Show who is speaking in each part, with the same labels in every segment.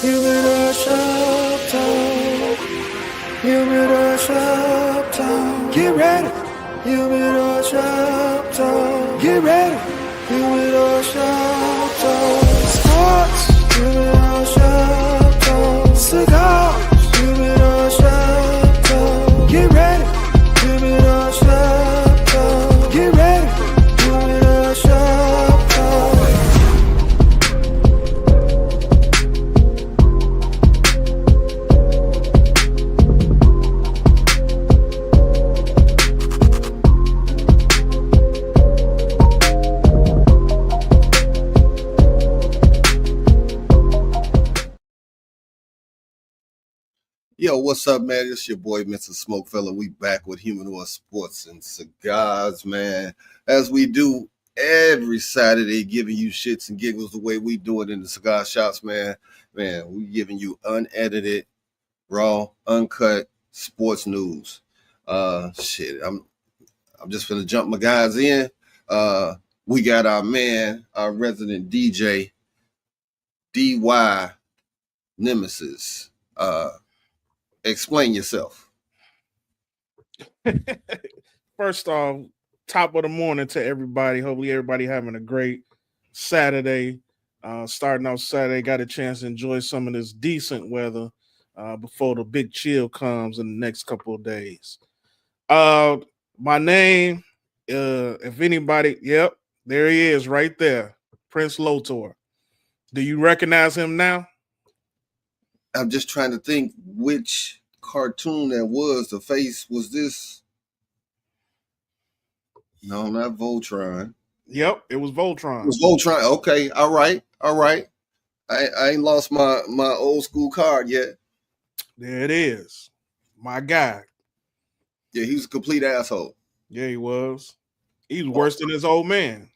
Speaker 1: Humidor shop talk. Humidor shop talk. Get ready. Humidor shop talk. Get ready. Humidor shop talk. Sports. Humidor shop talk. Cigars. Humidor shop talk. Get ready. Humidor shop talk. Get ready. Humidor shop talk.
Speaker 2: Yo, what's up, man? It's your boy, Mr. SmokeFella. We back with Humidor Sports and Cigars, man. As we do every Saturday, giving you shits and giggles the way we do it in the cigar shops, man. Man, we giving you unedited, raw, uncut sports news. Shit, I'm just gonna jump my guys in. We got our man, our resident DJ, DY Nemesis. Explain yourself.
Speaker 3: First off, top of the morning to everybody. Hopefully everybody having a great Saturday. Starting off Saturday, got a chance to enjoy some of this decent weather before the big chill comes in the next couple of days. My name, if anybody, yep, there he is right there, Prince Lotor. Do you recognize him now?
Speaker 2: I'm just trying to think which cartoon that was. The face was this? No, not Voltron.
Speaker 3: Yep, it was Voltron.
Speaker 2: It was Voltron. Okay, all right. I ain't lost my old school card yet.
Speaker 3: There it is. My guy.
Speaker 2: Yeah, he was a complete asshole.
Speaker 3: Yeah, he was. He's worse than his old man.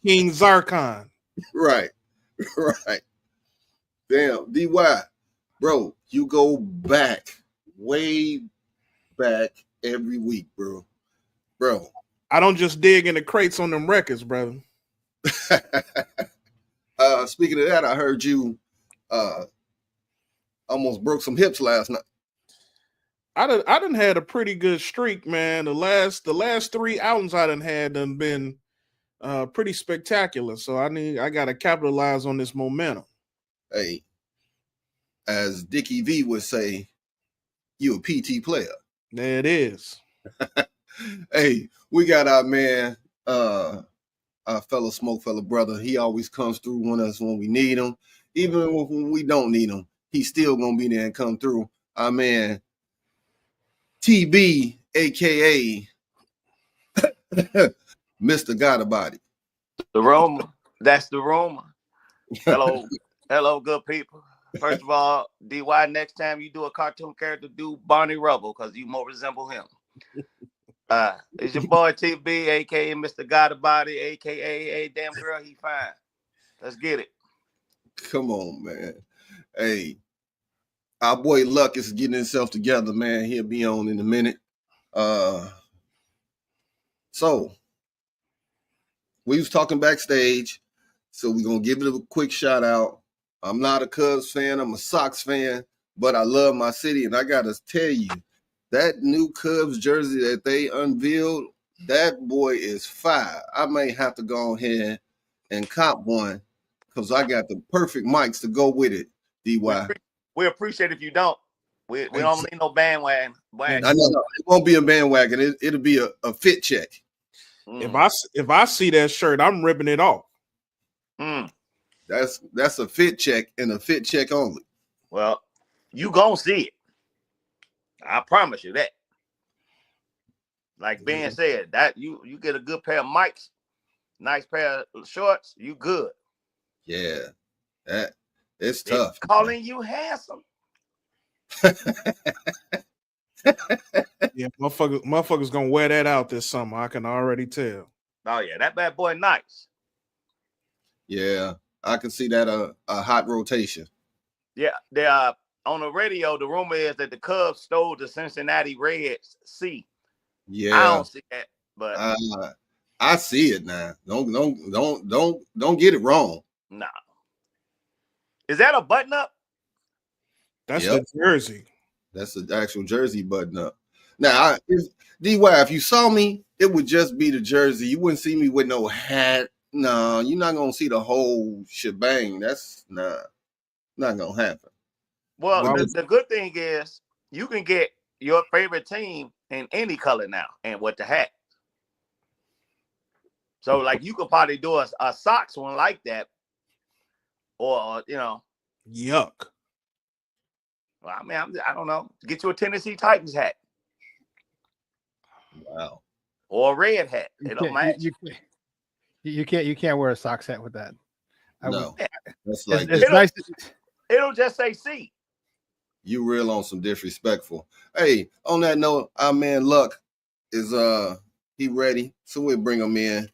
Speaker 3: King Zarkon.
Speaker 2: Right. Damn, DY, bro, you go back, way back every week, bro.
Speaker 3: I don't just dig in the crates on them records, brother.
Speaker 2: Speaking of that, I heard you almost broke some hips last night.
Speaker 3: I done had a pretty good streak, man. The last 3 albums I done had done been pretty spectacular. So I gotta capitalize on this momentum.
Speaker 2: Hey, as Dickie V would say, you a PT player.
Speaker 3: There it is.
Speaker 2: Hey, we got our man, our fellow SmokeFella brother. He always comes through on us when we need him. Even when we don't need him, he's still gonna be there and come through. Our man, TB, aka Mr. Godabody.
Speaker 4: The rumor. That's the rumor. Hello, good people. First of all, DY, next time you do a cartoon character, do Barney Rubble, because you more resemble him. It's your boy TB, aka Mr. Godabody, aka Hey Damn Girl, he fine. Let's get it.
Speaker 2: Come on, man. Hey, our boy Luck is getting himself together, man. He'll be on in a minute. So we was talking backstage, so we're gonna give it a quick shout out. I'm not a Cubs fan, I'm a Sox fan, but I love my city, and I gotta tell you, that new Cubs jersey that they unveiled, that boy is fire. I may have to go ahead and cop one because I got the perfect mics to go with it, DY.
Speaker 4: We appreciate if you don't. We don't need no bandwagon.
Speaker 2: I know it won't be a bandwagon. It'll be a fit check.
Speaker 3: If I see that shirt, I'm ripping it off.
Speaker 2: That's a fit check and a fit check only.
Speaker 4: Well, you gonna see it. I promise you that. Like Ben said, that you get a good pair of mics, nice pair of shorts, you good.
Speaker 2: Yeah, that it's tough.
Speaker 4: Calling you handsome.
Speaker 3: Yeah, motherfuckers gonna wear that out this summer. I can already tell.
Speaker 4: Oh yeah, that bad boy nice.
Speaker 2: Yeah, I can see that a hot rotation.
Speaker 4: Yeah, they on the radio. The rumor is that the Cubs stole the Cincinnati Reds C.
Speaker 2: Yeah,
Speaker 4: I don't see that, but
Speaker 2: I see it now. Don't get it wrong.
Speaker 4: Nah, Is that a button up?
Speaker 3: That's
Speaker 2: Yep.
Speaker 3: the jersey.
Speaker 2: That's the actual jersey button up. Now, DY, if you saw me, it would just be the jersey. You wouldn't see me with no hat. No, you're not gonna see the whole shebang. That's not gonna happen.
Speaker 4: Well,
Speaker 3: Why
Speaker 4: the good thing is you can get your favorite team in any color now, and with the hat. So, like, you could probably do a socks one like that, or
Speaker 3: Yuck.
Speaker 4: Well, I mean, I don't know. Get you a Tennessee Titans hat
Speaker 2: Wow.
Speaker 4: or a red hat. It'll match.
Speaker 5: You can't wear a socks hat with that.
Speaker 2: No, that's like
Speaker 5: It's nice.
Speaker 4: It'll just say C.
Speaker 2: you real on some disrespectful. Hey, on that note, our man Luck is he ready? So we'll bring him in.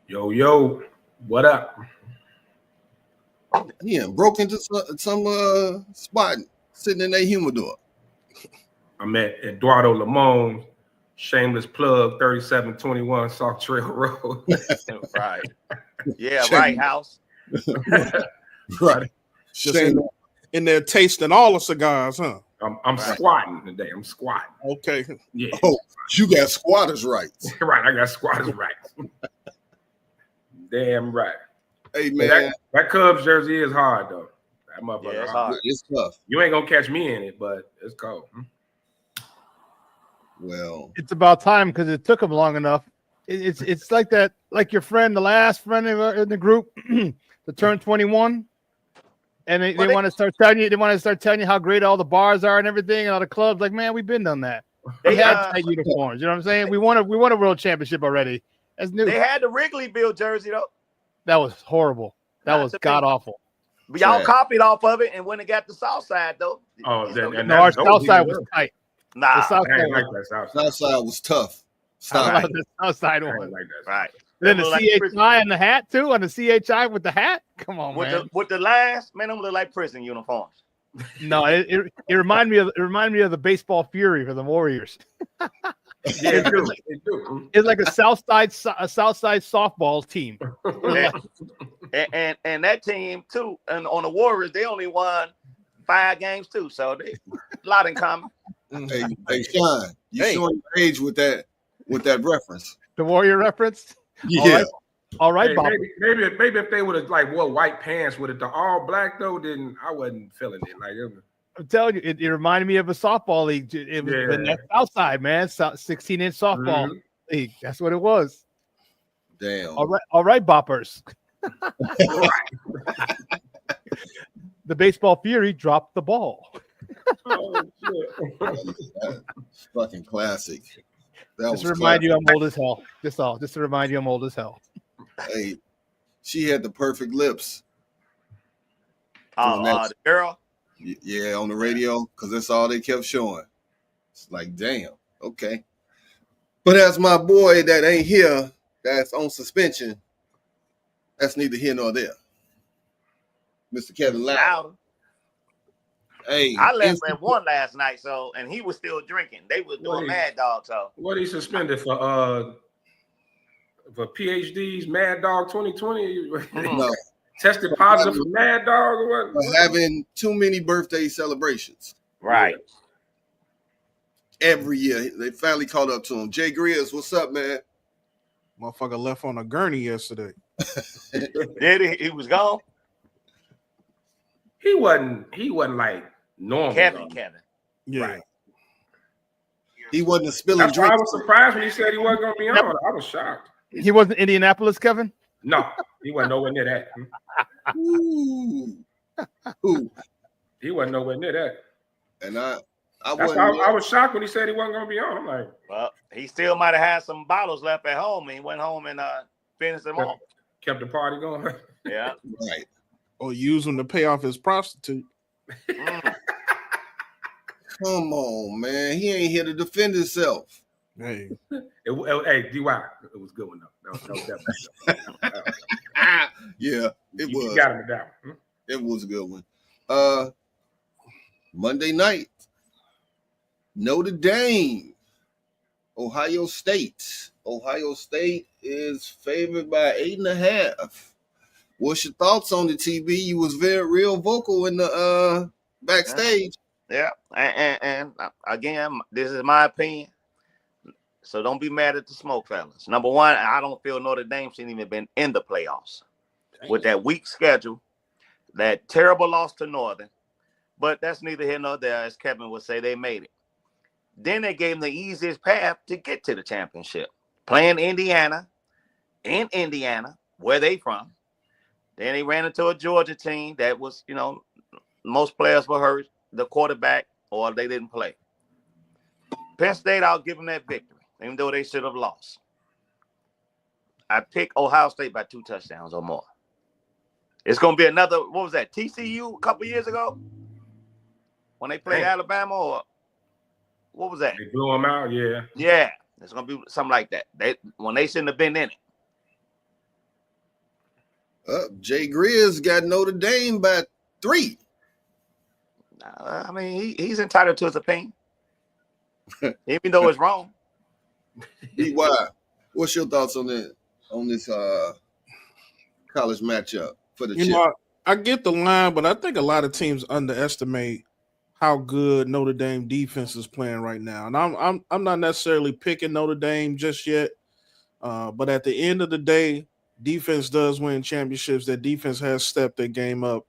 Speaker 6: Yo, what up?
Speaker 2: Yeah, broke into some spot sitting in their humidor.
Speaker 6: I'm at Eduardo Limon, shameless plug, 3721 South Trail Road.
Speaker 4: Right. Yeah, right, house.
Speaker 2: Right.
Speaker 3: Just in there tasting all the cigars, huh?
Speaker 6: I'm squatting today. I'm squatting.
Speaker 3: Okay.
Speaker 6: Yeah.
Speaker 2: Oh, you got squatters' rights.
Speaker 6: Right, I got squatters rights. Damn right.
Speaker 2: Hey, man.
Speaker 6: That Cubs jersey is hard, though. That motherfucker
Speaker 4: Yeah, it's hard.
Speaker 2: It's tough.
Speaker 6: You ain't gonna catch me in it, but it's cold.
Speaker 2: Well,
Speaker 5: It's about time because it took them long enough. It's like that, like your friend, the last friend in the group, to turn 21, and they want to start telling you. They want to start telling you how great all the bars are and everything, and all the clubs. Like, man, we've been done that. They had tight uniforms. You know what I'm saying? We won a world championship already. That's new.
Speaker 4: They had the Wrigleyville jersey though.
Speaker 5: That was horrible. That was god awful.
Speaker 4: But y'all copied off of it, and when it got the South Side though.
Speaker 6: Oh,
Speaker 5: no, our South Side was tight.
Speaker 4: Nah,
Speaker 5: the South
Speaker 6: I
Speaker 5: Side
Speaker 6: ain't like that South Side.
Speaker 2: South side was tough.
Speaker 5: I
Speaker 2: Stop.
Speaker 5: the South Side
Speaker 6: I
Speaker 5: one.
Speaker 6: ain't like that.
Speaker 4: right.
Speaker 5: Then the
Speaker 4: Like
Speaker 5: CHI and the hat too, on the CHI with the hat. Come on, man.
Speaker 4: With the lines, man, them look like prison uniforms.
Speaker 5: No, it reminded me of the baseball fury for the Warriors.
Speaker 6: Yeah, it do.
Speaker 5: It's like a South Side softball team.
Speaker 4: and that team too, and on the Warriors, they only won 5 games too, so they a lot in common.
Speaker 2: Hey, Sean, you showing your age with that reference.
Speaker 5: The Warrior reference.
Speaker 2: Yeah.
Speaker 5: All right,
Speaker 6: Hey,
Speaker 5: Bob.
Speaker 6: maybe if they would have like wore white pants with it, the all black though, then I wasn't feeling it. Like
Speaker 5: I'm telling you, it reminded me of a softball league. It was the South Side, man. 16-inch softball league. That's what it was.
Speaker 2: Damn.
Speaker 5: All right, boppers. The baseball fury dropped the ball.
Speaker 6: oh, shit.
Speaker 2: That's fucking classic.
Speaker 5: Just to remind you I'm old as hell. Just to remind you I'm old as hell.
Speaker 2: Hey, she had the perfect lips.
Speaker 4: The girl.
Speaker 2: Yeah, on the radio, because that's all they kept showing. It's like, damn, okay. But as my boy that ain't here, that's on suspension, that's neither here nor there. Mr. Kevin Loud.
Speaker 4: Hey, I left at 1 last night, and he was still drinking. They was doing Mad Dog, so.
Speaker 6: What he suspended for PhDs, Mad Dog 2020?
Speaker 2: No.
Speaker 6: Tested positive for Mad Dog or what?
Speaker 2: Having too many birthday celebrations.
Speaker 4: Right.
Speaker 2: Every year. They finally caught up to him. Jay Greers, what's up, man?
Speaker 3: Motherfucker left on a gurney yesterday.
Speaker 4: Did he? He was gone?
Speaker 6: He wasn't like normal.
Speaker 4: Kevin.
Speaker 3: Yeah.
Speaker 6: Right.
Speaker 2: He wasn't spilling
Speaker 6: That's why I
Speaker 2: drinks.
Speaker 6: was surprised when he said he wasn't going to be on. I was shocked.
Speaker 5: He wasn't Indianapolis, Kevin?
Speaker 6: No, he wasn't nowhere near that.
Speaker 2: Ooh.
Speaker 6: He wasn't nowhere near that.
Speaker 2: And I
Speaker 6: was shocked when he said he wasn't going to be on. I'm like,
Speaker 4: well, he still might have had some bottles left at home, and he went home and finished them off.
Speaker 6: Kept the party going.
Speaker 4: Yeah.
Speaker 2: Right.
Speaker 3: Or use him to pay off his prostitute.
Speaker 2: Come on, man. He ain't here to defend himself.
Speaker 3: Hey.
Speaker 6: Hey, DY, it was a good one, though. That was definitely
Speaker 2: Yeah, it was.
Speaker 6: You got him down.
Speaker 2: It was a good one. Monday night, Notre Dame, Ohio State. Ohio State is favored by 8.5. What's your thoughts on the TB? You was very real vocal in the backstage.
Speaker 4: Yeah, and again, this is my opinion. So don't be mad at the SmokeFellas. Number one, I don't feel Notre Dame shouldn't even been in the playoffs with that weak schedule, that terrible loss to Northern. But that's neither here nor there, as Kevin would say. They made it. Then they gave them the easiest path to get to the championship, playing Indiana, in Indiana, where they from. Then they ran into a Georgia team that was, most players were hurt, the quarterback, or they didn't play. Penn State, I'll give them that victory, even though they should have lost. I pick Ohio State by 2 touchdowns or more. It's going to be another, what was that, TCU a couple years ago? When they played Alabama, or what was that?
Speaker 6: They blew them out, yeah.
Speaker 4: Yeah, it's going to be something like that. When they shouldn't have been in it.
Speaker 2: Jay Greer's got Notre Dame by 3.
Speaker 4: I mean, he's entitled to his opinion, even though it's wrong.
Speaker 2: DY, what's your thoughts on this college matchup for the chip?
Speaker 3: I get the line, but I think a lot of teams underestimate how good Notre Dame defense is playing right now. And I'm not necessarily picking Notre Dame just yet, but at the end of the day, defense does win championships. That defense has stepped their game up,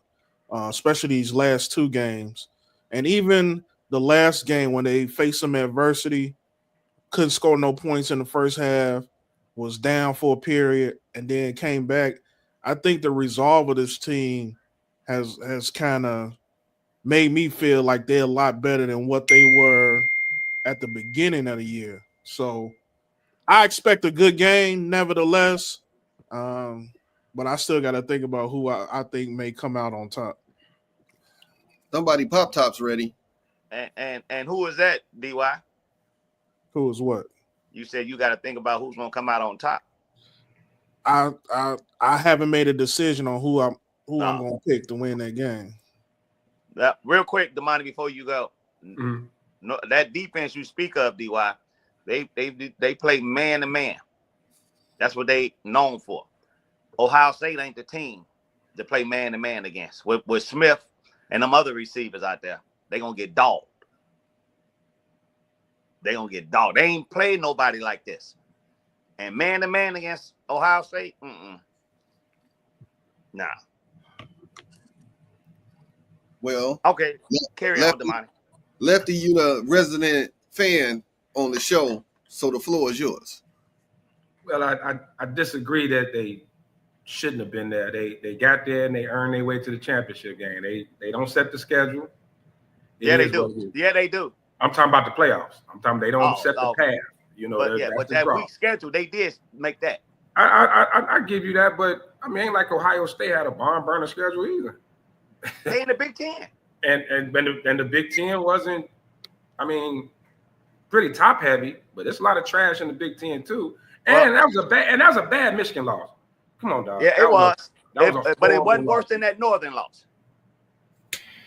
Speaker 3: especially these last 2 games. And even the last game when they faced some adversity, couldn't score no points in the first half, was down for a period, and then came back. I think the resolve of this team has kind of made me feel like they're a lot better than what they were at the beginning of the year. So I expect a good game, nevertheless. But I still got to think about who I think may come out on top.
Speaker 2: Somebody Pop Top's ready.
Speaker 4: And who is that, DY?
Speaker 3: Who is what?
Speaker 4: You said you got to think about who's going to come out on top.
Speaker 3: I haven't made a decision on who I'm going to pick to win that game.
Speaker 4: Real quick, Damani, before you go, no, that defense you speak of, DY, they play man to man. That's what they known for. Ohio State ain't the team to play man to man against. With Smith and them other receivers out there, they gonna get dogged. They ain't played nobody like this. And man to man against Ohio State, nah.
Speaker 2: Well,
Speaker 4: okay, carry on, Damani.
Speaker 2: Lefty, you the resident fan on the show, so the floor is yours.
Speaker 6: Well, I disagree that they shouldn't have been there. They got there and they earned their way to the championship game. They don't set the schedule.
Speaker 4: Yeah, they do. Yeah, they do.
Speaker 6: I'm talking about the playoffs. I'm talking they don't set the path.
Speaker 4: But that weak schedule, they did make that.
Speaker 6: I give you that, but I mean, ain't like Ohio State had a barn burner schedule either.
Speaker 4: They in the Big Ten.
Speaker 6: And the Big Ten wasn't, I mean, pretty top heavy, but there's a lot of trash in the Big Ten too. And that was a bad Michigan loss. Come on, dog.
Speaker 4: Yeah, it was. But it wasn't worse than that Northern loss.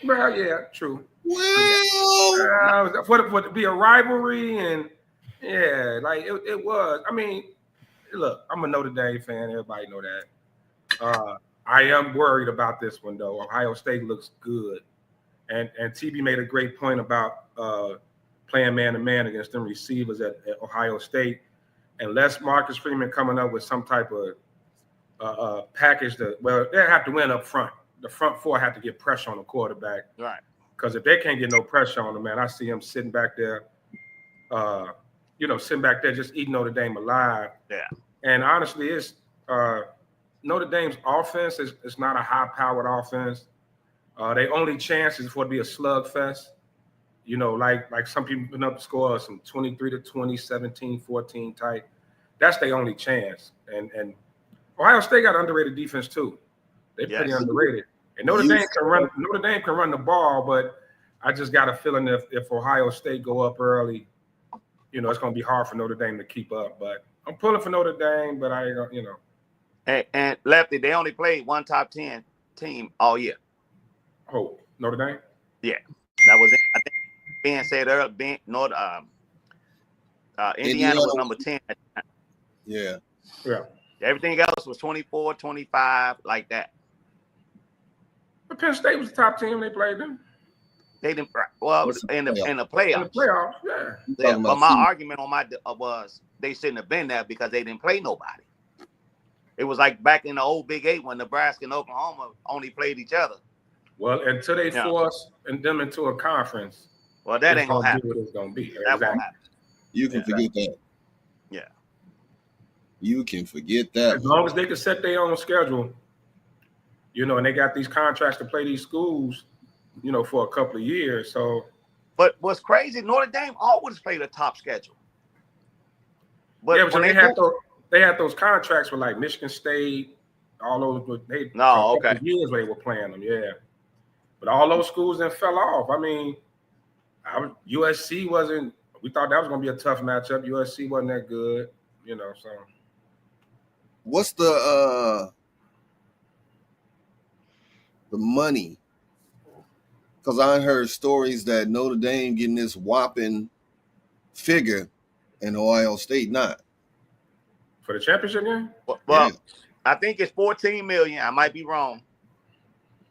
Speaker 6: Well, yeah, true.
Speaker 2: Well,
Speaker 6: for it to be a rivalry, and yeah, like it was. I mean, look, I'm a Notre Dame fan. Everybody know that. I am worried about this one though. Ohio State looks good, and TB made a great point about playing man to man against them receivers at Ohio State. Unless Marcus Freeman coming up with some type of package they have to win up front. The front 4 have to get pressure on the quarterback.
Speaker 4: Right.
Speaker 6: Because if they can't get no pressure on him, man, I see him sitting back there, just eating Notre Dame alive.
Speaker 4: Yeah. And
Speaker 6: honestly, it's Notre Dame's offense is not a high-powered offense. Their only chance is for it to be a slugfest. Like some people putting up scores some 23-20, 17-14 type. That's their only chance. And Ohio State got underrated defense too. They're pretty underrated. And Notre Dame can run the ball, but I just got a feeling if Ohio State go up early, it's going to be hard for Notre Dame to keep up. But I'm pulling for Notre Dame, but I ain't,
Speaker 4: And Lefty, they only played one top 10 team all year.
Speaker 6: Oh, Notre Dame?
Speaker 4: Yeah, that was it. I think Ben said earlier. Indiana was number 10.
Speaker 2: Yeah.
Speaker 6: Yeah.
Speaker 4: Everything else was 24, 25, like that.
Speaker 6: Penn State was the top team. They played them
Speaker 4: They didn't. Well, in the playoffs.
Speaker 6: in the playoffs. Yeah.
Speaker 4: Yeah, but my argument on my was they shouldn't have been there because they didn't play nobody. It was like back in the old Big 8 when Nebraska and Oklahoma only played each other.
Speaker 6: Well, until they force them into a conference.
Speaker 4: Well, that ain't gonna happen.
Speaker 6: What it's gonna be.
Speaker 4: That won't happen.
Speaker 2: You can forget that.
Speaker 4: Yeah.
Speaker 2: You can forget that.
Speaker 6: As long as they can set their own schedule, and they got these contracts to play these schools, for a couple of years. So,
Speaker 4: but what's crazy, Notre Dame always played a top schedule. But
Speaker 6: yeah, but they had those contracts with like Michigan State, all those. Years where they were playing them, yeah. But all those schools then fell off. I mean, USC wasn't. We thought that was going to be a tough matchup. USC wasn't that good, So,
Speaker 2: what's the money? Because I heard stories that Notre Dame getting this whopping figure, and Ohio State not
Speaker 6: for the championship game.
Speaker 4: Well, I think it's $14 million. I might be wrong,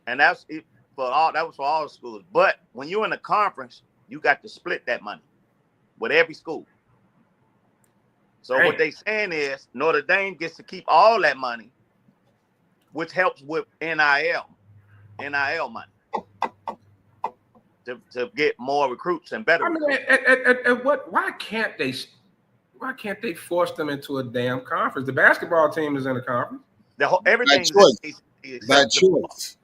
Speaker 4: and that's it for all. That was for all the schools. But when you're in a conference, you got to split that money with every school. So what they saying is Notre Dame gets to keep all that money, which helps with NIL money to get more recruits and better.
Speaker 6: I mean, why can't they force them into a damn conference? The basketball team is in a conference.
Speaker 4: Everything
Speaker 2: by choice.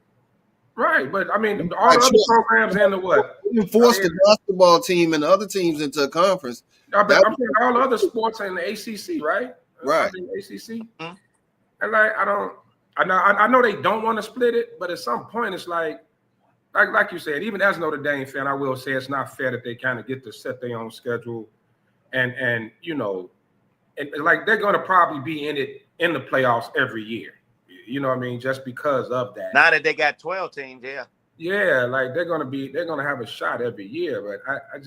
Speaker 6: Right, but I mean, all the other programs into what?
Speaker 2: You force the basketball team and the other teams into a conference.
Speaker 6: I'm saying all the other sports in the ACC, right?
Speaker 2: Right.
Speaker 6: ACC. Mm-hmm. And like, I know they don't want to split it, but at some point, it's like you said, even as a Notre Dame fan, I will say it's not fair that they kind of get to set their own schedule, and like they're going to probably be in the playoffs every year. You know what I mean? Just because of that.
Speaker 4: Now that they got 12 teams, yeah.
Speaker 6: Yeah, like they're gonna have a shot every year, but I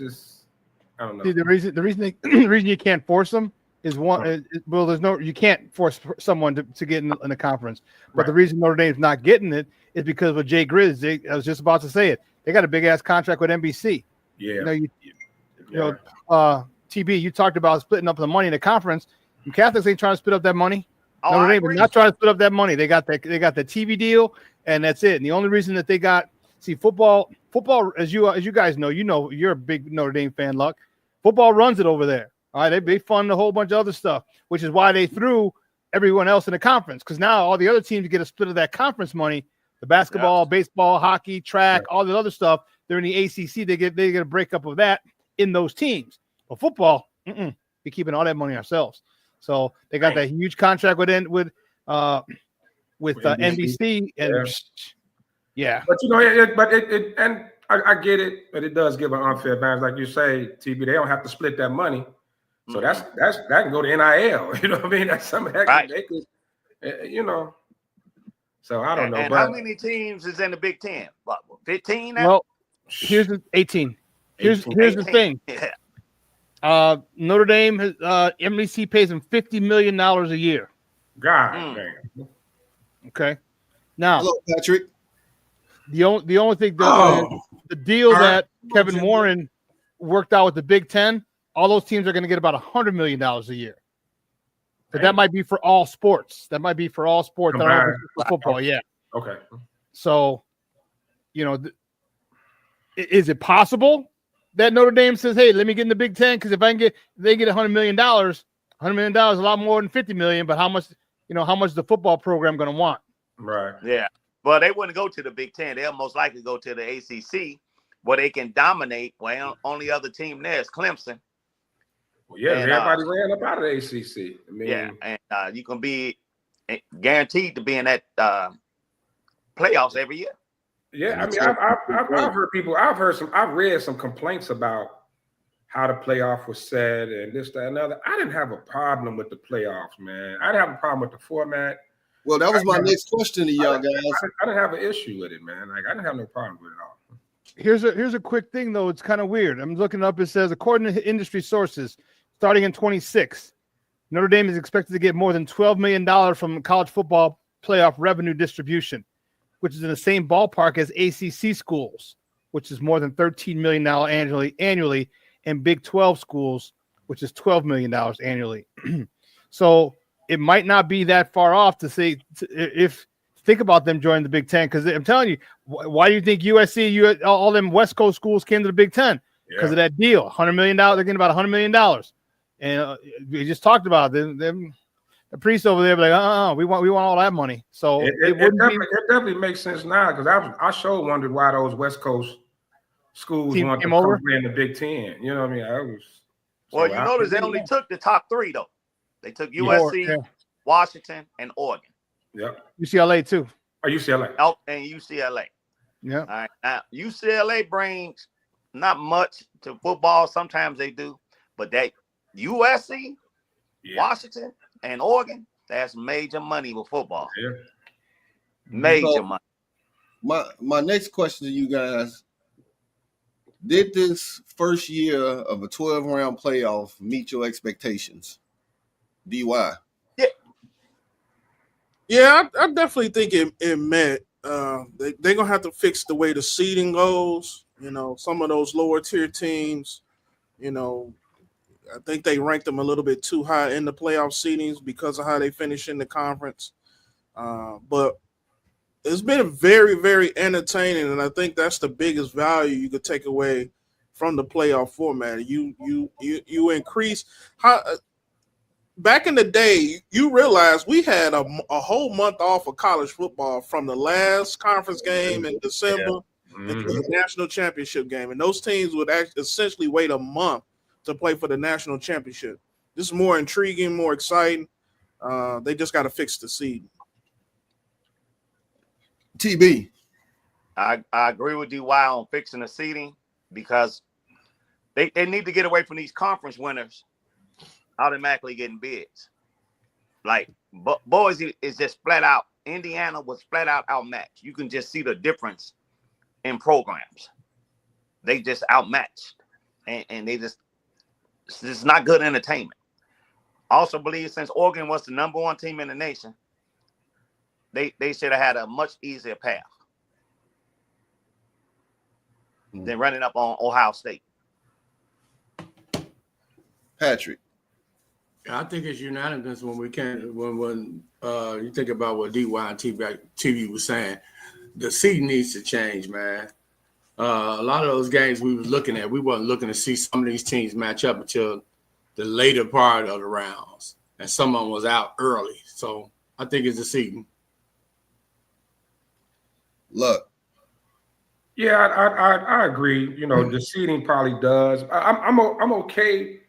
Speaker 6: don't know.
Speaker 5: See, the reason you can't force them is you can't force someone to get in a conference. But the reason Notre Dame's not getting it is because with Jay Grizz, I was just about to say it. They got a big ass contract with NBC.
Speaker 6: Yeah.
Speaker 5: TB, you talked about splitting up the money in the conference. And Catholics ain't trying to split up that money.
Speaker 4: Oh,
Speaker 5: Notre Dame is not trying to split up that money. They got the TV deal, and that's it. And the only reason that they got football, as you guys know, you're a big Notre Dame fan, Luck. Football runs it over there. All right, they fund a whole bunch of other stuff, which is why they threw everyone else in the conference, because now all the other teams get a split of that conference money. The basketball, baseball, hockey, track, all the other stuff. They're in the ACC. They get a breakup of that in those teams. But football, we're keeping all that money ourselves. So they got that huge contract with NBC, and
Speaker 6: But and I get it, but it does give an unfair advantage, like you say, TB. They don't have to split that money, so that can go to NIL. You know what I mean? That's something that they could, So I don't know.
Speaker 4: And how many teams is in the Big Ten? What, 15 now?
Speaker 5: Well, here's the 18. Here's the thing.
Speaker 4: Yeah.
Speaker 5: Notre Dame has NBC pays them $50 million a year.
Speaker 6: God damn.
Speaker 5: Okay. Now,
Speaker 2: hello, Patrick.
Speaker 5: The only thing the deal that Kevin Warren worked out with the Big Ten, all those teams are going to get about $100 million a year. But that might be for all sports. That might be for all sports. I don't know if it's for football. Yeah.
Speaker 6: Okay.
Speaker 5: So, is it possible that Notre Dame says, "Hey, let me get in the Big Ten, because if they get $100 million, $100 million is a lot more than $50 million. But how much is the football program going to want?"
Speaker 6: Right.
Speaker 4: Yeah. Well, they wouldn't go to the Big Ten. They'll most likely go to the ACC, where they can dominate. Well, only other team there is Clemson.
Speaker 6: Well, yeah, and everybody ran up out of the ACC. I mean,
Speaker 4: and you can be guaranteed to be in that playoffs every year.
Speaker 6: Yeah, I mean, I've heard people. I've read some complaints about how the playoff was set and this, that, and other. I didn't have a problem with the playoffs, man. I didn't have a problem with the format.
Speaker 2: Well, that was my next question to y'all guys.
Speaker 6: I didn't have an issue with it, man. Like, I didn't have no problem with it at all.
Speaker 5: Here's a quick thing though. It's kind of weird. I'm looking up. It says, according to industry sources, starting in 26, Notre Dame is expected to get more than $12 million from college football playoff revenue distribution. which is in the same ballpark as ACC schools, which is more than $13 million annually, and Big 12 schools, which is $12 million annually. So it might not be that far off to say if think about them joining the Big Ten, because I'm telling you, why do you think USC, all them West Coast schools came to the Big Ten? Because of that deal, $100 million. They're getting about $100 million, and we just talked about them. The priest over there, like, we want all that money. So
Speaker 6: it definitely makes sense now, because I sure wondered why those West Coast schools wanted to come play in the Big Ten. You know what I mean?
Speaker 4: Well, you notice they only took the top 3 though. They took USC, Washington, and Oregon.
Speaker 6: Yep.
Speaker 5: UCLA too.
Speaker 6: Or UCLA.
Speaker 4: Oh, and UCLA.
Speaker 5: Yeah.
Speaker 4: All right. Now UCLA brings not much to football. Sometimes they do, but that USC, Washington, and Oregon, that's major money with football.
Speaker 6: Yeah.
Speaker 4: Major money.
Speaker 2: My next question to you guys: did this first year of a 12-round playoff meet your expectations? DY.
Speaker 3: Yeah, I definitely think it met. They're gonna have to fix the way the seeding goes. You know, some of those lower tier teams, you know, I think they ranked them a little bit too high in the playoff seedings because of how they finish in the conference. But it's been very, very entertaining, and I think that's the biggest value you could take away from the playoff format. You increase how. Back in the day, you realize we had a whole month off of college football from the last conference game in December into the national championship game. And those teams would essentially wait a month to play for the national championship. This is more intriguing, more exciting. They just got to fix the seed.
Speaker 2: TB.
Speaker 4: I agree with DY on fixing the seeding, because they need to get away from these conference winners automatically getting bids. Like Boise is just flat out. Indiana was flat out outmatched. You can just see the difference in programs. They just outmatched, and they just it's not good entertainment. Also believe since Oregon was the #1 team in the nation, they should have had a much easier path than running up on Ohio State.
Speaker 2: Patrick.
Speaker 7: I think it's unanimous when you think about what DY and TV was saying. The seed needs to change, man. A lot of those games we was looking at, we wasn't looking to see some of these teams match up until the later part of the rounds, and some of them was out early. So I think it's the seeding.
Speaker 2: Look.
Speaker 6: Yeah, I agree. You know, the seeding probably does. I'm okay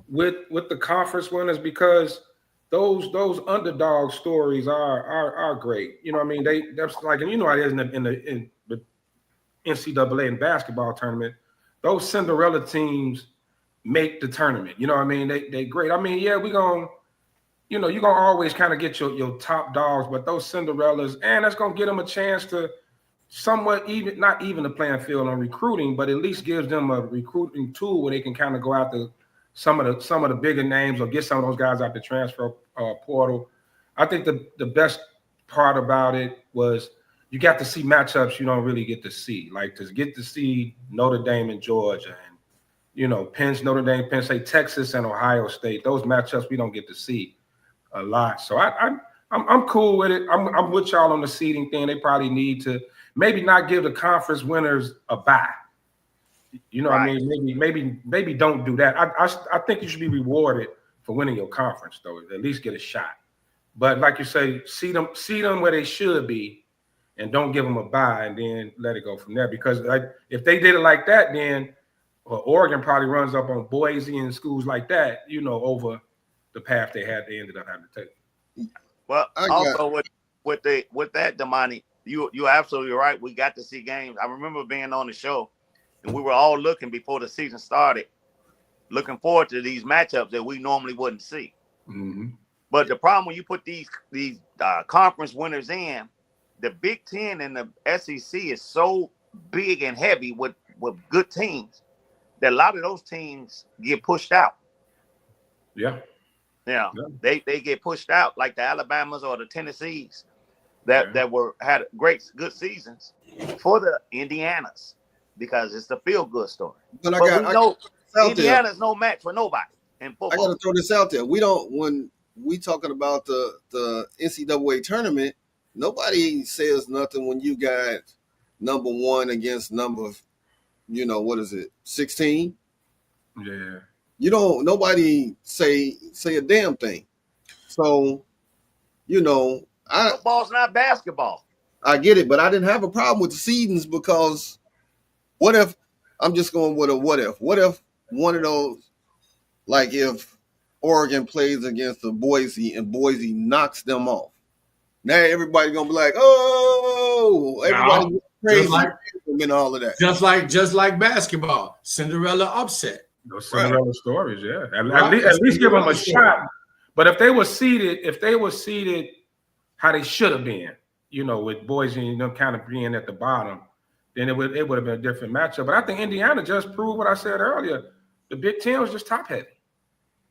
Speaker 6: with the conference winners, because those underdog stories are great. You know what I mean? That's like, and you know how it is in the NCAA and basketball tournament. Those Cinderella teams make the tournament. You know what I mean? They great. I mean, yeah, you're gonna always kind of get your top dogs, but those Cinderellas, and that's gonna get them a chance to somewhat not even the playing field on recruiting, but at least gives them a recruiting tool where they can kind of go out to some of the bigger names or get some of those guys out the transfer portal. I think the best part about it was you got to see matchups you don't really get to see, like to get to see Notre Dame and Georgia, and Notre Dame, Penn State, Texas, and Ohio State. Those matchups we don't get to see a lot. So I'm cool with it. I'm with y'all on the seeding thing. They probably need to maybe not give the conference winners a bye. You know what I mean? Maybe don't do that. I think you should be rewarded for winning your conference, though. At least get a shot. But like you say, see them where they should be, and don't give them a bye, and then let it go from there. Because if they did it like that, then Oregon probably runs up on Boise and schools like that, over the path they ended up having to take.
Speaker 4: Well, also with that, Damani, you're absolutely right. We got to see games. I remember being on the show, and we were all looking before the season started, looking forward to these matchups that we normally wouldn't see.
Speaker 6: Mm-hmm.
Speaker 4: But the problem when you put these conference winners in, the Big Ten and the SEC is so big and heavy with good teams that a lot of those teams get pushed out.
Speaker 6: Yeah.
Speaker 4: They get pushed out, like the Alabamas or the Tennessees. that were had good seasons for the Indianas because it's the feel good story.
Speaker 2: But
Speaker 4: But we know
Speaker 2: out there.
Speaker 4: Indiana's no match for nobody in football.
Speaker 2: I got to throw this out there. We don't when we talking about the NCAA tournament. Nobody says nothing when you got number 1 against number, what is it, 16?
Speaker 6: Yeah.
Speaker 2: Nobody say a damn thing. So,
Speaker 4: Football's not basketball.
Speaker 2: I get it, but I didn't have a problem with the seedings because what if I'm just going with a what if? What if one of those, like if Oregon plays against the Boise and Boise knocks them off? Now everybody gonna be like, oh, everybody crazy and all of that.
Speaker 7: Just like basketball, Cinderella upset.
Speaker 6: Those Cinderella stories, yeah. At least give them a shot. But if they were seated how they should have been, with Boise and them kind of being at the bottom, then it would have been a different matchup. But I think Indiana just proved what I said earlier. The Big Ten was just top heavy.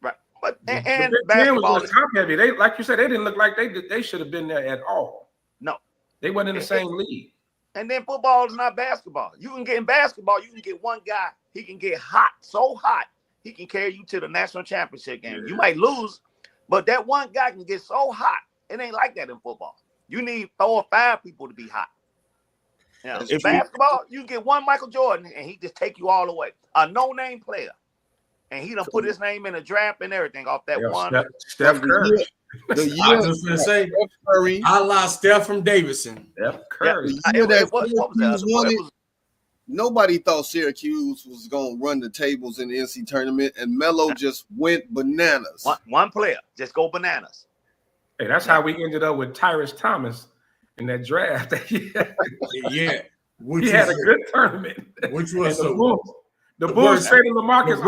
Speaker 4: Right. But and
Speaker 6: the Big Ten was just top heavy. They, like you said, they didn't look like they should have been there at all.
Speaker 4: No.
Speaker 6: They weren't in the same league.
Speaker 4: And then football is not basketball. You can get in basketball, you can get one guy, he can get hot, so hot, he can carry you to the national championship game. Yeah. You might lose, but that one guy can get so hot. It ain't like that in football. You need 4 or 5 people to be hot. In basketball, you can get one Michael Jordan and he just take you all the way. A no-name player. And he done put his name in a draft and everything off that one.
Speaker 6: Steph Curry.
Speaker 7: I was just going to say, I lost Steph from Davidson.
Speaker 6: Steph Curry.
Speaker 2: Nobody thought Syracuse was going to run the tables in the NC tournament, and Melo just went bananas.
Speaker 4: One player, just go bananas.
Speaker 6: Hey, that's how we ended up with Tyrus Thomas in that draft.
Speaker 7: Yeah.
Speaker 6: He had a good tournament.
Speaker 7: Which was
Speaker 6: the Bulls traded LaMarcus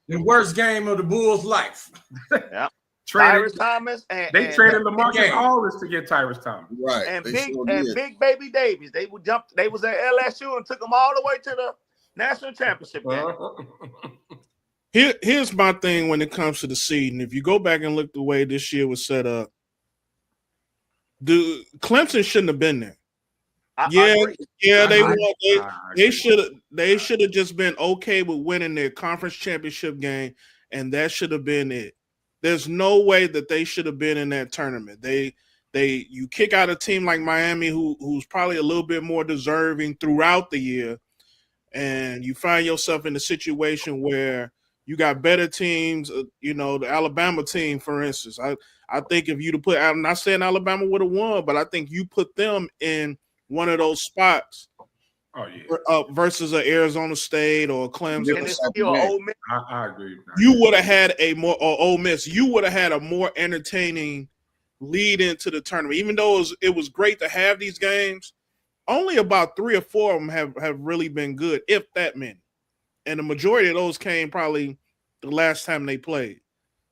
Speaker 7: the worst game of the Bulls' life.
Speaker 4: Yeah. Tyrus Thomas and
Speaker 6: they traded LaMarcus Aldridge to get Tyrus Thomas.
Speaker 2: Right.
Speaker 4: And Big Baby Davis. They was at LSU and took them all the way to the national championship game.
Speaker 3: Here's my thing when it comes to the seeding. If you go back and look the way this year was set up, Clemson shouldn't have been there. They should have just been okay with winning their conference championship game, and that should have been it. There's no way that they should have been in that tournament. You kick out a team like Miami, who's probably a little bit more deserving throughout the year, and you find yourself in a situation where you got better teams. The Alabama team, for instance. I think if you'd have put, I'm not saying Alabama would have won, but I think you put them in one of those spots.
Speaker 6: Oh yeah.
Speaker 3: Versus an Arizona State or Clemson.
Speaker 6: I agree.
Speaker 3: You would have had Ole Miss. You would have had a more entertaining lead into the tournament. Even though it was great to have these games, only about 3 or 4 of them have really been good, if that many. And the majority of those came probably the last time they played.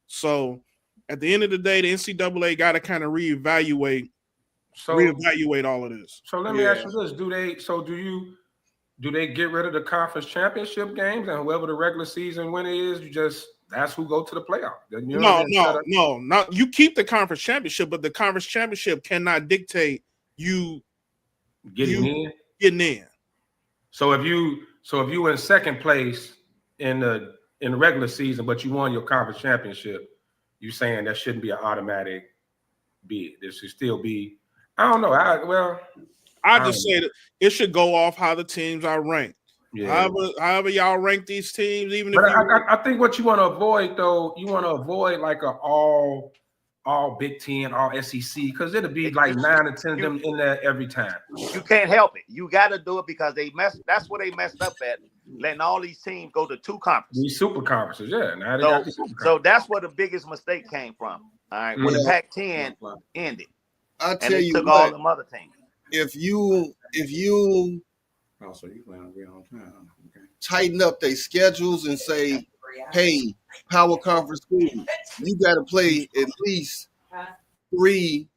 Speaker 3: So at the end of the day, the NCAA got to kind of reevaluate all of this.
Speaker 6: So let me ask you this: do they get rid of the conference championship games, and whoever the regular season winner is, that's who go to the playoff?
Speaker 3: No. You keep the conference championship, but the conference championship cannot dictate you getting in. So
Speaker 6: if you in second place in the regular season, but you won your conference championship, you saying that shouldn't be an automatic bid? There should still be. I don't know. I
Speaker 3: just say that it should go off how the teams are ranked. Yeah. However y'all rank these teams,
Speaker 6: I think what you want to avoid though, like a all Big Ten, all SEC, because it'll be like 9 or 10 of them in there every time.
Speaker 4: You can't help it. You got to do it because that's what they messed up at, letting all these teams go to 2 conferences.
Speaker 6: These super conferences, yeah. Now they
Speaker 4: got these super conferences. So that's where the biggest mistake came from. All right, when the Pac-10 ended.
Speaker 2: I tell you
Speaker 4: took
Speaker 2: what,
Speaker 4: all them other teams.
Speaker 2: If you tighten up their schedules and say, hey, power conference schools, you got to play at least 3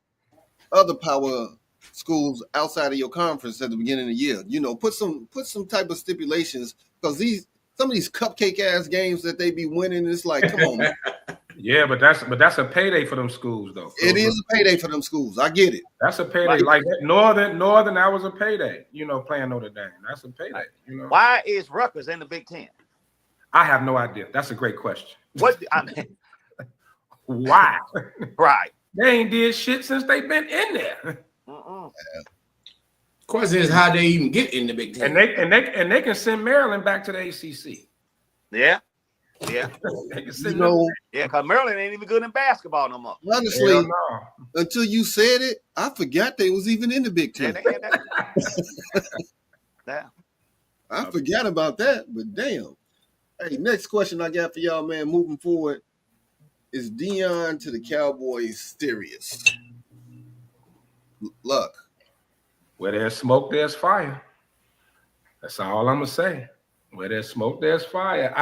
Speaker 2: other power schools outside of your conference at the beginning of the year. Put some type of stipulations, because some of these cupcake ass games that they be winning, it's like, come on, man.
Speaker 6: Yeah, but that's a payday for them schools, though.
Speaker 2: It is a payday for them schools. I get it.
Speaker 6: That's a payday. Like Northern, that was a payday. Playing Notre Dame. That's a payday.
Speaker 4: Why is Rutgers in the Big Ten?
Speaker 6: I have no idea. That's a great question.
Speaker 4: What I mean,
Speaker 6: why?
Speaker 4: Right.
Speaker 6: They ain't did shit since they've been in there.
Speaker 7: Question is how they even get in the Big Ten.
Speaker 6: And they can send Maryland back to the ACC.
Speaker 4: Yeah. Yeah. Because Maryland ain't even good in basketball no more.
Speaker 2: Honestly, until you said it, I forgot they was even in the Big Ten.
Speaker 4: Yeah.
Speaker 2: I forgot about that, but damn. Hey, next question I got for y'all, man, moving forward. Is Deion to the Cowboys serious? Luck.
Speaker 6: Where there's smoke, there's fire. That's all I'm gonna say. Where there's smoke, there's fire.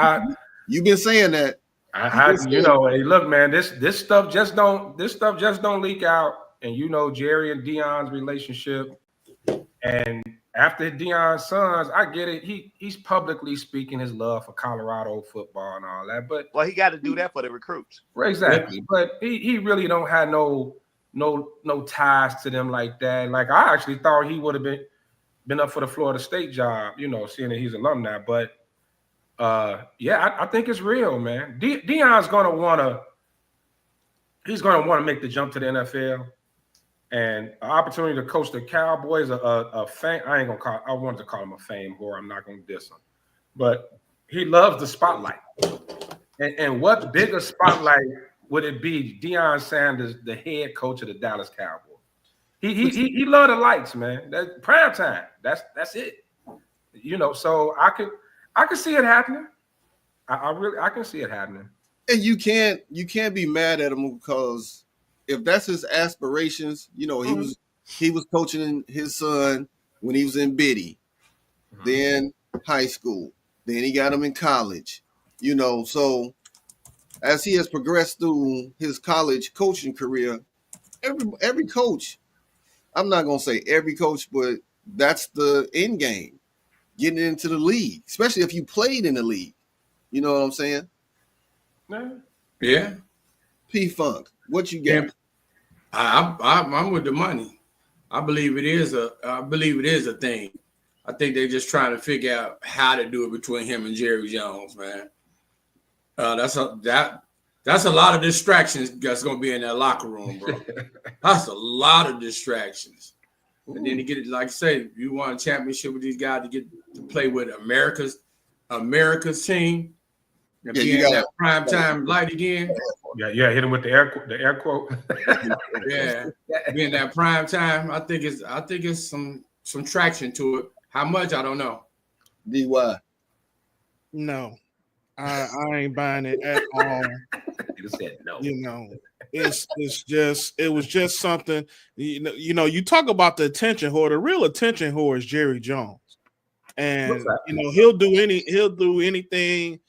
Speaker 2: You've been saying that.
Speaker 6: Hey, look, man, this stuff just don't leak out. And Jerry and Deion's relationship. And after Deion's sons, I get it. He's publicly speaking his love for Colorado football and all that. But
Speaker 4: he got to do that for the recruits.
Speaker 6: Exactly. But he really don't have no ties to them like that. Like I actually thought he would have been up for the Florida State job, seeing that he's alumni. But I think it's real, man. Deion's gonna wanna make the jump to the NFL, and an opportunity to coach the Cowboys. A fame. I wanted to call him a fame whore. I'm not gonna diss him, but he loves the spotlight. And what bigger spotlight would it be? Deion Sanders, the head coach of the Dallas Cowboys. He loved the lights, man. That prime time. That's it. So I can see it happening. I can see it happening.
Speaker 2: And you can't be mad at him because if that's his aspirations, he was coaching his son when he was in Biddy, then high school, then he got him in college, so as he has progressed through his college coaching career, every coach, I'm not gonna say every coach, but that's the end game, getting into the league, especially if you played in the league. You know what I'm saying?
Speaker 7: Yeah.
Speaker 2: P-Funk, what you got?
Speaker 7: I'm with the money. I believe it is a thing. I think they're just trying to figure out how to do it between him and Jerry Jones, man. That's a lot of distractions that's gonna be in that locker room, bro. That's a lot of distractions. Ooh. And then to get it, like I say, you want a championship with these guys to get to play with America's team. And be in that prime time light again.
Speaker 6: Yeah, hit him with the air quote.
Speaker 7: Yeah, being that prime time, I think it's some traction to it. How much I don't know.
Speaker 2: DY.
Speaker 3: No, I ain't buying it at all.
Speaker 6: You said no.
Speaker 3: It was just something. You talk about the attention whore. The real attention whore is Jerry Jones, and he'll do anything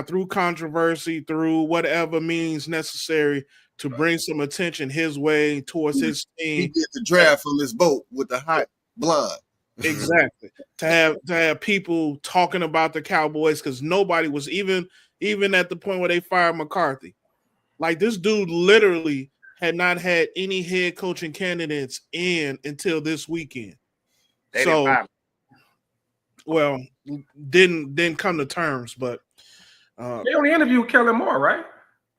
Speaker 3: through controversy, through whatever means necessary to bring some attention his way towards his team.
Speaker 2: He did the draft from his boat with the hot blonde.
Speaker 3: Exactly. to have people talking about the Cowboys because nobody was even at the point where they fired McCarthy. Like this dude literally had not had any head coaching candidates in until this weekend. Didn't come to terms, but
Speaker 6: they only interviewed Kellen Moore, right?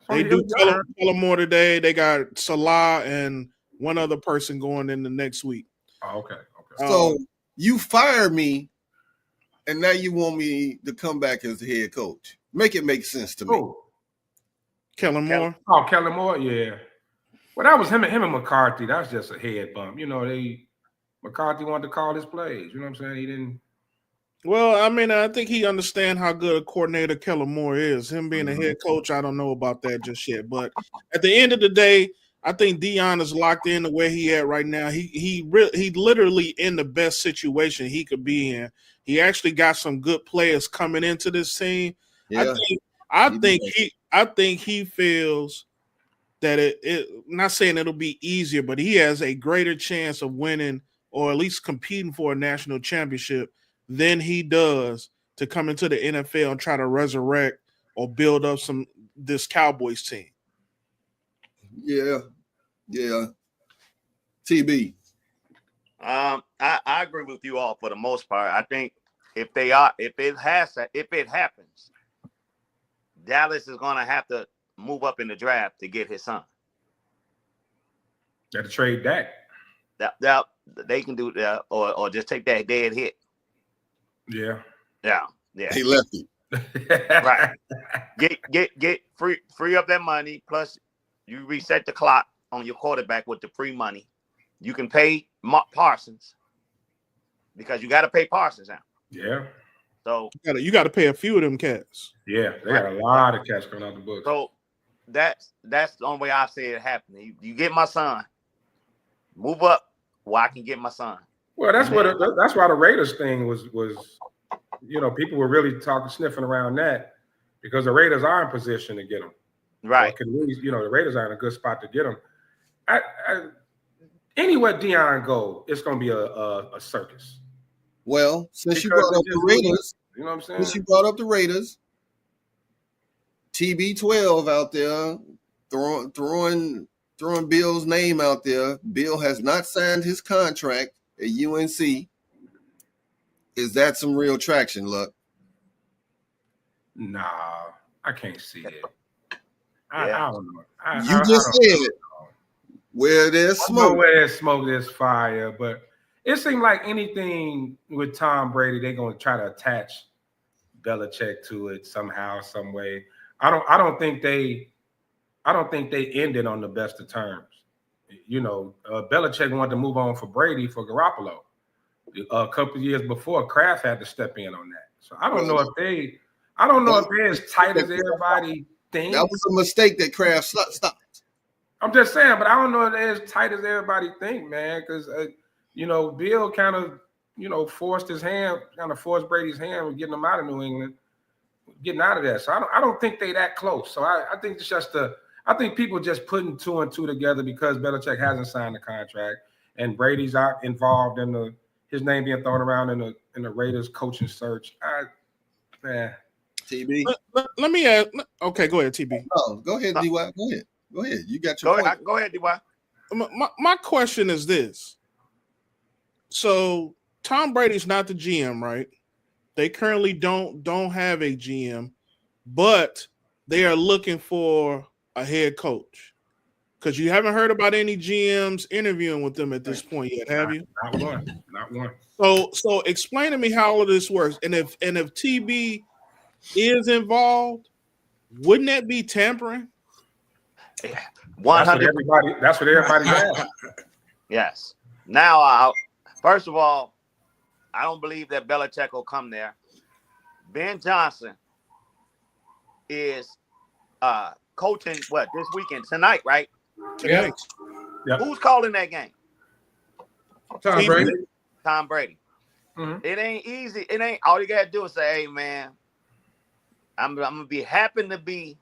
Speaker 3: They do Kellen Moore today. They got Salah and one other person going in the next week.
Speaker 6: Oh, okay.
Speaker 2: So you fired me, and now you want me to come back as the head coach. Make it make sense to me.
Speaker 3: Kellen Moore?
Speaker 6: Oh, Kellen Moore, yeah. Well, that was him and McCarthy. That's just a head bump. McCarthy wanted to call his plays. You know what I'm saying? He didn't.
Speaker 3: Well, I mean, I think he understands how good a coordinator Kellen Moore is. Him being a head coach, I don't know about that just yet. But at the end of the day, I think Deion is locked in the way he at right now. He literally in the best situation he could be in. He actually got some good players coming into this team. Yeah. I think he feels that it not saying it'll be easier, but he has a greater chance of winning or at least competing for a national championship than he does to come into the NFL and try to resurrect or build up this Cowboys team.
Speaker 2: Yeah. TB.
Speaker 4: I agree with you all for the most part. I think if it happens, Dallas is gonna have to move up in the draft to get his son.
Speaker 6: Got to trade Dak.
Speaker 4: That they can do that, or just take that dead hit.
Speaker 6: Yeah.
Speaker 2: He left it.
Speaker 4: Right. Get free up that money. Plus, you reset the clock on your quarterback with the free money. You can pay Parsons because you got to pay Parsons now.
Speaker 6: Yeah.
Speaker 4: So
Speaker 3: you got to pay a few of them cats.
Speaker 6: Yeah, they got a lot of cats coming out the books.
Speaker 4: So that's the only way I see it happening. You get my son, move up where I can get my son.
Speaker 6: Well, that's why the Raiders thing was. People were really sniffing around that because the Raiders are in position to get them.
Speaker 4: Right.
Speaker 6: The Raiders are in a good spot to get them. Anywhere Deion go, it's going to be a circus.
Speaker 2: Well, since you brought up the Raiders,
Speaker 6: you know what I'm saying?
Speaker 2: Since you brought up the Raiders, TB12 out there throwing Bill's name out there. Bill has not signed his contract at UNC. Is that some real traction, Luck?
Speaker 6: Nah, I can't see it. I don't know.
Speaker 2: You just said where there's smoke.
Speaker 6: Where there's smoke, there's fire. But it seemed like anything with Tom Brady, they're going to try to attach Belichick to it somehow, some way. I don't think they ended on the best of terms. Belichick wanted to move on for Brady for Garoppolo. A couple of years before, Kraft had to step in on that. So I don't know if they're as tight as everybody thinks.
Speaker 2: That was a mistake that Kraft stopped.
Speaker 6: I'm just saying, but I don't know if they're as tight as everybody think, man. Because Bill kind of forced Brady's hand with getting him out of New England, getting out of that. So I don't think they that close. So I think it's just I think people just putting two and two together because Belichick hasn't signed the contract and Brady's out involved in his name being thrown around in the Raiders coaching search.
Speaker 2: TB.
Speaker 3: Let me ask. Okay, go ahead, TB.
Speaker 2: Oh, go ahead, DY. Go ahead. You got your point.
Speaker 4: Go ahead, DY.
Speaker 3: My question is this. So Tom Brady's not the GM, right? They currently don't have a GM, but they are looking for a head coach. Because you haven't heard about any GMs interviewing with them at this point yet, have you?
Speaker 6: Not one.
Speaker 3: So explain to me how all of this works. And if TB is involved, wouldn't that be tampering?
Speaker 4: Yeah,
Speaker 6: 100%. That's what everybody has.
Speaker 4: Yes. Now, first of all, I don't believe that Belichick will come there. Ben Johnson is coaching this weekend tonight, right?
Speaker 3: Yeah.
Speaker 6: Yep.
Speaker 4: Who's calling that game?
Speaker 7: Tom Brady.
Speaker 4: Tom Brady.
Speaker 6: Mm-hmm.
Speaker 4: It ain't easy. It ain't all you gotta do is say, "Hey, man, I'm gonna be happy to be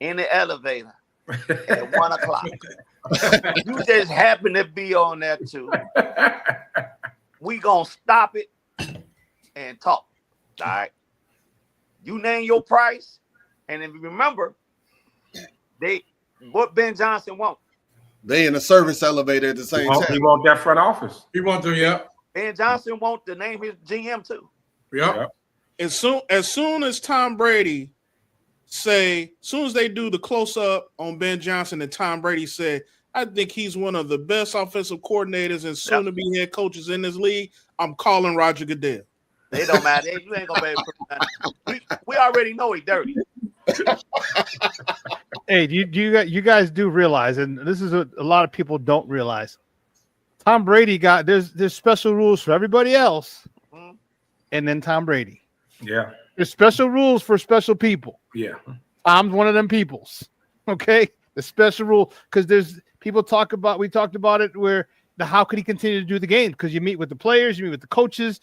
Speaker 4: in the elevator at 1:00. You just happen to be on there too. We gonna stop it and talk. All right. You name your price, and if you remember, what Ben Johnson want.
Speaker 2: They in a service elevator at the same time.
Speaker 6: He want that front office.
Speaker 7: He want to, yeah.
Speaker 4: Ben Johnson want to name his GM too.
Speaker 7: Yeah.
Speaker 3: As soon as Tom Brady as soon as they do the close up on Ben Johnson and Tom Brady said, I think he's one of the best offensive coordinators and soon to be head coaches in this league, I'm calling Roger Goodell.
Speaker 4: It don't matter. You ain't gonna be able to prove nothing. We already know he's dirty.
Speaker 5: Hey, you guys do realize, and this is what a lot of people don't realize. Tom Brady there's special rules for everybody else, and then Tom Brady.
Speaker 6: Yeah.
Speaker 5: There's special rules for special people.
Speaker 6: Yeah.
Speaker 5: Tom's one of them peoples. Okay, the special rule because we talked about it where how could he continue to do the game because you meet with the players, you meet with the coaches,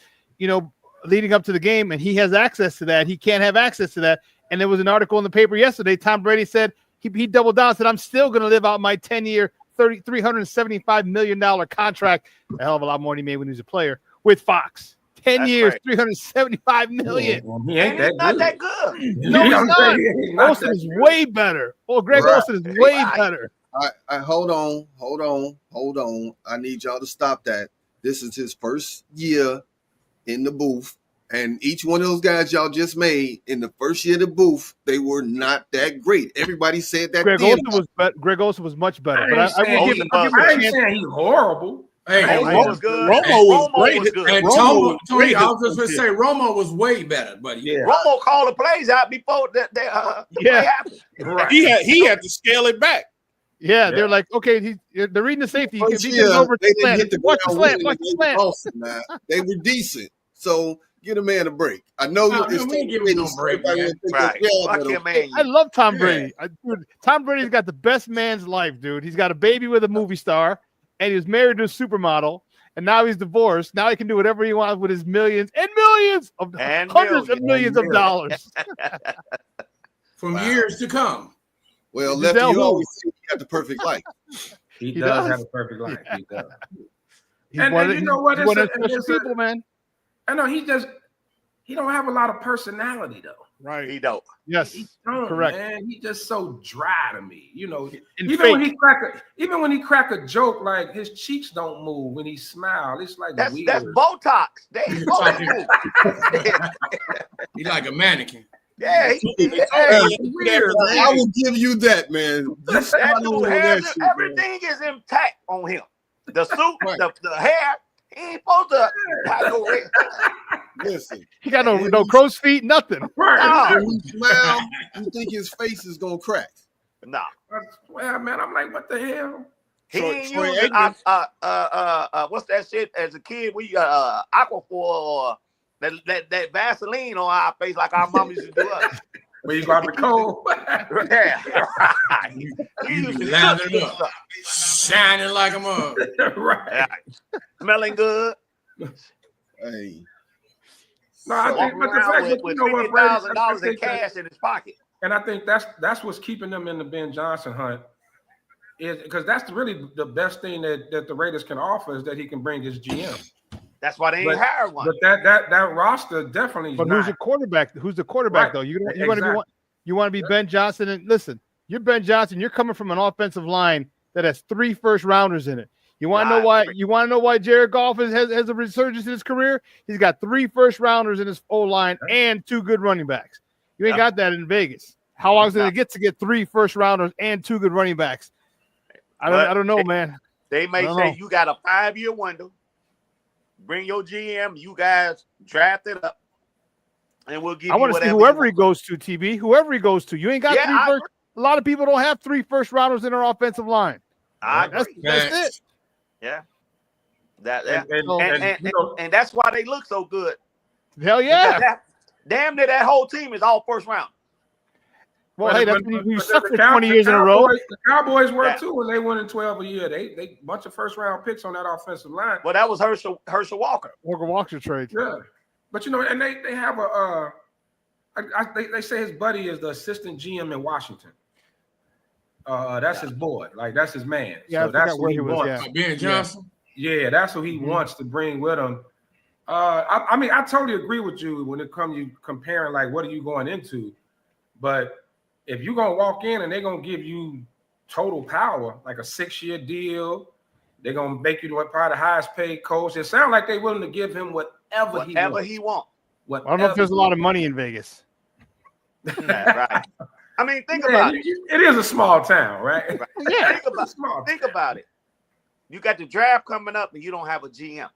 Speaker 5: leading up to the game, and he has access to that. He can't have access to that. And there was an article in the paper yesterday. Tom Brady said he doubled down and said, I'm still going to live out my 10-year, $375 million contract. A hell of a lot more than he made when he was a player with Fox. 10
Speaker 4: That's
Speaker 5: years,
Speaker 4: right.
Speaker 5: 375 million.
Speaker 6: Well, he ain't
Speaker 4: And he's
Speaker 6: that
Speaker 4: not
Speaker 6: good.
Speaker 4: that good.
Speaker 5: No, he's not.
Speaker 6: He's not
Speaker 5: Olsen
Speaker 6: that
Speaker 5: is
Speaker 6: good.
Speaker 5: way better. Oh, Greg
Speaker 2: Right.
Speaker 5: Olsen is way
Speaker 4: Right.
Speaker 5: better.
Speaker 2: I hold on. I need y'all to stop that. This is his first year in the booth, and each one of those guys y'all just made in the first year of the booth, they were not that great. Everybody said that.
Speaker 5: Greg
Speaker 2: then.
Speaker 5: Olsen was much better.
Speaker 6: I
Speaker 5: But
Speaker 6: ain't saying
Speaker 5: I will
Speaker 6: he-
Speaker 5: give him a
Speaker 6: I ain't
Speaker 5: chance.
Speaker 6: saying he's horrible.
Speaker 7: Hey,
Speaker 4: Romo was good.
Speaker 3: Romo was
Speaker 4: Romo
Speaker 3: great.
Speaker 4: was good.
Speaker 7: and
Speaker 3: Romo
Speaker 7: Tony,
Speaker 3: was
Speaker 7: Tony,
Speaker 3: great
Speaker 7: I was
Speaker 3: at
Speaker 7: just going to
Speaker 3: that
Speaker 7: say Romo was way better, buddy.
Speaker 6: Yeah.
Speaker 4: Romo called the plays out before the play happened.
Speaker 6: Right.
Speaker 3: He had to scale it back.
Speaker 5: Yeah,
Speaker 6: Yeah.
Speaker 5: they're like, okay, they're reading the safety.
Speaker 2: First
Speaker 5: He
Speaker 2: year,
Speaker 5: gets over
Speaker 2: they
Speaker 5: the
Speaker 2: didn't
Speaker 5: slant.
Speaker 2: hit the
Speaker 5: Watch the
Speaker 2: ground
Speaker 5: slant.
Speaker 2: running
Speaker 5: Watch the
Speaker 2: and they
Speaker 5: slant.
Speaker 2: were awesome, man. They were decent. So get a man a break. I know
Speaker 7: No,
Speaker 2: it's
Speaker 7: we ain't giving him no break, man.
Speaker 4: Right. Fuck him, man.
Speaker 5: I love Tom
Speaker 7: Yeah.
Speaker 5: Brady. Dude, Tom Brady's got the best man's life, dude. He's got a baby with a movie star, and he was married to a supermodel, and now he's divorced. Now he can do whatever he wants with his millions and millions of
Speaker 4: And
Speaker 5: hundreds of
Speaker 4: millions.
Speaker 5: millions of dollars.
Speaker 7: From
Speaker 2: Wow.
Speaker 7: years to come.
Speaker 2: Well,
Speaker 5: Giselle
Speaker 2: Lefty, you
Speaker 5: who?
Speaker 2: always think he got the perfect life.
Speaker 6: He
Speaker 5: He
Speaker 6: does
Speaker 5: does.
Speaker 6: have a perfect life. He does.
Speaker 5: He's
Speaker 6: And-
Speaker 5: one
Speaker 6: and
Speaker 5: of
Speaker 6: you know what?
Speaker 5: he's
Speaker 6: It's
Speaker 5: one
Speaker 6: a-
Speaker 5: of those special
Speaker 6: it's a-
Speaker 5: people, man.
Speaker 6: I know he don't have a lot of personality though.
Speaker 3: Right.
Speaker 4: He don't.
Speaker 5: Yes,
Speaker 6: He don't,
Speaker 5: correct.
Speaker 6: man. He just so dry to me. You know,
Speaker 5: And
Speaker 6: even
Speaker 5: fake.
Speaker 6: when he crack a joke, like his cheeks don't move when he smile. It's like
Speaker 4: That's
Speaker 6: weird.
Speaker 4: that's Botox. They ain't supposed to move.
Speaker 7: He like a mannequin.
Speaker 4: Yeah,
Speaker 6: Weird,
Speaker 2: I
Speaker 6: man.
Speaker 2: will give you that, man. You
Speaker 4: that
Speaker 2: spot
Speaker 4: dude
Speaker 2: on with
Speaker 4: has
Speaker 2: that shit, man.
Speaker 4: everything is intact on him. The suit,
Speaker 2: Right.
Speaker 4: the hair, he ain't supposed to have no hair.
Speaker 2: Listen,
Speaker 5: He got no crow's feet, nothing.
Speaker 6: Right.
Speaker 2: when he smile, you think his face is gonna crack.
Speaker 4: Nah.
Speaker 6: Well, man, I'm like, what the hell?
Speaker 4: He
Speaker 3: Troy-
Speaker 4: ain't
Speaker 3: Troy
Speaker 4: using
Speaker 3: Aikman.
Speaker 4: what's that shit as a kid? We Aquaphor or that Vaseline on our face like our mom used to do us.
Speaker 6: When you go out the cold.
Speaker 4: Yeah, right.
Speaker 7: You
Speaker 4: We
Speaker 7: be
Speaker 4: used to
Speaker 7: lathering
Speaker 4: cook
Speaker 7: up.
Speaker 4: stuff.
Speaker 7: Shining like a mug.
Speaker 6: Right.
Speaker 4: Yeah. Smelling good.
Speaker 2: Hey,
Speaker 6: No, I think,
Speaker 4: Walking
Speaker 6: but the
Speaker 4: around
Speaker 6: fact
Speaker 4: with,
Speaker 6: that you
Speaker 4: with
Speaker 6: know what, Brady,
Speaker 4: $50,000 in
Speaker 6: think that-
Speaker 4: cash in his pocket.
Speaker 6: and I think that's what's keeping them in the Ben Johnson hunt, is because that's really the best thing that the Raiders can offer is that he can bring his GM.
Speaker 4: That's why they ain't
Speaker 6: But-
Speaker 4: hired one.
Speaker 6: But that roster definitely is
Speaker 5: But
Speaker 6: not.
Speaker 5: who's the quarterback? Who's the quarterback
Speaker 6: Right.
Speaker 5: though? You want to
Speaker 6: Exactly.
Speaker 5: you want to be Ben Johnson, and listen, you're Ben Johnson. You're coming from an offensive line that has 3 first rounders in it. You want to know why? You want to know why Jared Goff has a resurgence in his career? He's got 3 first rounders in his O line and 2 good running backs. You ain't got that in Vegas. How long is it going to get 3 first rounders and 2 good running backs? I don't know, man.
Speaker 4: They may
Speaker 5: I don't
Speaker 4: say
Speaker 5: know.
Speaker 4: you got a 5-year window. Bring your GM. You guys draft it up, and we'll give
Speaker 5: I
Speaker 4: you
Speaker 5: want to see
Speaker 4: whatever
Speaker 5: whoever
Speaker 4: you
Speaker 5: he goes to, TB. Whoever he goes to. You ain't got
Speaker 4: Yeah,
Speaker 5: 3
Speaker 4: I
Speaker 5: first. A lot of people don't have 3 first rounders in their offensive line.
Speaker 4: I
Speaker 5: That's
Speaker 4: agree.
Speaker 5: it.
Speaker 4: Yeah. That
Speaker 6: And, you know,
Speaker 4: and that's why they look so good.
Speaker 5: Hell yeah.
Speaker 4: Damn near that whole team is all first round.
Speaker 5: Well, hey, that's when you
Speaker 6: but
Speaker 5: suck
Speaker 6: the
Speaker 5: for
Speaker 6: Cow-
Speaker 5: 20
Speaker 6: the
Speaker 5: years in a row.
Speaker 6: The Cowboys were
Speaker 4: Yeah.
Speaker 6: too when they won in 12 a year. They bunch of first round picks on that offensive line.
Speaker 4: Well, that was Herschel Walker.
Speaker 5: Walker Walker trade.
Speaker 6: Yeah, but you know, and they have they say his buddy is the assistant GM in Washington. That's his boy, like that's his man.
Speaker 5: Yeah, I
Speaker 6: so that's
Speaker 5: forgot
Speaker 6: who
Speaker 5: where
Speaker 6: he
Speaker 5: he was,
Speaker 6: wants.
Speaker 5: yeah.
Speaker 7: Ben Johnson.
Speaker 6: Yeah, that's who he wants to bring with him. I mean, I totally agree with you when it comes to comparing, like, what are you going into? But if you're gonna walk in and they're gonna give you total power, like a 6-year deal, they're gonna make you probably the highest paid coach. It sounds like they're willing to give him whatever he wants.
Speaker 5: I don't know if there's a lot of money in Vegas.
Speaker 4: Yeah, right. I mean, think about it.
Speaker 6: It is a small town, right?
Speaker 5: Yeah.
Speaker 4: Think about it. You got the draft coming up, and you don't have a GM.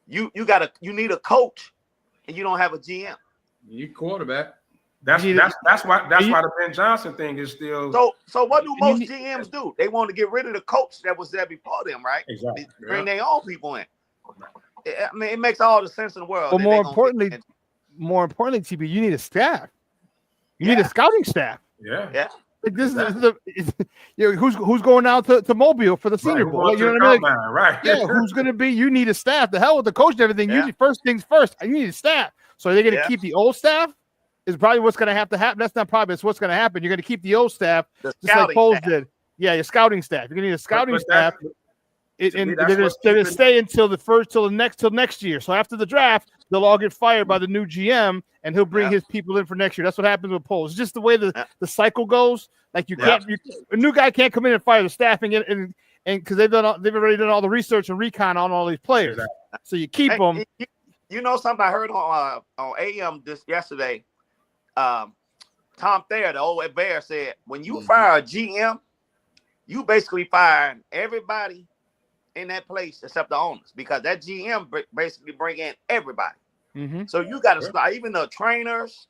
Speaker 4: You need a coach, and you don't have a GM.
Speaker 7: You quarterback.
Speaker 6: That's why the Ben Johnson thing is still.
Speaker 4: So what do most GMs do? They want to get rid of the coach that was there before them, right?
Speaker 6: Exactly.
Speaker 4: Bring their own people in. I mean, it makes all the sense in the world.
Speaker 5: But
Speaker 4: that
Speaker 5: more
Speaker 4: they gonna
Speaker 5: importantly, TB, you need a staff. You need a scouting staff.
Speaker 6: Yeah.
Speaker 5: Like this is who's going out to Mobile for the Senior Bowl? Like, you know what I mean? Like,
Speaker 6: right.
Speaker 5: Yeah, who's going to be? You need a staff. The hell with the coach and everything.
Speaker 4: Yeah.
Speaker 5: You first things first. You need a staff. So are they going to
Speaker 4: Yeah.
Speaker 5: keep the old staff? Is probably what's going to have to happen. That's not probably. It's what's going to happen. You're going to keep the old staff,
Speaker 4: The
Speaker 5: just like
Speaker 4: scouting
Speaker 5: Foles
Speaker 4: staff.
Speaker 5: did. Yeah, your scouting staff. You're going to need a scouting staff. and they're gonna stay until next year. So after the draft, they'll all get fired by the new GM, and he'll bring his people in for next year. That's what happens with polls. It's just the way the cycle goes. Like a new guy can't come in and fire the staffing and because they've already done all the research and recon on all these players. Exactly. So you keep them.
Speaker 4: You know something I heard on AM this yesterday. Tom Thayer, the old Bear, said when you fire a GM, you basically firing everybody in that place except the owners, because that GM basically bring in everybody. Mm-hmm. So you got to start, even the trainers,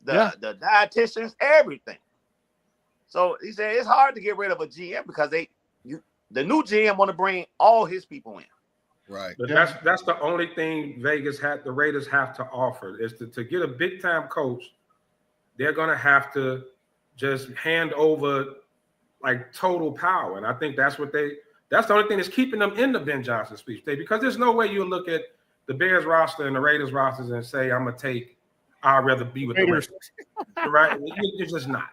Speaker 4: the dietitians, everything. So he said it's hard to get rid of a GM because the new GM want to bring all his people in.
Speaker 2: Right.
Speaker 6: But that's the only thing the Raiders have to offer is to get a big time coach. They're gonna have to just hand over like total power, and I think that's the only thing that's keeping them in the Ben Johnson speech today, because there's no way you look at the Bears roster and the Raiders rosters and say I'd rather be with the Raiders. Right? You're just not.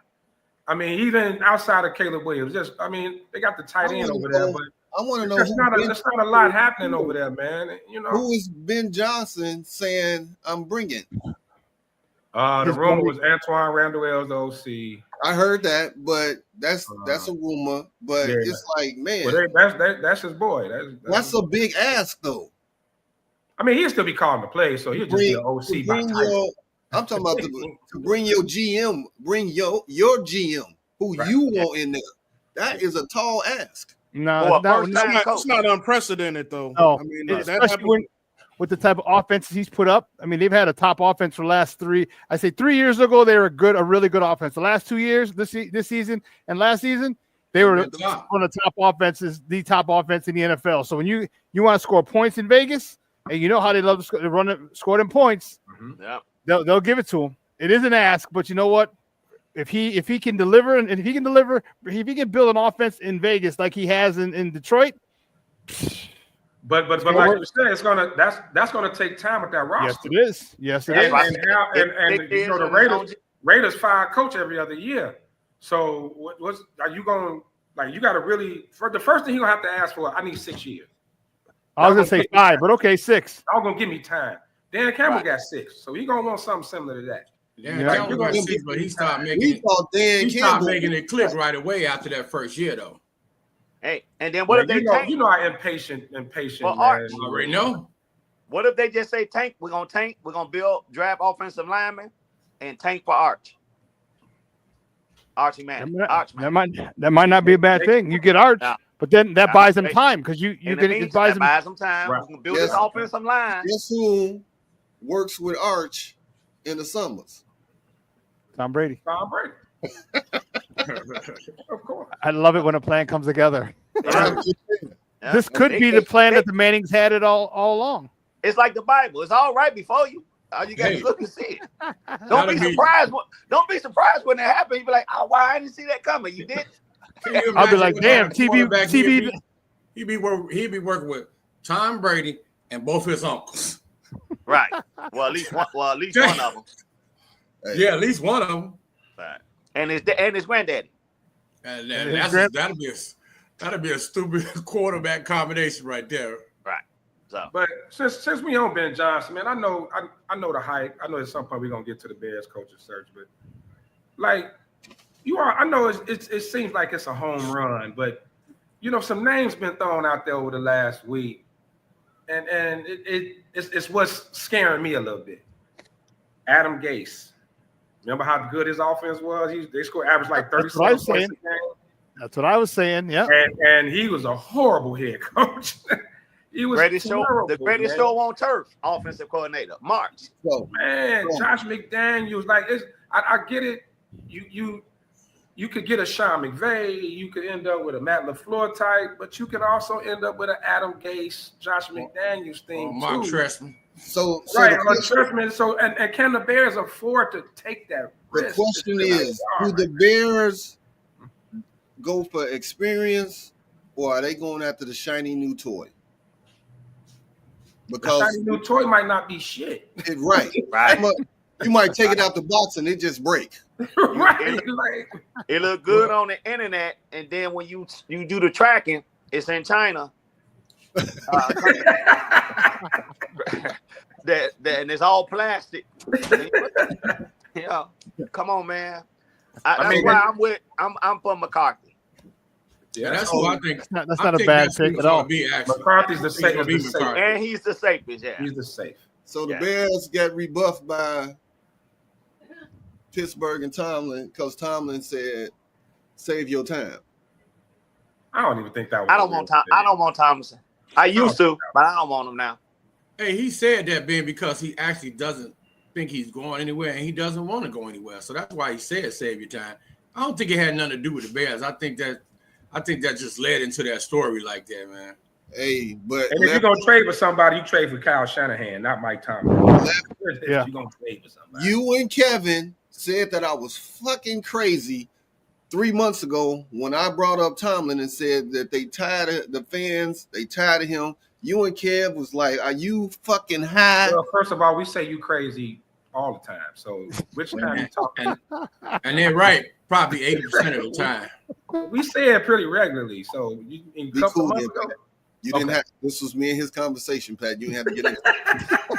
Speaker 6: I mean, even outside of Caleb Williams, they got the tight end over there, but
Speaker 2: I want to know.
Speaker 6: There's not a lot happening over there, man.
Speaker 2: Who is Ben Johnson saying I'm bringing?
Speaker 6: The rumor was Antoine Randall, the OC.
Speaker 2: I heard that, but that's a rumor. But it's like, man,
Speaker 6: that's his boy.
Speaker 2: That's a big ask, though.
Speaker 6: I mean, he'll still be calling the play, so he'll just be an OC by title.
Speaker 2: I'm talking about to bring your GM, bring your GM, who you want in there. That is a tall ask.
Speaker 3: No, it's not unprecedented though.
Speaker 5: No, I mean, especially with the type of offenses he's put up. I mean, they've had a top offense for the last 3. I say 3 years ago they were a really good offense. The last 2 years, this season and last season, they were one of the top offenses, the top offense in the NFL. So when you want to score points in Vegas, and you know how they love to score them points, they'll give it to him. It is an ask, but you know what? If he can deliver and if he can build an offense in Vegas like he has in Detroit.
Speaker 6: But like you said, that's gonna take time with that roster.
Speaker 5: Yes, it is.
Speaker 6: And the Raiders fire coach every other year. So are you going you got to really the first thing you're gonna have to ask for? I need 6 years.
Speaker 5: I was gonna say 5, but okay, 6.
Speaker 6: Y'all gonna give me time. Dan Campbell got 6, so he's gonna want something similar to that.
Speaker 7: Campbell got 6, but he started making it click right away after that first year, though.
Speaker 4: Hey, and then what if they tank?
Speaker 6: You know how impatient
Speaker 4: well,
Speaker 6: man.
Speaker 7: You already know.
Speaker 4: What if they just say tank? We're gonna tank. We're gonna build draft offensive linemen and tank for Arch. Archie man.
Speaker 5: That might not be a bad thing. You get Arch, but then that buys them time because it buys
Speaker 4: them time. Right. We can build this offensive line.
Speaker 2: Guess who works with Arch in the summers?
Speaker 5: Tom Brady.
Speaker 6: Of course.
Speaker 5: I love it when a plan comes together. This could be the plan that the Mannings had it all along.
Speaker 4: It's like the Bible. It's all right before you. All you got to look and see it. Don't be surprised. Don't be surprised when it happens. You be like, "Oh, why I didn't see that coming." You did.
Speaker 5: I'll be like, "Damn, TV."
Speaker 7: He'd be working with Tom Brady and both his uncles.
Speaker 4: Right. Well, at least one of them.
Speaker 7: Yeah, at least one of them.
Speaker 4: Right. And his granddaddy.
Speaker 7: And that'd be a stupid quarterback combination right there.
Speaker 4: Right. So,
Speaker 6: but since we on Ben Johnson, man, I know the hype. I know at some point we're gonna get to the Bears coaching search, but I know it seems like it's a home run, but some names been thrown out there over the last week, and it's what's scaring me a little bit. Adam Gase. Remember how good his offense was? They scored average like 37 points a game.
Speaker 5: That's what I was saying. Yeah.
Speaker 6: And he was a horrible head coach. He was
Speaker 4: the greatest show on turf. Offensive coordinator, March.
Speaker 6: Josh McDaniels. I get it. You could get a Sean McVay. You could end up with a Matt LaFleur type, but you could also end up with an Adam Gase, Josh McDaniels thing
Speaker 7: Mark Trestman.
Speaker 2: So
Speaker 6: and can the Bears afford to take that risk?
Speaker 2: The question is, do the Bears go for experience, or are they going after the shiny new toy? Because
Speaker 6: the shiny new toy might not be shit.
Speaker 2: Right. You might take it out the box and it just break.
Speaker 6: Right.
Speaker 4: It look good on the internet, and then when you do the tracking, it's in China. And it's all plastic. Yeah, come on, man. That's why I'm for McCarthy.
Speaker 7: Yeah, that's who I think.
Speaker 5: That's not a bad pick at all.
Speaker 6: McCarthy's the safest.
Speaker 4: And he's the safest. Yeah,
Speaker 6: he's the safe.
Speaker 2: So the Bears got rebuffed by Pittsburgh and Tomlin because Tomlin said, "Save your time."
Speaker 6: I don't even think that was.
Speaker 4: I don't want Thompson. I used to, but I don't want him now.
Speaker 7: Hey, he said that, Ben, because he actually doesn't think he's going anywhere, and he doesn't want to go anywhere. So that's why he said, "Save your time." I don't think it had nothing to do with the Bears. I think that just led into that story like that, man.
Speaker 2: Hey, but
Speaker 6: if you're gonna trade with somebody, you trade for Kyle Shanahan, not Mike Tomlin.
Speaker 5: Yeah,
Speaker 6: you're gonna trade with somebody.
Speaker 2: You and Kevin said that I was fucking crazy 3 months ago when I brought up Tomlin and said that they tired of the fans, they tired of him. You and Kev was like, "Are you fucking high?"
Speaker 6: Well, first of all, we say you crazy all the time. So which time you talking?
Speaker 7: And they're right, probably 80% of the time.
Speaker 6: We say it pretty regularly. So a couple months ago.
Speaker 2: You didn't have. This was me and his conversation, Pat. You didn't have to get into.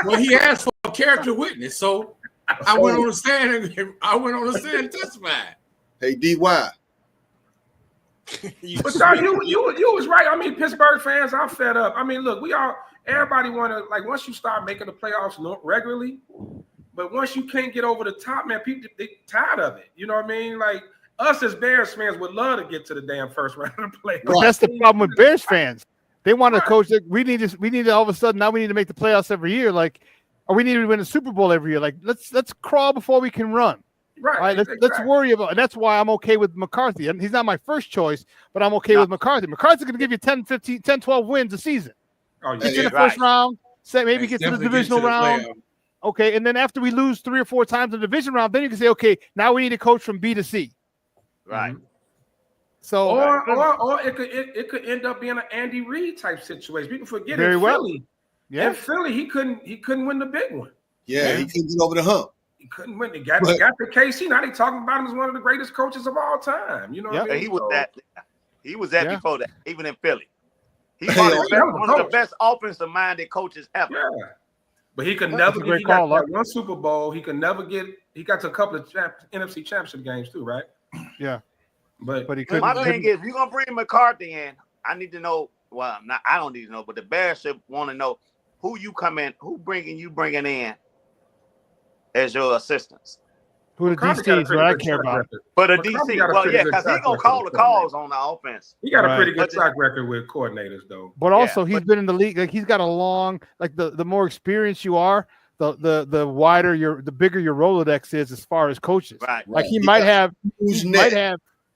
Speaker 7: Well, he asked for a character witness, so I went on the stand and testified.
Speaker 2: Hey, DY.
Speaker 6: But you was right. I mean, Pittsburgh fans, I'm fed up. I mean, look, everybody want to, like, once you start making the playoffs regularly, but once you can't get over the top, man, people they tired of it. You know what I mean? Like, us as Bears fans would love to get to the damn first round of the playoffs.
Speaker 5: But that's the problem with Bears fans. They want a coach that we need to all of a sudden now we need to make the playoffs every year, like, or we need to win a Super Bowl every year. Like, let's crawl before we can run.
Speaker 6: Right.
Speaker 5: Let's worry about, and that's why I'm okay with McCarthy. And he's not my first choice, but I'm okay with McCarthy. McCarthy's going to give you 10, 12 wins a season.
Speaker 6: Oh,
Speaker 5: get in the first round, maybe get to the divisional round. Okay, and then after we lose 3 or 4 times in the division round, then you can say, okay, now we need a coach from B to C.
Speaker 4: Right.
Speaker 5: So,
Speaker 6: or it could end up being an Andy Reid type situation. People forget
Speaker 5: very
Speaker 6: in
Speaker 5: well.
Speaker 6: Philly.
Speaker 5: Yeah,
Speaker 6: in Philly, he couldn't win the big one.
Speaker 2: Yeah, he couldn't get over the hump.
Speaker 6: He couldn't win. He got to KC. Now they talking about him as one of the greatest coaches of all time. You know, what I mean?
Speaker 4: He was that before that, even in Philly. He's one of the best offensive minded coaches ever.
Speaker 6: Yeah. But he could never get. He got one Super Bowl. He could never get. He got to a couple of NFC Championship games too, right?
Speaker 5: Yeah.
Speaker 6: But
Speaker 4: he couldn't. My thing is, if you're gonna bring McCarthy in, I need to know. Well, I don't need to know, but the Bears should want to know who bringing in as your assistants.
Speaker 5: Who the DC is what I care about.
Speaker 4: But the DC, well, yeah, because he's gonna call the calls on the offense.
Speaker 6: He got a pretty good track record with coordinators, though.
Speaker 5: But also, he's been in the league. Like, he's got a long, like, the more experienced you are, the wider the bigger your Rolodex is as far as coaches.
Speaker 4: Right.
Speaker 5: Like he might have.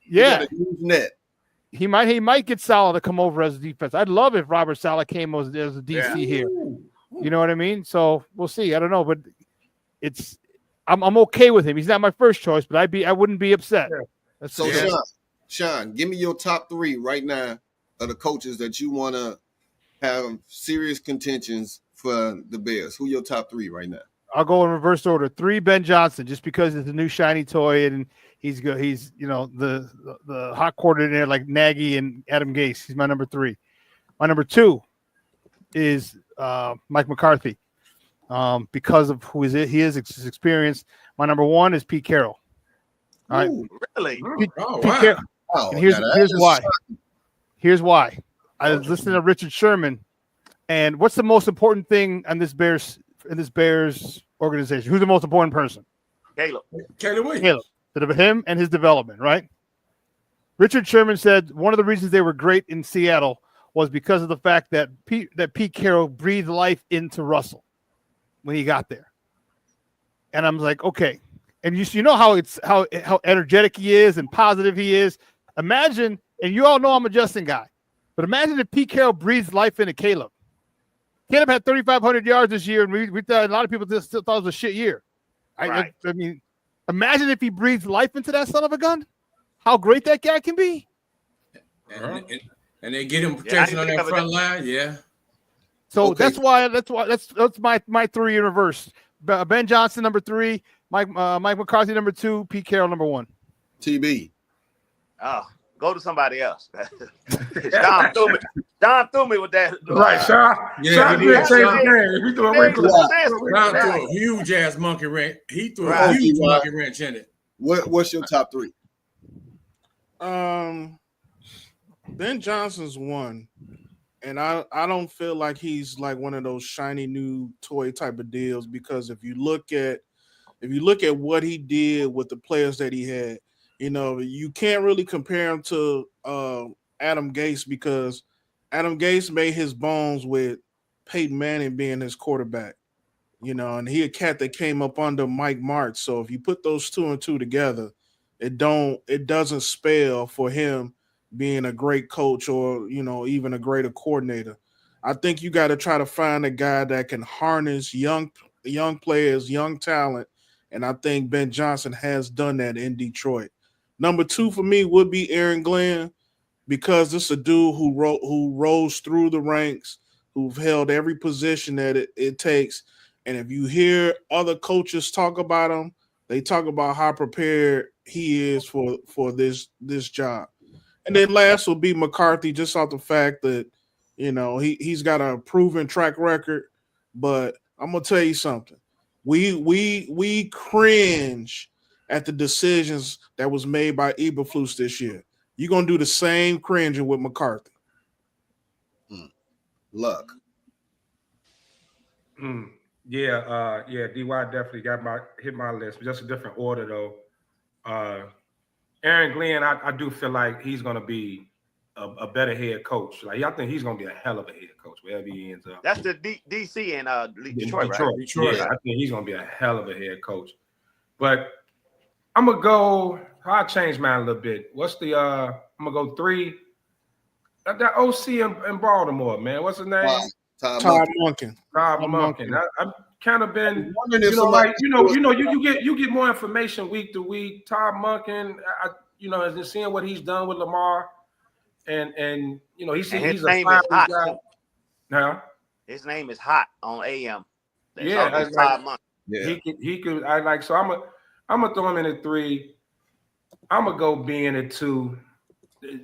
Speaker 5: Yeah. He might get Saleh to come over as a defense. I'd love if Robert Saleh came as a DC here. You know what I mean? So we'll see. I don't know, but I'm okay with him. He's not my first choice, but I wouldn't be upset.
Speaker 2: Yeah. So Sean, give me your top 3 right now of the coaches that you want to have serious contentions for the Bears. Who your top 3 right now?
Speaker 5: I'll go in reverse order. 3, Ben Johnson, just because it's a new shiny toy and he's good. He's the hot coordinator like Nagy and Adam Gase. He's my number 3. My number 2 is Mike McCarthy, because of who he is, his experience. My number 1 is Pete Carroll. All right,
Speaker 4: really?
Speaker 5: Pete Carroll. And here's why. Here's why. I was listening to Richard Sherman, and what's the most important thing on this Bears organization? Who's the most important person?
Speaker 4: Caleb
Speaker 5: Williams. Him and his development, right? Richard Sherman said one of the reasons they were great in Seattle was because of the fact that Pete Carroll breathed life into Russell when he got there. And I'm like, okay. And you know how energetic he is and positive he is. Imagine, and you all know I'm a Justin guy, but imagine if Pete Carroll breathes life into Caleb. Caleb had 3,500 yards this year, and we thought a lot of people still thought it was a shit year. I mean, imagine if he breathes life into that son of a gun. How great that guy can be.
Speaker 7: And they get him protection on that front line, yeah.
Speaker 5: So that's my 3 in reverse. Ben Johnson number 3, Mike McCarthy number 2, Pete Carroll number 1.
Speaker 2: TB.
Speaker 4: Oh, go to somebody else. Tom Don threw me with that.
Speaker 6: Right, Sean.
Speaker 7: Yeah,
Speaker 6: Sean
Speaker 7: he
Speaker 6: did
Speaker 7: did.
Speaker 6: change
Speaker 7: Sean-
Speaker 6: the game. We threw
Speaker 4: It
Speaker 6: away
Speaker 4: made some sense to me.
Speaker 7: Don threw
Speaker 4: Right.
Speaker 7: a huge ass monkey wrench. He threw
Speaker 4: Right.
Speaker 7: a huge
Speaker 2: Okay,
Speaker 7: monkey wrench in it.
Speaker 2: What's your top three?
Speaker 3: Ben Johnson's one, and I don't feel like he's like one of those shiny new toy type of deals, because if you look at what he did with the players that he had, you can't really compare him to Adam Gase, because Adam Gase made his bones with Peyton Manning being his quarterback, and he a cat that came up under Mike Martz. So if you put those two and two together, it doesn't spell for him being a great coach or even a greater coordinator. I think you got to try to find a guy that can harness young players, young talent, and I think Ben Johnson has done that in Detroit. Number two for me would be Aaron Glenn, because this is a dude who rose through the ranks, who've held every position that it takes. And if you hear other coaches talk about him, they talk about how prepared he is for this job. And then last will be McCarthy, just off the fact that he's got a proven track record. But I'm gonna tell you something. We cringe at the decisions that was made by Eberflus this year. You're gonna do the same cringing with McCarthy.
Speaker 2: Luck.
Speaker 6: Yeah, DY definitely hit my list, but just a different order though. Aaron Glenn, I do feel like he's gonna be a better head coach. Like I think he's gonna be a hell of a head coach wherever he ends up.
Speaker 4: That's the DC and Detroit, right?
Speaker 6: Detroit. Yeah, I think he's gonna be a hell of a head coach. But I'm gonna go. I'll change mine a little bit. What's the? I'm gonna go 3. That OC in Baltimore, man. What's his name?
Speaker 3: Todd Monken.
Speaker 6: Todd Monken. I've kind of been,
Speaker 2: wondering if
Speaker 6: you get more information week to week. Todd Monken, and seeing what he's done with Lamar, and he's a fine guy. Now
Speaker 4: his name is hot on AM.
Speaker 6: That's
Speaker 4: Todd Monken.
Speaker 2: Yeah,
Speaker 6: he could. I like so. I'm gonna throw him in at 3. I'm gonna go being at 2,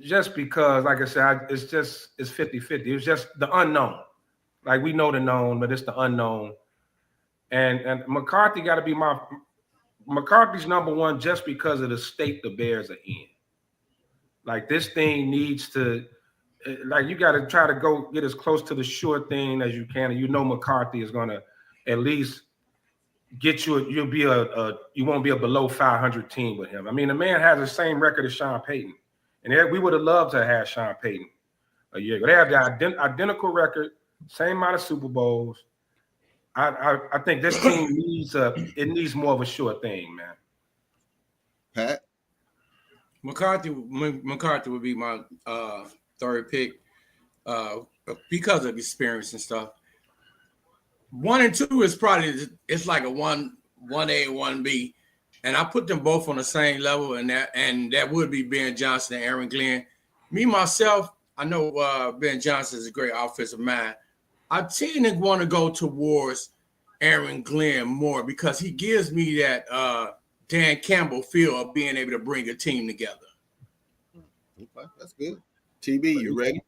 Speaker 6: just because, like I said, it's 50-50. It's just the unknown. Like we know the known, but it's the unknown. And McCarthy got to be McCarthy's number 1 just because of the state the Bears are in. Like this thing needs to, like you got to try to go get as close to the sure thing as you can. And McCarthy is gonna at least get you. You won't be a below 500 team with him. I mean, the man has the same record as Sean Payton, and we would have loved to have Sean Payton a year ago. They have the identical record, same amount of Super Bowls. I think this team needs more of a sure thing, man.
Speaker 2: Pat?
Speaker 7: McCarthy would be my 3rd pick because of experience and stuff. 1 and 2 is probably like a 1A, 1B, and I put them both on the same level, and that would be Ben Johnson and Aaron Glenn. Me myself, I know Ben Johnson is a great offensive mind. I tend to want to go towards Aaron Glenn more because he gives me that Dan Campbell feel of being able to bring a team together.
Speaker 2: Okay, that's good. TB, you ready?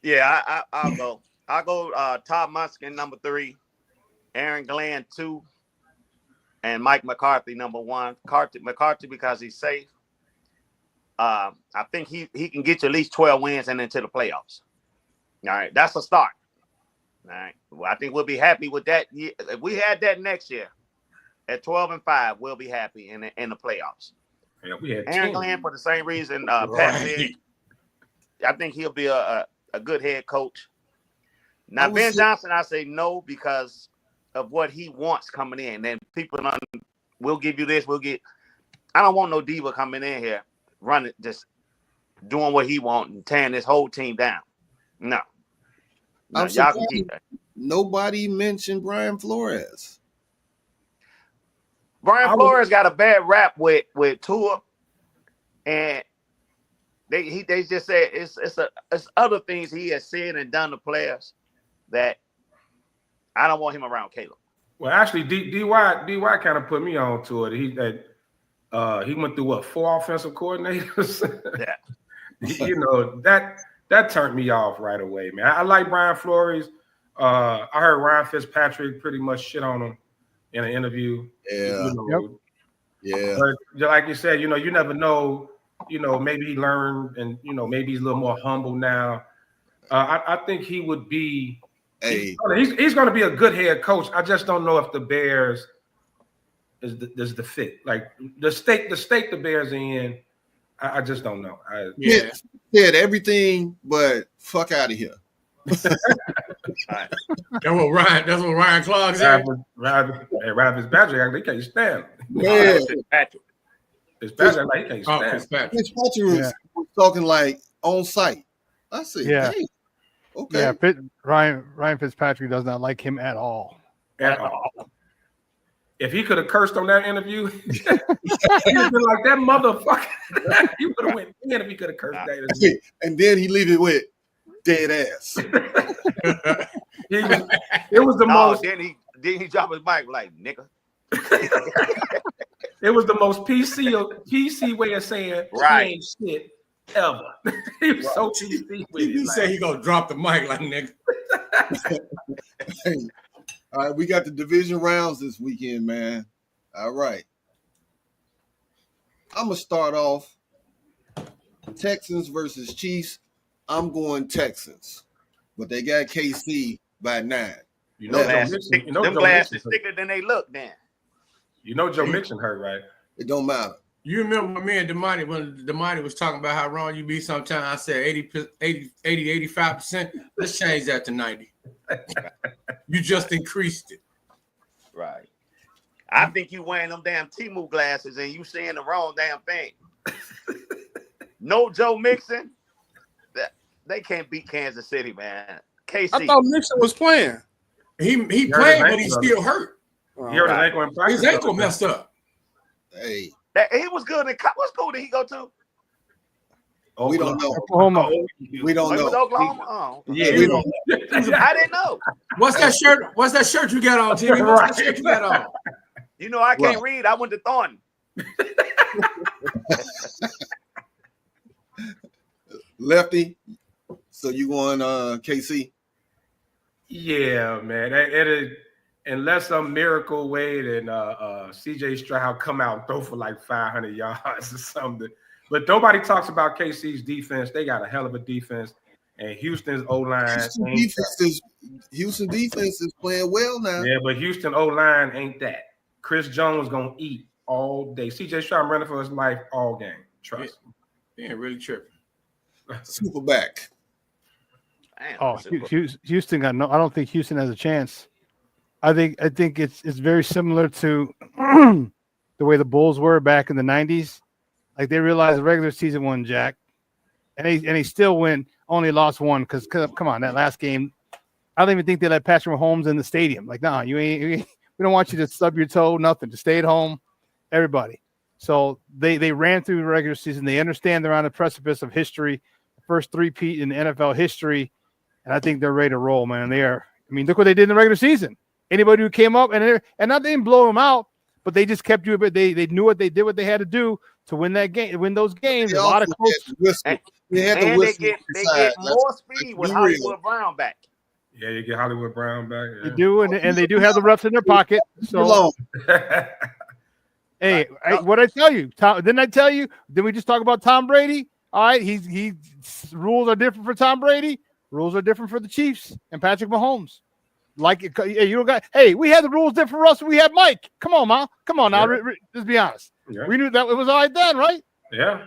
Speaker 4: Yeah, I'll go. I'll go Todd Monken number 3, Aaron Glenn 2, and Mike McCarthy number 1. McCarthy because he's safe. I think he can get you at least 12 wins and into the playoffs. All right, that's a start. All right, well, I think we'll be happy with that. If we had that next year at 12-5, we'll be happy in the playoffs.
Speaker 6: Yeah, we had
Speaker 4: Aaron Glenn for the same reason Pat said. I think he'll be a good head coach. Now, Ben Johnson, I say no because of what he wants coming in. Then people we'll give you this, I don't want no diva coming in here running, just doing what he wants and tearing this whole team down. No, y'all can keep that.
Speaker 2: Nobody mentioned Brian Flores.
Speaker 4: Flores got a bad rap with Tua, and they just said it's other things he has said and done to players that I don't want him around Caleb.
Speaker 6: Well, actually, DY kind of put me on to it. He went through 4 offensive coordinators.
Speaker 4: Yeah.
Speaker 6: That that turned me off right away, man. I like Brian Flores. I heard Ryan Fitzpatrick pretty much shit on him in an interview.
Speaker 2: Yeah. Yeah.
Speaker 6: But like you said, you never know. Maybe he learned, and maybe he's a little more humble now. I think he would be.
Speaker 2: Hey,
Speaker 6: he's going to be a good head coach. I just don't know if the Bears is the fit. Like the state the Bears are in. I just don't know.
Speaker 2: Said everything, but fuck out of here.
Speaker 7: That's what Ryan Clark said.
Speaker 6: Ryan Fitzpatrick, they can't stand him.
Speaker 2: Man.
Speaker 6: Fitzpatrick, like, he can't stand
Speaker 7: Fitzpatrick.
Speaker 2: Fitzpatrick was talking like on site. I said,
Speaker 5: Yeah.
Speaker 2: hey, okay.
Speaker 5: Yeah, Ryan Fitzpatrick does not like him at all.
Speaker 6: At all. If he could have cursed on that interview, he'd have been like that motherfucker. He would have went in if he could have cursed that interview.
Speaker 2: And then he leave it with dead ass.
Speaker 6: It was the most.
Speaker 4: Then he dropped his mic like nigga.
Speaker 6: It was the most PC way of saying
Speaker 4: right.
Speaker 6: He ain't shit ever. He was so PC with it.
Speaker 7: He said he gonna drop the mic like nigga.
Speaker 2: Hey, all right, we got the division rounds this weekend, man. All right. I'm going to start off Texans versus Chiefs. I'm going Texans, but they got KC by 9.
Speaker 4: Them glasses thicker than they look then.
Speaker 6: Joe Mixon hurt, right?
Speaker 2: It don't matter.
Speaker 7: You remember me and Damani when Damani was talking about how wrong you be sometimes? I said 80, 85%. Let's change that to 90. You just increased it.
Speaker 4: Right. I think you wearing them damn Temu glasses and you saying the wrong damn thing. No Joe Mixon. They can't beat Kansas City, man. KC.
Speaker 3: I thought Mixon was playing.
Speaker 7: He played, but he's still hurt.
Speaker 6: He hurt his ankle in practice.
Speaker 7: His ankle messed up.
Speaker 2: Hey.
Speaker 4: He was good in what school did he go to?
Speaker 2: We don't know.
Speaker 5: Oklahoma.
Speaker 2: We don't know.
Speaker 4: Oklahoma? Oh.
Speaker 6: Yeah,
Speaker 2: we don't.
Speaker 4: I didn't know.
Speaker 7: What's that shirt? What's that shirt you got on, Timmy? What's that shirt you got on?
Speaker 4: I can't read. I went to Thornton.
Speaker 2: Lefty. So you going KC?
Speaker 6: Yeah, man. Unless some miracle way, then CJ Stroud come out and throw for like 500 yards or something. But nobody talks about KC's defense. They got a hell of a defense. And Houston's O-line.
Speaker 2: Houston defense is playing well now.
Speaker 6: Yeah, but Houston O-line ain't that. Chris Jones going to eat all day. CJ Stroud running for his life all game. Trust me.
Speaker 7: He ain't really tripping.
Speaker 2: Super back.
Speaker 5: Houston got no. I don't think Houston has a chance. I think it's very similar to the way the Bulls were back in the 90s. Like they realized the regular season won, Jack, and he still only lost one because come on, that last game, I don't even think they let Patrick Mahomes in the stadium. Like, nah, you ain't. We don't want you to stub your toe, nothing. To stay at home, everybody. So they ran through the regular season. They understand they're on the precipice of history, first three-peat in the NFL history, and I think they're ready to roll, man. They are. I mean, look what they did in the regular season. Anybody who came up and not they didn't blow them out, but they just kept you a bit. They knew what they had to do to win that game, win those games. A lot of close.
Speaker 4: They get more speed with Hollywood Brown back.
Speaker 6: Yeah, you get Hollywood Brown back. Yeah.
Speaker 5: They do, and they do have the refs in their pocket. So, hey, what I tell you? Didn't I tell you? Did we just talk about Tom Brady? All right, he rules are different for Tom Brady. Rules are different for the Chiefs and Patrick Mahomes. Like you don't got. Hey, we had the rules different for us. We had Mike. Come on, Ma. Come on now. Yeah. Let's be honest. Yeah. We knew that it was all right then, right?
Speaker 6: Yeah.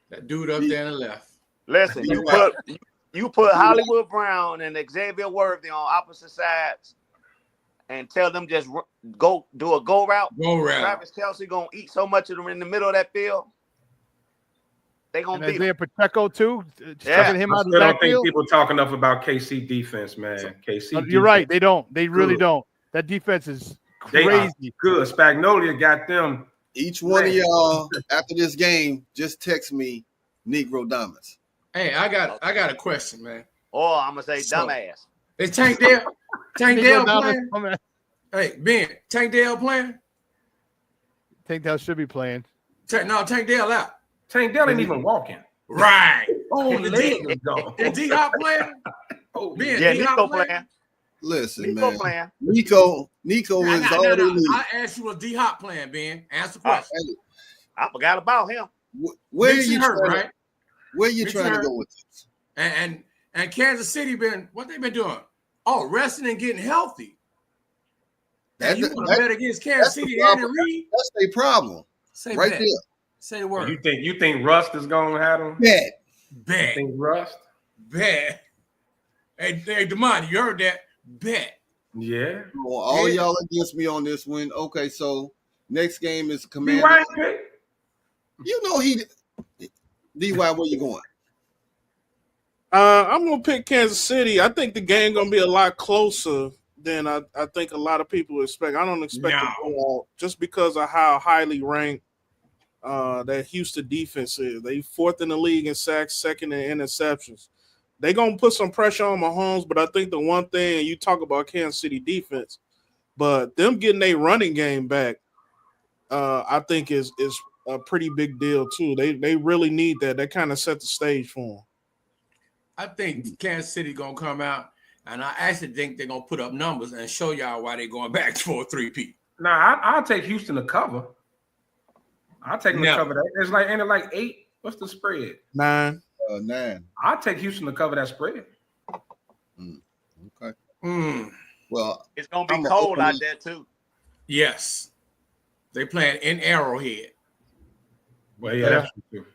Speaker 7: That dude up there on the left.
Speaker 4: Listen, you put Hollywood Brown and Xavier Worthy on opposite sides, and tell them just go do a go route. Travis Kelce gonna eat so much of them in the middle of that field. They gonna beat
Speaker 5: Isaiah Pacheco too.
Speaker 6: Yeah, him out I don't think people talk enough about KC defense, man. KC.
Speaker 5: You're right. They don't. They really don't. That defense is crazy.
Speaker 6: Good. Spagnolia got them.
Speaker 2: Each one of y'all after this game, just text me Negro Diamonds.
Speaker 7: Hey, I got a question, man.
Speaker 4: Or I'm gonna say dumbass.
Speaker 7: Is Tank Dale playing? Hey, Ben, Tank Dale playing?
Speaker 5: Tank Dale should be playing.
Speaker 7: Tank Dale out.
Speaker 6: Tank Dell ain't even walking.
Speaker 7: Right.
Speaker 6: Oh,
Speaker 7: The
Speaker 6: leg
Speaker 7: D-
Speaker 6: is gone.
Speaker 7: the D-Hop playing?
Speaker 6: Oh,
Speaker 7: Ben,
Speaker 4: Yeah,
Speaker 7: D-Hop
Speaker 4: Nico
Speaker 7: playing?
Speaker 4: playing.
Speaker 2: Listen,
Speaker 4: Nico
Speaker 2: man.
Speaker 4: playing.
Speaker 2: Nico
Speaker 7: Nah,
Speaker 2: is all they need.
Speaker 7: I asked you, was D-Hop playing, Ben? Answer the question.
Speaker 2: Hey,
Speaker 4: I forgot about him.
Speaker 2: where
Speaker 7: Mixon
Speaker 2: you
Speaker 7: hurt,
Speaker 2: trying
Speaker 7: right?
Speaker 2: to, where you
Speaker 7: Mixon
Speaker 2: trying to
Speaker 7: hurt.
Speaker 2: go with this?
Speaker 7: And Kansas City what they been doing? Oh, resting and getting healthy. And you want to bet against Kansas City and Andy Reid?
Speaker 2: That's their problem.
Speaker 7: Say
Speaker 2: Right
Speaker 7: bet.
Speaker 2: there.
Speaker 7: Say the word.
Speaker 6: You think Rust is gonna have him?
Speaker 2: Bet.
Speaker 7: Bet.
Speaker 6: You think Rust?
Speaker 7: Bet. Hey, Demond, you heard that? Bet.
Speaker 6: Yeah.
Speaker 2: Well, all y'all against me on this one. Okay, so next game is Commander.
Speaker 6: D-Y pick.
Speaker 2: You know D.Y., where you going?
Speaker 3: I'm gonna pick Kansas City. I think the game gonna be a lot closer than I think a lot of people expect. I don't expect a blowout just because of how highly ranked that Houston defense is. They 4th in the league in sacks, 2nd in interceptions. They gonna put some pressure on Mahomes, but I think the one thing you talk about Kansas City defense, but them getting their running game back, I think is a pretty big deal too. They really need that. That kind of set the stage for them.
Speaker 7: I think Kansas City gonna come out, and I actually think they're gonna put up numbers and show y'all why they're going back for a 3-peat.
Speaker 6: Nah, I'll take Houston to cover. I'll take them to cover that. Ain't it like 8? What's the spread?
Speaker 3: 9.
Speaker 2: 9.
Speaker 6: I'll take Houston to cover that spread.
Speaker 2: Okay. Well,
Speaker 4: It's gonna be cold out there too.
Speaker 7: Yes, they playing in Arrowhead.
Speaker 6: Well, yeah, that's true.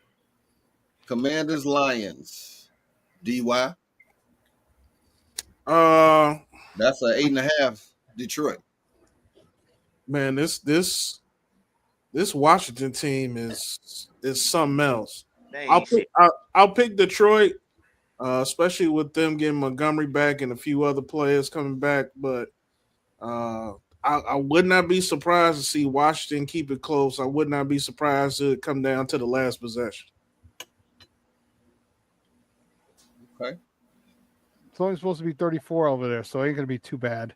Speaker 2: Commanders Lions. D.Y. That's a 8.5 Detroit.
Speaker 3: Man, this Washington team is something else. I'll pick Detroit, especially with them getting Montgomery back and a few other players coming back. But I would not be surprised to see Washington keep it close. I would not be surprised to come down to the last possession.
Speaker 2: Okay.
Speaker 5: It's only supposed to be 34 over there, so it ain't going to be too bad.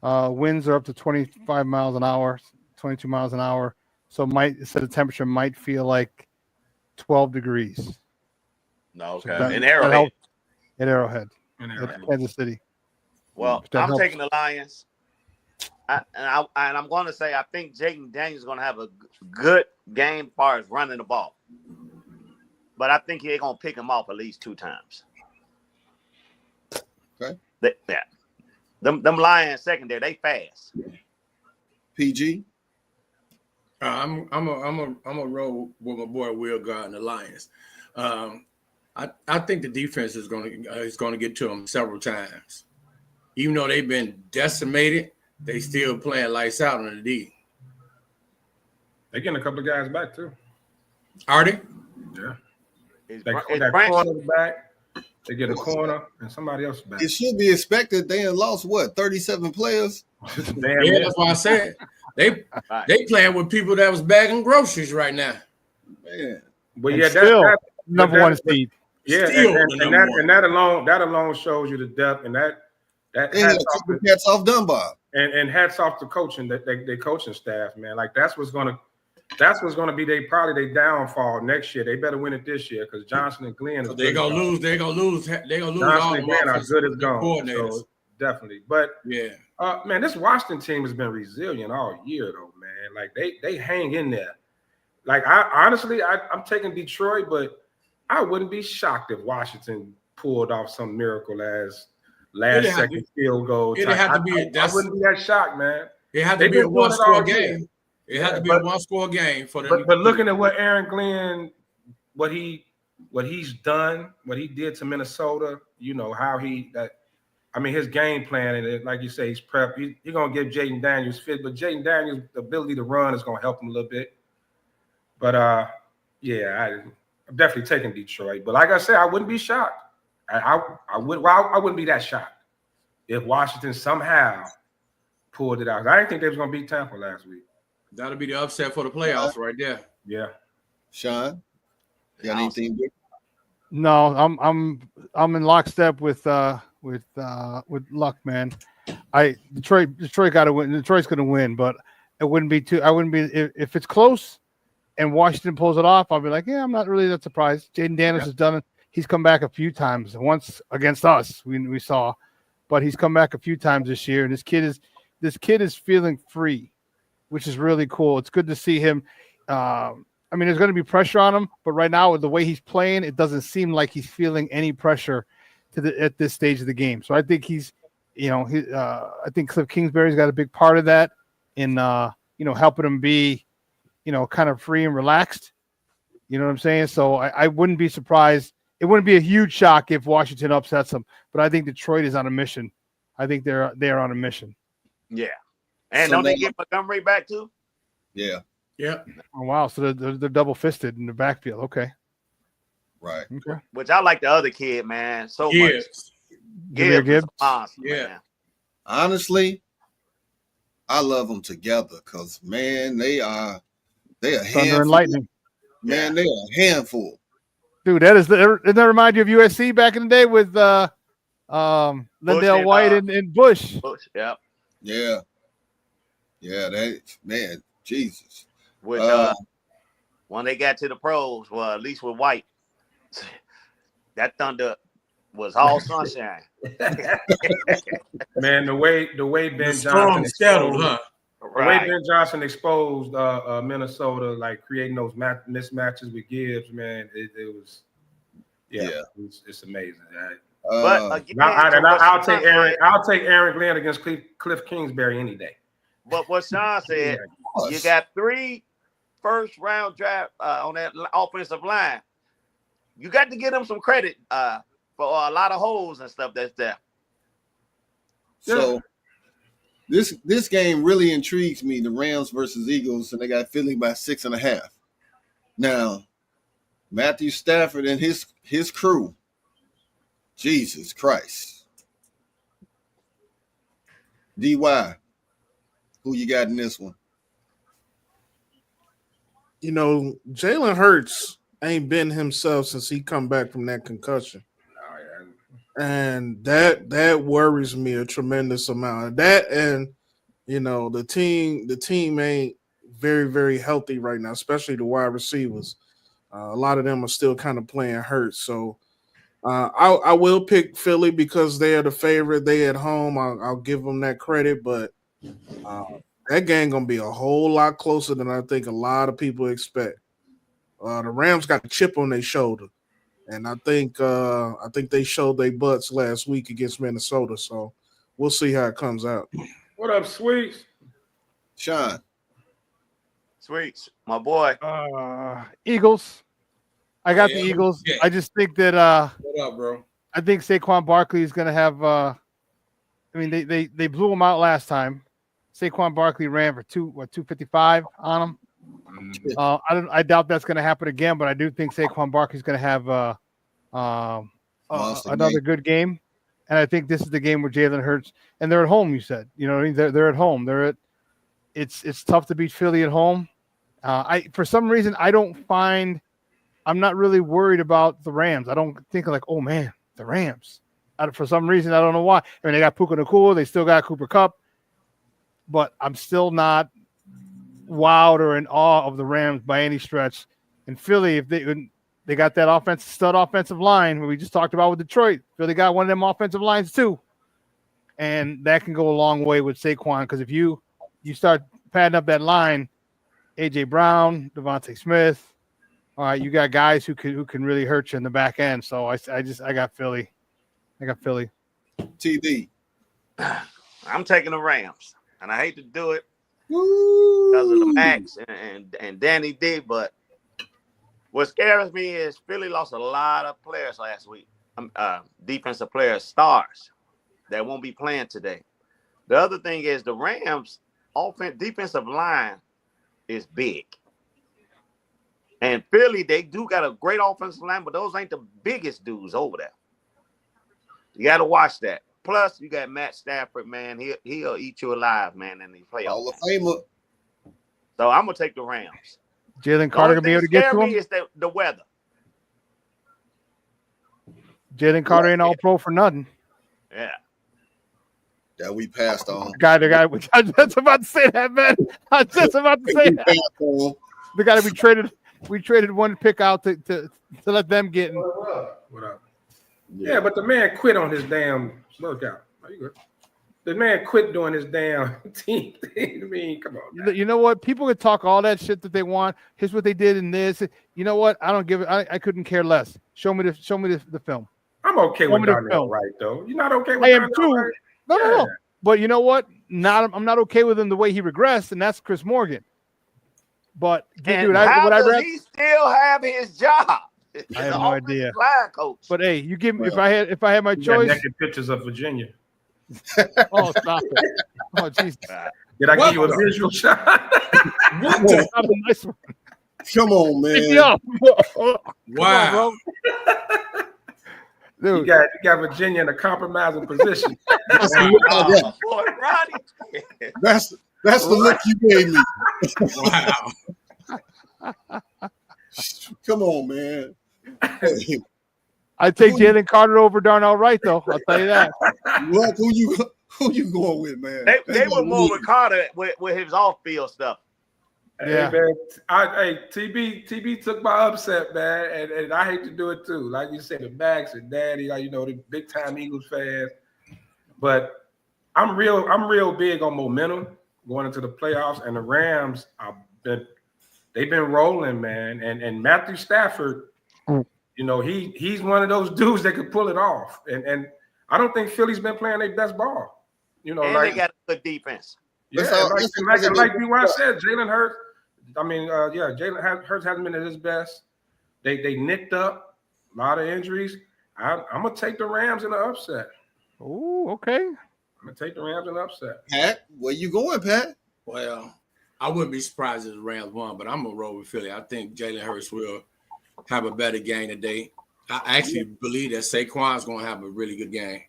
Speaker 5: Winds are up to 25 miles an hour, 22 miles an hour. So the temperature might feel like 12 degrees.
Speaker 4: No, okay.
Speaker 5: So
Speaker 4: In Arrowhead.
Speaker 5: At Arrowhead.
Speaker 6: In
Speaker 5: At Kansas City.
Speaker 4: Well,
Speaker 5: That
Speaker 4: I'm
Speaker 5: helps.
Speaker 4: taking the Lions. I'm going to say I think Jaden Daniels is going to have a good game as far as running the ball. But I think they're going to pick him off at least 2 times.
Speaker 2: Okay.
Speaker 4: Them Lions secondary, they fast.
Speaker 2: PG.
Speaker 7: I'm a roll with my boy Will God and the Lions. I think the defense is going to get to them several times. Even though they've been decimated, they still playing lights out on the D.
Speaker 6: They're getting a couple of guys back too.
Speaker 7: Are they?
Speaker 6: Yeah.
Speaker 4: That
Speaker 6: corner back. They get a corner and somebody else back.
Speaker 2: It should be expected. They had lost 37 players.
Speaker 7: Yeah, that's why I said they playing with people that was bagging groceries right now.
Speaker 2: Man.
Speaker 6: But
Speaker 5: And
Speaker 6: yeah,
Speaker 5: still
Speaker 6: that's
Speaker 5: number one seed.
Speaker 6: Yeah, and that alone shows you the depth and that
Speaker 2: hats off Dunbar.
Speaker 6: And hats off to coaching they coaching staff, man. Like that's what's gonna be their downfall next year. They better win it this year because Johnson and Glenn
Speaker 7: So they're gonna lose. They're gonna lose.
Speaker 6: Johnson
Speaker 7: all
Speaker 6: and Glenn are good as gone.
Speaker 7: coordinators.
Speaker 6: So definitely. But
Speaker 7: Yeah.
Speaker 6: Man, this Washington team has been resilient all year though, man. Like they hang in there. Like I'm taking Detroit, but I wouldn't be shocked if Washington pulled off some miracle as last second field goal.
Speaker 7: It'd have to be.
Speaker 6: I wouldn't be that shocked, man.
Speaker 7: It had to be a one-score game. It had to be a one-score game for the.
Speaker 6: But looking at what Aaron Glenn, what he's done, what he did to Minnesota, you know how his game plan and like you say, he's prepped. He's gonna give Jaden Daniels fit, but Jaden Daniels' ability to run is gonna help him a little bit. But I'm definitely taking Detroit. But like I said, I wouldn't be shocked. I wouldn't be that shocked if Washington somehow pulled it out. I didn't think they was gonna beat Tampa last week.
Speaker 7: That'll be the upset for the playoffs right there.
Speaker 6: Yeah.
Speaker 2: Sean, you got anything different?
Speaker 5: No, I'm in lockstep with luck, man. Detroit got to win. Detroit's going to win, but it wouldn't be too. I wouldn't be if it's close. and Washington pulls it off, I'll be like, yeah, I'm not really that surprised. Jaden Daniels has done it. He's come back a few times. Once against us, we saw, but he's come back a few times this year. And this kid is feeling free, which is really cool. It's good to see him. I mean, there's going to be pressure on him, but right now with the way he's playing, it doesn't seem like he's feeling any pressure at this stage of the game. So I think I think Cliff Kingsbury's got a big part of that in helping him be, kind of free and relaxed. You know what I'm saying? So I wouldn't be surprised. It wouldn't be a huge shock if Washington upsets them, but I think Detroit is on a mission. I think they're on a mission.
Speaker 4: Yeah. And don't they get Montgomery back too?
Speaker 2: Yeah.
Speaker 7: Yeah.
Speaker 5: Oh, wow. So they're double fisted in the backfield. Okay.
Speaker 2: Right.
Speaker 5: Okay.
Speaker 4: Which I like the other kid, man. So much.
Speaker 5: Gibbs.
Speaker 4: Awesome,
Speaker 7: Yeah.
Speaker 4: man.
Speaker 2: Honestly, I love them together because, man, they are
Speaker 5: Thunder
Speaker 2: handful.
Speaker 5: and Lightning.
Speaker 2: Man, they are a handful.
Speaker 5: Dude, doesn't that remind you of USC back in the day with Lindell White and Bush?
Speaker 4: Bush, yeah.
Speaker 2: Yeah. Yeah, man, Jesus.
Speaker 4: Which when they got to the pros, well, at least with White, that Thunder was all sunshine.
Speaker 6: Man, the way Ben
Speaker 7: Strong
Speaker 6: Johnson
Speaker 7: settled, huh?
Speaker 6: The way Ben Johnson exposed Minnesota, like creating those mismatches with Gibbs, man, it was, it's amazing.
Speaker 4: But again,
Speaker 6: I'll take Aaron Glenn against Cliff Kingsbury any day.
Speaker 4: But what Sean said, you got 3 first-round draft on that offensive line. You got to give them some credit for a lot of holes and stuff that's there.
Speaker 2: So this game really intrigues me, the Rams versus Eagles, and they got Philly by 6.5. Now, Matthew Stafford and his crew, Jesus Christ. DY, who you got in this one?
Speaker 3: Jalen Hurts ain't been himself since he come back from that concussion. And that worries me a tremendous amount. That and the team ain't very, very healthy right now, especially the wide receivers. A lot of them are still kind of playing hurt. So I will pick Philly because they are the favorite. They at home. I'll give them that credit, but that game gonna be a whole lot closer than I think a lot of people expect. The Rams got a chip on their shoulder. And I think they showed their butts last week against Minnesota. So we'll see how it comes out.
Speaker 6: What up, Sweets?
Speaker 2: Sean.
Speaker 4: Sweets, my boy.
Speaker 5: Eagles. I got the Eagles. Yeah. I just think that
Speaker 7: what up, bro?
Speaker 5: I think Saquon Barkley is gonna have they blew him out last time. Saquon Barkley ran for 255 on him. I doubt that's going to happen again, but I do think Saquon Barkley's going to have another good game, and I think this is the game where Jalen Hurts, and they're at home. You said, they're at home. It's tough to beat Philly at home. For some reason I'm not really worried about the Rams. I don't think like, oh man, the Rams. For some reason, I don't know why. I mean, they got Puka Nacua, they still got Cooper Kupp, but I'm still not wowed or in awe of the Rams by any stretch. And Philly, if they got that stud offensive line we just talked about with Detroit, Philly got one of them offensive lines too, and that can go a long way with Saquon because if you start padding up that line, AJ Brown, Devontae Smith, all right, you got guys who can really hurt you in the back end. So I got Philly. I got Philly.
Speaker 2: TD.
Speaker 4: I'm taking the Rams, and I hate to do it because of the Max and Danny D, but what scares me is Philly lost a lot of players last week. Defensive players, stars that won't be playing today. The other thing is the Rams' defensive line is big. And Philly, they do got a great offensive line, but those ain't the biggest dudes over there. You got to watch that. Plus, you got Matt Stafford, man. He'll eat you alive, man, in the playoffs.
Speaker 2: Hall of Famer.
Speaker 4: So I'm gonna take the Rams.
Speaker 5: Jalen Carter gonna be able to get to him.
Speaker 4: Is the weather.
Speaker 5: Jalen Carter ain't all pro for nothing.
Speaker 4: Yeah.
Speaker 2: That we passed on.
Speaker 5: The guy. I was just about to say that, man. I was just about to say that. We got to be traded. We traded one pick out to let them get in.
Speaker 6: What up? Yeah, but the man quit on his damn workout. Are you good? The man quit doing his damn team thing. I mean, come on. Man.
Speaker 5: You know what? People can talk all that shit that they want. Here's what they did in this. You know what? I don't give it. I couldn't care less. Show me the film.
Speaker 6: I'm okay with Darnell Wright, though. You're not okay with
Speaker 5: I am
Speaker 6: Darnell
Speaker 5: too.
Speaker 6: Wright?
Speaker 5: No. But you know what? I'm not okay with him the way he regressed, and that's Chris Morgan. But dude,
Speaker 4: does he still have his job?
Speaker 5: I have no idea.
Speaker 4: Line coach.
Speaker 5: But hey, you give me if I had my choice.
Speaker 6: Naked pictures of Virginia.
Speaker 5: Oh, stop it! Oh, jeez.
Speaker 6: Did I give you a visual shot?
Speaker 5: Nice one.
Speaker 2: Come on, man.
Speaker 7: Wow.
Speaker 5: Dude.
Speaker 6: You got Virginia in a compromising position.
Speaker 2: That's the look you gave me.
Speaker 7: Wow.
Speaker 2: Come on, man.
Speaker 5: I take Jalen Carter over Darnell Wright, though. I'll tell you that.
Speaker 2: What? Who you going with, man?
Speaker 4: They were more with Carter with his off-field stuff.
Speaker 5: Yeah.
Speaker 6: Hey, man, TB took my upset, man, and I hate to do it too. Like you said, the Max and Daddy, the big time Eagles fans. But I'm real big on momentum going into the playoffs, and the Rams they've been rolling, man. And Matthew Stafford, he's one of those dudes that could pull it off. And I don't think Philly's been playing their best ball.
Speaker 4: And they got a good defense.
Speaker 6: Yeah, like B.Y. said, Jalen Hurts. Jalen Hurts hasn't been at his best. They nicked up a lot of injuries. I'm gonna take the Rams in the upset.
Speaker 5: Oh, okay.
Speaker 6: I'm gonna take the Rams in the upset.
Speaker 2: Pat, where you going, Pat?
Speaker 7: Well, I wouldn't be surprised if the Rams won, but I'm gonna roll with Philly. I think Jalen Hurts will have a better game today. I actually believe that Saquon's gonna have a really good game,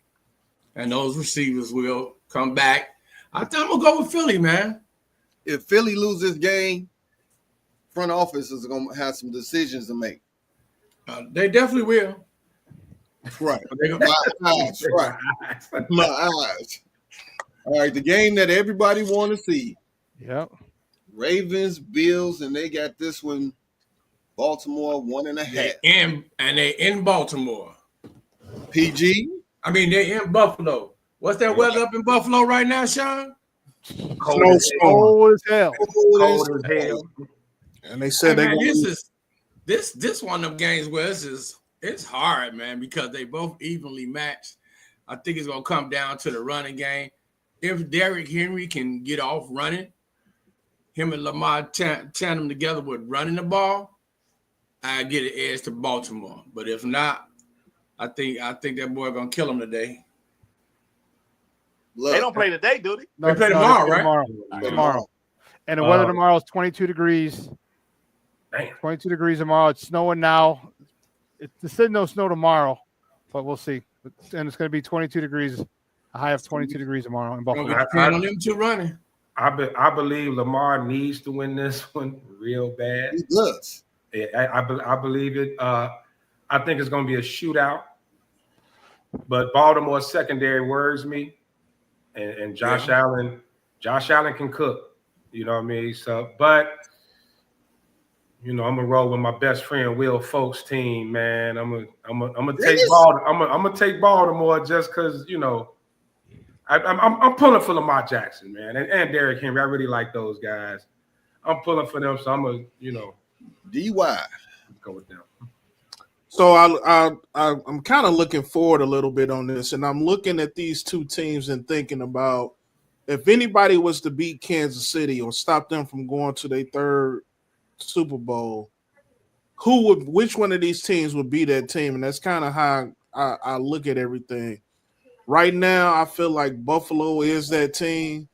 Speaker 7: and those receivers will come back. I think I'm gonna go with Philly, man.
Speaker 2: If Philly loses this game, front office is going to have some decisions to make.
Speaker 7: They definitely will.
Speaker 2: Right. My eyes. Right. My eyes. All right. The game that everybody want to see.
Speaker 5: Yep.
Speaker 2: Ravens, Bills, and they got this one. Baltimore 1.5.
Speaker 7: And they in Baltimore.
Speaker 2: PG.
Speaker 7: I mean, they in Buffalo. What's that weather up in Buffalo right now, Sean?
Speaker 5: Cold as hell.
Speaker 6: Cold as hell.
Speaker 3: And they said
Speaker 7: this one of them games where it's hard, man, because they both evenly matched. I think it's gonna come down to the running game. If Derrick Henry can get off running, him and Lamar tandem together with running the ball, I get an edge to Baltimore. But if not, I think that boy gonna kill him today.
Speaker 2: Look,
Speaker 4: they don't play today, do they?
Speaker 5: No,
Speaker 7: they play tomorrow, right?
Speaker 5: Tomorrow. And the weather tomorrow is 22 degrees.
Speaker 6: Damn.
Speaker 5: 22 degrees tomorrow. It's snowing now. It said no snow tomorrow, but we'll see. And it's going to be 22 degrees, a high of 22 degrees tomorrow in Buffalo.
Speaker 7: On them two running.
Speaker 6: I believe Lamar needs to win this one real bad.
Speaker 2: He does.
Speaker 6: Yeah, I believe it. I think it's going to be a shootout. But Baltimore's secondary worries me. And Josh Allen can cook. You know what I mean? So, but I'm gonna roll with my best friend Will Folks' team, man. I'm gonna take Baltimore. I'm gonna take Baltimore just because I'm pulling for Lamar Jackson, man, and Derrick Henry. I really like those guys. I'm pulling for them, so I'm gonna
Speaker 2: DY
Speaker 6: go with them.
Speaker 3: So I'm kind of looking forward a little bit on this, and I'm looking at these two teams and thinking about if anybody was to beat Kansas City or stop them from going to their third Super Bowl, which one of these teams would be that team? And that's kind of how I look at everything. Right now, I feel like Buffalo is that team.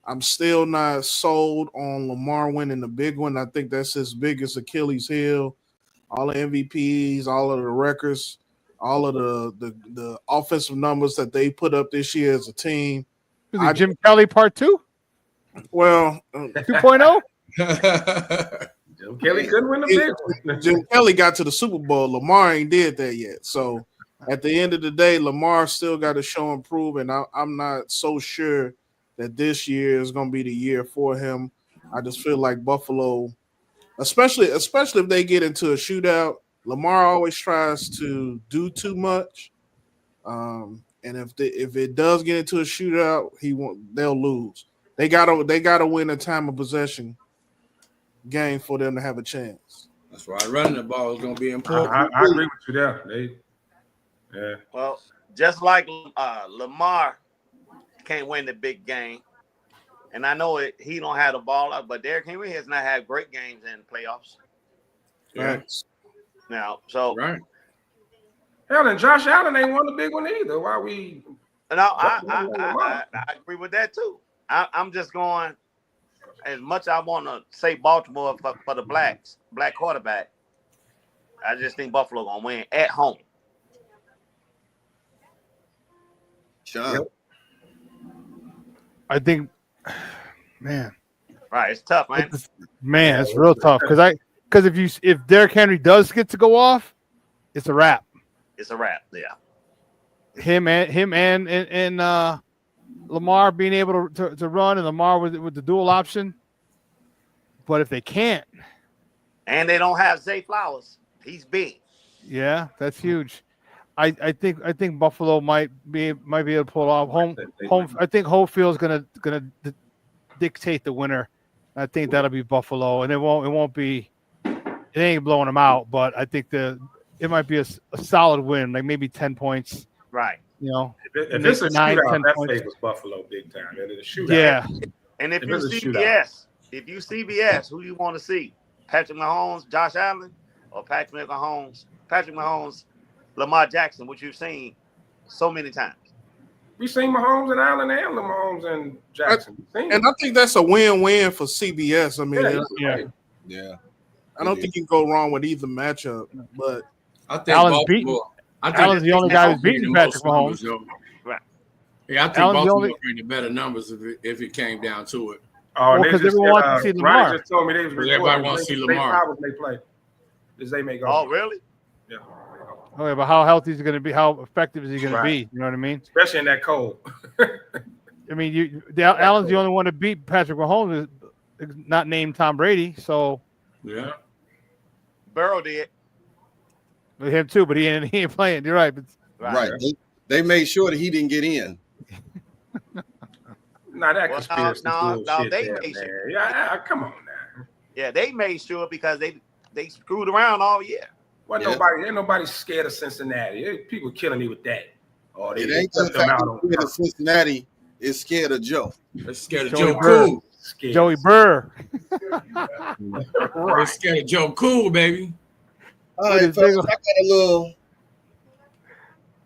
Speaker 3: I'm still not sold on Lamar winning the big one. I think that's his biggest Achilles heel. All the MVPs, all of the records, all of the offensive numbers that they put up this year as a team.
Speaker 5: Jim Kelly Part 2?
Speaker 3: Well,
Speaker 5: 2.0?
Speaker 6: Jim Kelly couldn't win the big one.
Speaker 3: Jim Kelly got to the Super Bowl. Lamar ain't did that yet. So at the end of the day, Lamar still got to show and prove, and I'm not so sure that this year is going to be the year for him. I just feel like Buffalo especially if they get into a shootout. Lamar always tries to do too much, and if it does get into a shootout, they'll lose. They gotta win a time of possession game for them to have a chance.
Speaker 7: That's why running the ball is going to be important.
Speaker 6: I agree with you there. Yeah.
Speaker 4: Well, just like Lamar can't win the big game, and I know he don't have the ball out, but Derrick Henry has not had great games in playoffs.
Speaker 3: Right.
Speaker 4: Now, so
Speaker 7: Right.
Speaker 6: Hell, and Josh Allen ain't won the big one either. Why we?
Speaker 4: No, I agree with that too. I'm just going. As much I want to say Baltimore for the black quarterback, I just think Buffalo gonna win at home.
Speaker 2: Sean.
Speaker 6: Yep.
Speaker 5: I think, man,
Speaker 4: Right, it's tough, man.
Speaker 5: it's real tough because if Derrick Henry does get to go off, it's a wrap.
Speaker 4: It's a wrap. Yeah.
Speaker 5: Him and Lamar being able to run, and Lamar with the dual option. But if they can't,
Speaker 4: And they don't have Zay Flowers. He's big.
Speaker 5: yeah, that's huge. I think Buffalo might be able to pull it off. Home. I think Hofield's gonna dictate the winner. I think that'll be Buffalo, and it won't be. It ain't blowing them out, but I think it might be a solid win, like maybe 10 points.
Speaker 4: Right.
Speaker 5: You know,
Speaker 6: If it's a
Speaker 5: 9,
Speaker 6: shootout,
Speaker 5: 10
Speaker 6: that
Speaker 5: points.
Speaker 6: favors Buffalo big time. It's a shootout.
Speaker 5: Yeah,
Speaker 4: And if
Speaker 6: If
Speaker 4: you
Speaker 6: it's a
Speaker 4: CBS, who do you want to see? Patrick Mahomes, Josh Allen, or Patrick Mahomes, Lamar Jackson, which you've seen so many times.
Speaker 6: We seen Mahomes and Allen and Mahomes and Jackson.
Speaker 3: And I think that's a win-win for CBS. I mean,
Speaker 2: Yeah.
Speaker 3: I don't think you can go wrong with either matchup. But
Speaker 7: I think
Speaker 5: Allen's
Speaker 7: Baltimore.
Speaker 5: Allen's the only guy who's beaten Patrick Mahomes.
Speaker 4: Right.
Speaker 7: Yeah, I think
Speaker 5: Allen's the
Speaker 7: Baltimore
Speaker 5: only-
Speaker 7: bring the better numbers if it came down to it.
Speaker 6: Oh,
Speaker 5: Well, 'cause everyone wants to see Lamar.
Speaker 6: Ryan just told me they was
Speaker 7: Everybody
Speaker 6: recording.
Speaker 7: wants to see
Speaker 6: Zay
Speaker 7: Lamar.
Speaker 6: Flowers may play. Does they make
Speaker 4: Oh, really?
Speaker 6: Yeah.
Speaker 5: okay, but how healthy is he going to be? How effective is he going to
Speaker 6: Right.
Speaker 5: be? You know what I mean?
Speaker 6: Especially in that cold.
Speaker 5: I mean, Allen's the only one to beat Patrick Mahomes, not named Tom Brady. So
Speaker 7: Yeah.
Speaker 4: Burrow did.
Speaker 5: with him too, but he ain't playing. You're right. But
Speaker 2: Right. They made sure that he didn't get in.
Speaker 6: Nah, that
Speaker 4: Well,
Speaker 6: conspiracy
Speaker 4: no,
Speaker 6: bullshit
Speaker 4: they
Speaker 6: there,
Speaker 4: made
Speaker 6: man.
Speaker 4: sure.
Speaker 6: Yeah, come on now.
Speaker 4: Yeah, they made sure because they screwed around all year.
Speaker 6: Ain't nobody scared of Cincinnati. People killing me with that. Oh,
Speaker 2: It ain't the fact that scared of Cincinnati is scared of Joe.
Speaker 7: They're scared of
Speaker 5: Joey
Speaker 7: Joe
Speaker 5: Burr.
Speaker 7: Cool.
Speaker 5: Joey Burr.
Speaker 7: They're scared of Joe Cool, baby.
Speaker 2: All right, fellas, I got a little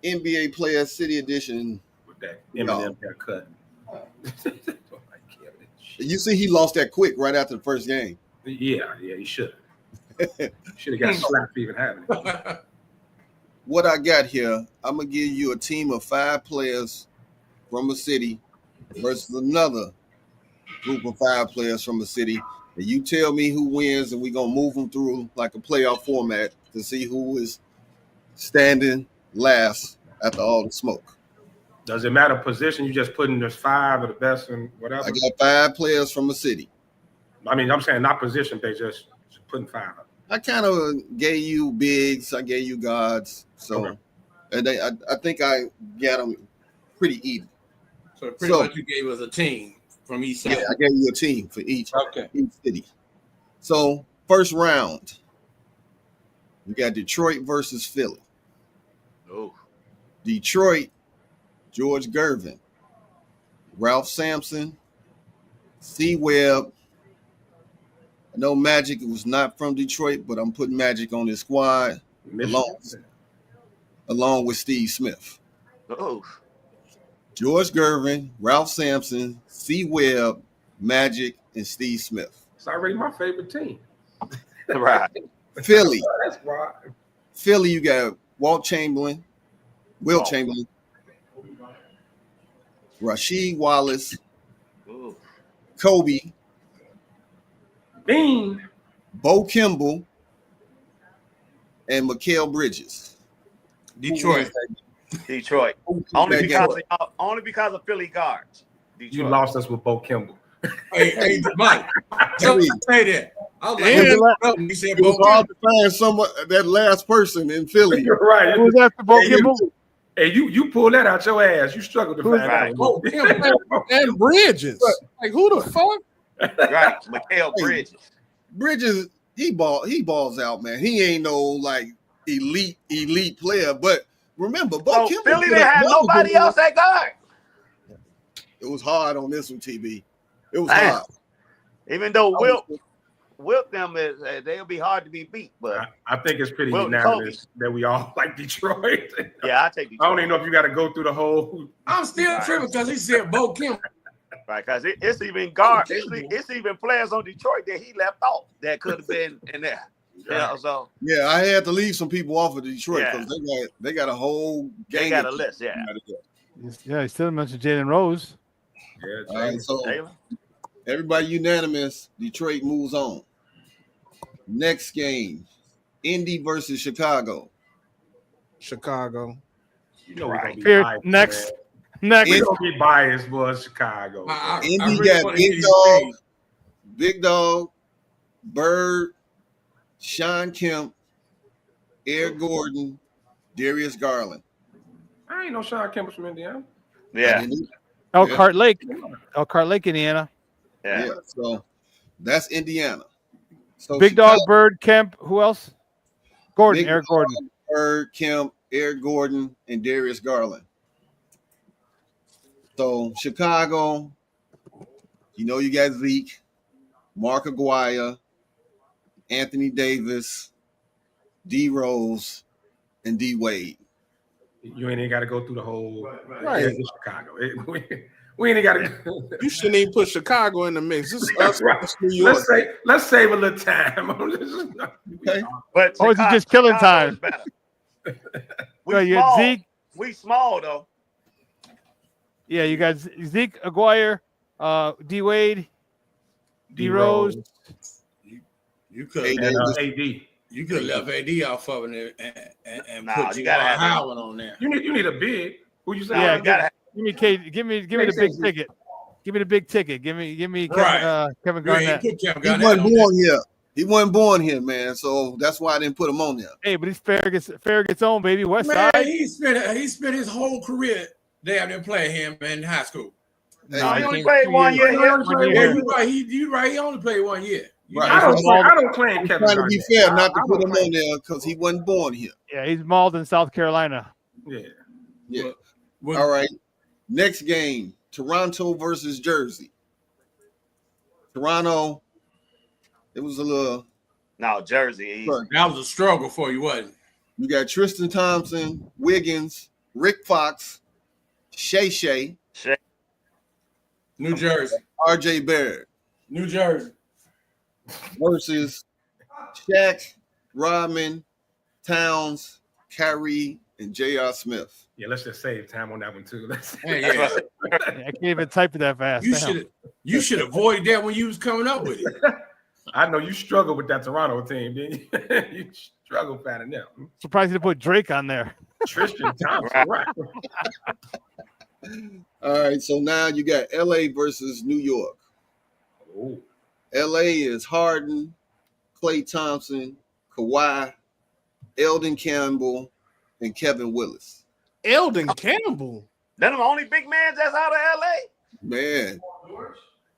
Speaker 2: NBA Player City Edition.
Speaker 6: With that Eminem haircut.
Speaker 2: You see, he lost that quick right after the first game.
Speaker 6: Yeah, he should. Should have got slapped for even having it.
Speaker 2: What I got here, I'm gonna give you a team of 5 players from a city versus another group of 5 players from a city, and you tell me who wins, and we're gonna move them through like a playoff format to see who is standing last after all the smoke.
Speaker 6: Does it matter position? You just putting there's 5 of the best and whatever.
Speaker 2: I got 5 players from a city.
Speaker 6: I mean, I'm saying not position based, just putting 5 up.
Speaker 2: I kind of gave you bigs, I gave you guards, so
Speaker 6: Okay.
Speaker 2: and I think I got them pretty even.
Speaker 7: So pretty much you gave us a team from each side.
Speaker 2: Yeah, I gave you a team for each city. So first round, we got Detroit versus Philly.
Speaker 4: Oh,
Speaker 2: Detroit, George Gervin, Ralph Sampson, C. Webb. I know Magic was not from Detroit, but I'm putting Magic on his squad along with Steve Smith.
Speaker 4: oh,
Speaker 2: George Gervin, Ralph Sampson, C. Webb, Magic, and Steve Smith.
Speaker 6: It's already my favorite team.
Speaker 4: right.
Speaker 2: Philly.
Speaker 6: That's why.
Speaker 2: Philly, you got Wilt Chamberlain, Rasheed Wallace,
Speaker 4: Ooh.
Speaker 2: Kobe,
Speaker 6: Bean.
Speaker 2: Bo Kimball, and Mikael Bridges.
Speaker 7: Detroit.
Speaker 4: Only because of Philly guards. Detroit.
Speaker 6: You lost us with Bo Kimball.
Speaker 7: Hey, Mike. Don't say that. I was
Speaker 3: And-
Speaker 7: like, he said
Speaker 2: It was
Speaker 7: Bo
Speaker 2: hard
Speaker 7: Kim.
Speaker 2: to find someone that last person in Philly.
Speaker 6: You're right.
Speaker 5: Who was after Bo
Speaker 6: Hey,
Speaker 5: Kimball?
Speaker 6: Hey, you pulled that out your ass. You struggled to
Speaker 5: Who is
Speaker 6: find
Speaker 4: that?
Speaker 6: that one.
Speaker 7: Bo Kim.
Speaker 3: and Bridges. Like who the fuck?
Speaker 4: Right, Mikhail Bridges.
Speaker 2: Bridges, he balls out, man. He ain't no like elite player, but remember, Bo
Speaker 4: So
Speaker 2: Kimball
Speaker 4: Philly
Speaker 2: put
Speaker 4: didn't
Speaker 2: up
Speaker 4: have
Speaker 2: numbers
Speaker 4: nobody
Speaker 2: on
Speaker 4: else at guard.
Speaker 2: It was hard on this one, TB. It was
Speaker 4: Damn.
Speaker 2: hard.
Speaker 4: Even though Wilt them is they'll be hard to be beat, but
Speaker 6: I think it's pretty
Speaker 4: Well,
Speaker 6: unanimous that we all like Detroit.
Speaker 4: yeah, I take Detroit.
Speaker 6: I don't even know if you got to go through the whole.
Speaker 7: I'm still tripping because he said Bo Kim.
Speaker 4: Right, because it's even guard. It's even players on Detroit that he left off that could have been in there. Yeah, so
Speaker 2: Yeah, I had to leave some people off of Detroit
Speaker 4: Yeah.
Speaker 2: because they got a whole gang.
Speaker 4: they got a
Speaker 2: of
Speaker 4: list. Yeah,
Speaker 5: Yeah, he still mentioned Jalen Rose.
Speaker 6: Yeah,
Speaker 2: All right, so
Speaker 4: Taylor.
Speaker 2: everybody unanimous. Detroit moves on. Next game, Indy versus Chicago.
Speaker 3: Chicago.
Speaker 6: you know we're gonna be
Speaker 5: Here,
Speaker 6: biased.
Speaker 5: next.
Speaker 6: Man.
Speaker 5: Next.
Speaker 6: We're gonna be biased, was Chicago.
Speaker 2: Indy
Speaker 7: really
Speaker 2: got
Speaker 7: wanna hear
Speaker 2: Big Dog, Bird, Sean Kemp, Eric Gordon, Darius Garland.
Speaker 6: I ain't no Sean Kemp from Indiana.
Speaker 4: Yeah,
Speaker 2: And then-
Speaker 5: Elkhart Lake. Elkhart Lake, Indiana.
Speaker 4: yeah.
Speaker 2: yeah, so that's Indiana. So
Speaker 5: Big Dog,
Speaker 2: Chicago,
Speaker 5: Bird, Kemp. Who else? Gordon.
Speaker 2: Big
Speaker 5: Eric
Speaker 2: Dog,
Speaker 5: Gordon.
Speaker 2: Bird, Kemp, Eric Gordon, and Darius Garland. So Chicago, you know you got Zeke, Mark Aguirre, Anthony Davis, D Rose, and D Wade.
Speaker 6: You ain't even got to go through the whole.
Speaker 3: Right.
Speaker 6: It's Chicago. We ain't got to.
Speaker 3: You shouldn't even put Chicago in the mix. This is us,
Speaker 6: Right.
Speaker 3: it's New York.
Speaker 6: Let's save a little time.
Speaker 2: Okay.
Speaker 4: But
Speaker 5: Or is it just killing
Speaker 4: Chicago
Speaker 5: time?
Speaker 4: is better. We
Speaker 5: Yeah, you got
Speaker 4: small.
Speaker 5: Zeke.
Speaker 4: We small though.
Speaker 5: Yeah, you got Zeke, Aguirre, D Wade, D Rose.
Speaker 7: You could
Speaker 2: Hey,
Speaker 6: and
Speaker 2: Davis.
Speaker 6: AD.
Speaker 7: you could have left AD off of it and
Speaker 4: Nah,
Speaker 7: put
Speaker 4: you
Speaker 7: you
Speaker 4: gotta
Speaker 7: got
Speaker 4: have him.
Speaker 7: Howard on there.
Speaker 6: You need a big. Who you say?
Speaker 5: Yeah,
Speaker 4: You gotta
Speaker 5: give me Kate. Give me the big ticket. Give me the big ticket. Give me
Speaker 7: Right.
Speaker 5: Kevin
Speaker 7: You ain't
Speaker 5: Garnett.
Speaker 7: put Kevin
Speaker 2: He
Speaker 7: Garnett
Speaker 2: wasn't
Speaker 7: on there.
Speaker 2: born here. He wasn't born here, man. So that's why I didn't put him on there.
Speaker 5: Hey, but he's fair gets on, baby. West
Speaker 7: Man,
Speaker 5: Side.
Speaker 7: he spent his whole career damn near playing him in high school.
Speaker 2: Hey,
Speaker 4: No, he
Speaker 2: man,
Speaker 4: only played 1 year here.
Speaker 7: Yeah, you're right. You right. He only played 1 year.
Speaker 2: Right.
Speaker 6: I don't claim
Speaker 2: I'm
Speaker 6: Kevin
Speaker 2: trying to be
Speaker 6: Garnett.
Speaker 2: fair, not to
Speaker 6: I
Speaker 2: put
Speaker 6: don't
Speaker 2: him
Speaker 6: claim-
Speaker 2: on there because he wasn't born here.
Speaker 5: Yeah, he's mauled in South Carolina.
Speaker 6: Yeah.
Speaker 2: Yeah.
Speaker 7: Well,
Speaker 2: All right. Next game, Toronto versus Jersey. Toronto, it was a little.
Speaker 4: No, Jersey. Easy.
Speaker 7: that was a struggle for you, wasn't it?
Speaker 2: You got Tristan Thompson, Wiggins, Rick Fox, Shay Shay,
Speaker 7: New Jersey.
Speaker 2: RJ Barrett
Speaker 7: New Jersey.
Speaker 2: versus Shaq, Rodman, Towns, Kyrie, and J.R. Smith.
Speaker 6: Yeah, let's just save time on that one too.
Speaker 7: Hey,
Speaker 4: That's
Speaker 7: yeah.
Speaker 4: what I said.
Speaker 5: I can't even type it that fast.
Speaker 7: You should avoid that when you was coming up with it.
Speaker 6: I know you struggled with that Toronto team, didn't you? You struggled finding them.
Speaker 5: Surprised you put Drake on there.
Speaker 6: Tristan Thompson, right?
Speaker 2: All right, so now you got L.A. versus New York.
Speaker 6: Oh,
Speaker 2: L.A. is Harden, Klay Thompson, Kawhi, Eldon Campbell, and Kevin Willis.
Speaker 3: Eldon Campbell.
Speaker 4: They're the only big man that's out of LA.
Speaker 2: Man,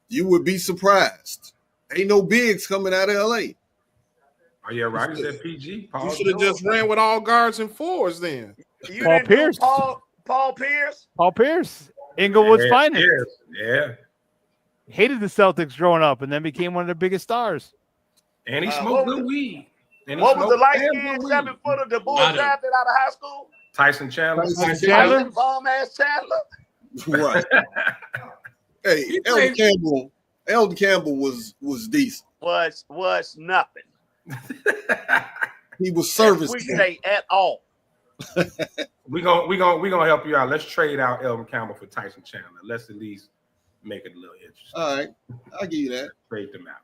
Speaker 2: you would be surprised. Ain't no bigs coming out of L.A.
Speaker 6: oh yeah, right. Is that PG? Paul
Speaker 3: You should have
Speaker 6: George?
Speaker 3: just ran with all guards and fours then.
Speaker 4: You
Speaker 5: Paul
Speaker 4: didn't do
Speaker 5: Pierce.
Speaker 4: Paul Pierce.
Speaker 5: Paul Pierce, Inglewood's finest.
Speaker 6: Yeah.
Speaker 5: Hated the Celtics growing up, and then became one of their biggest stars.
Speaker 6: And he
Speaker 4: what
Speaker 6: smoked
Speaker 4: was
Speaker 6: good weed. And he
Speaker 4: What was the
Speaker 6: smoked
Speaker 4: light
Speaker 6: damn
Speaker 4: skinned
Speaker 6: good
Speaker 4: 7-footer the Bulls
Speaker 7: Not a-
Speaker 4: drafted out of high school?
Speaker 6: Tyson Chandler.
Speaker 2: Tyson
Speaker 5: Chandler?
Speaker 4: Tyson bomb ass Chandler.
Speaker 2: Right. Hey,
Speaker 7: He
Speaker 2: Eldon
Speaker 7: played-
Speaker 2: Campbell was decent.
Speaker 4: Was nothing.
Speaker 2: He was
Speaker 4: We
Speaker 2: serviceable.
Speaker 4: say at all.
Speaker 6: we gonna help you out. Let's trade out Eldon Campbell for Tyson Chandler. Let's at least make it a little interesting.
Speaker 2: All right, I'll give you that.
Speaker 6: Trade them out.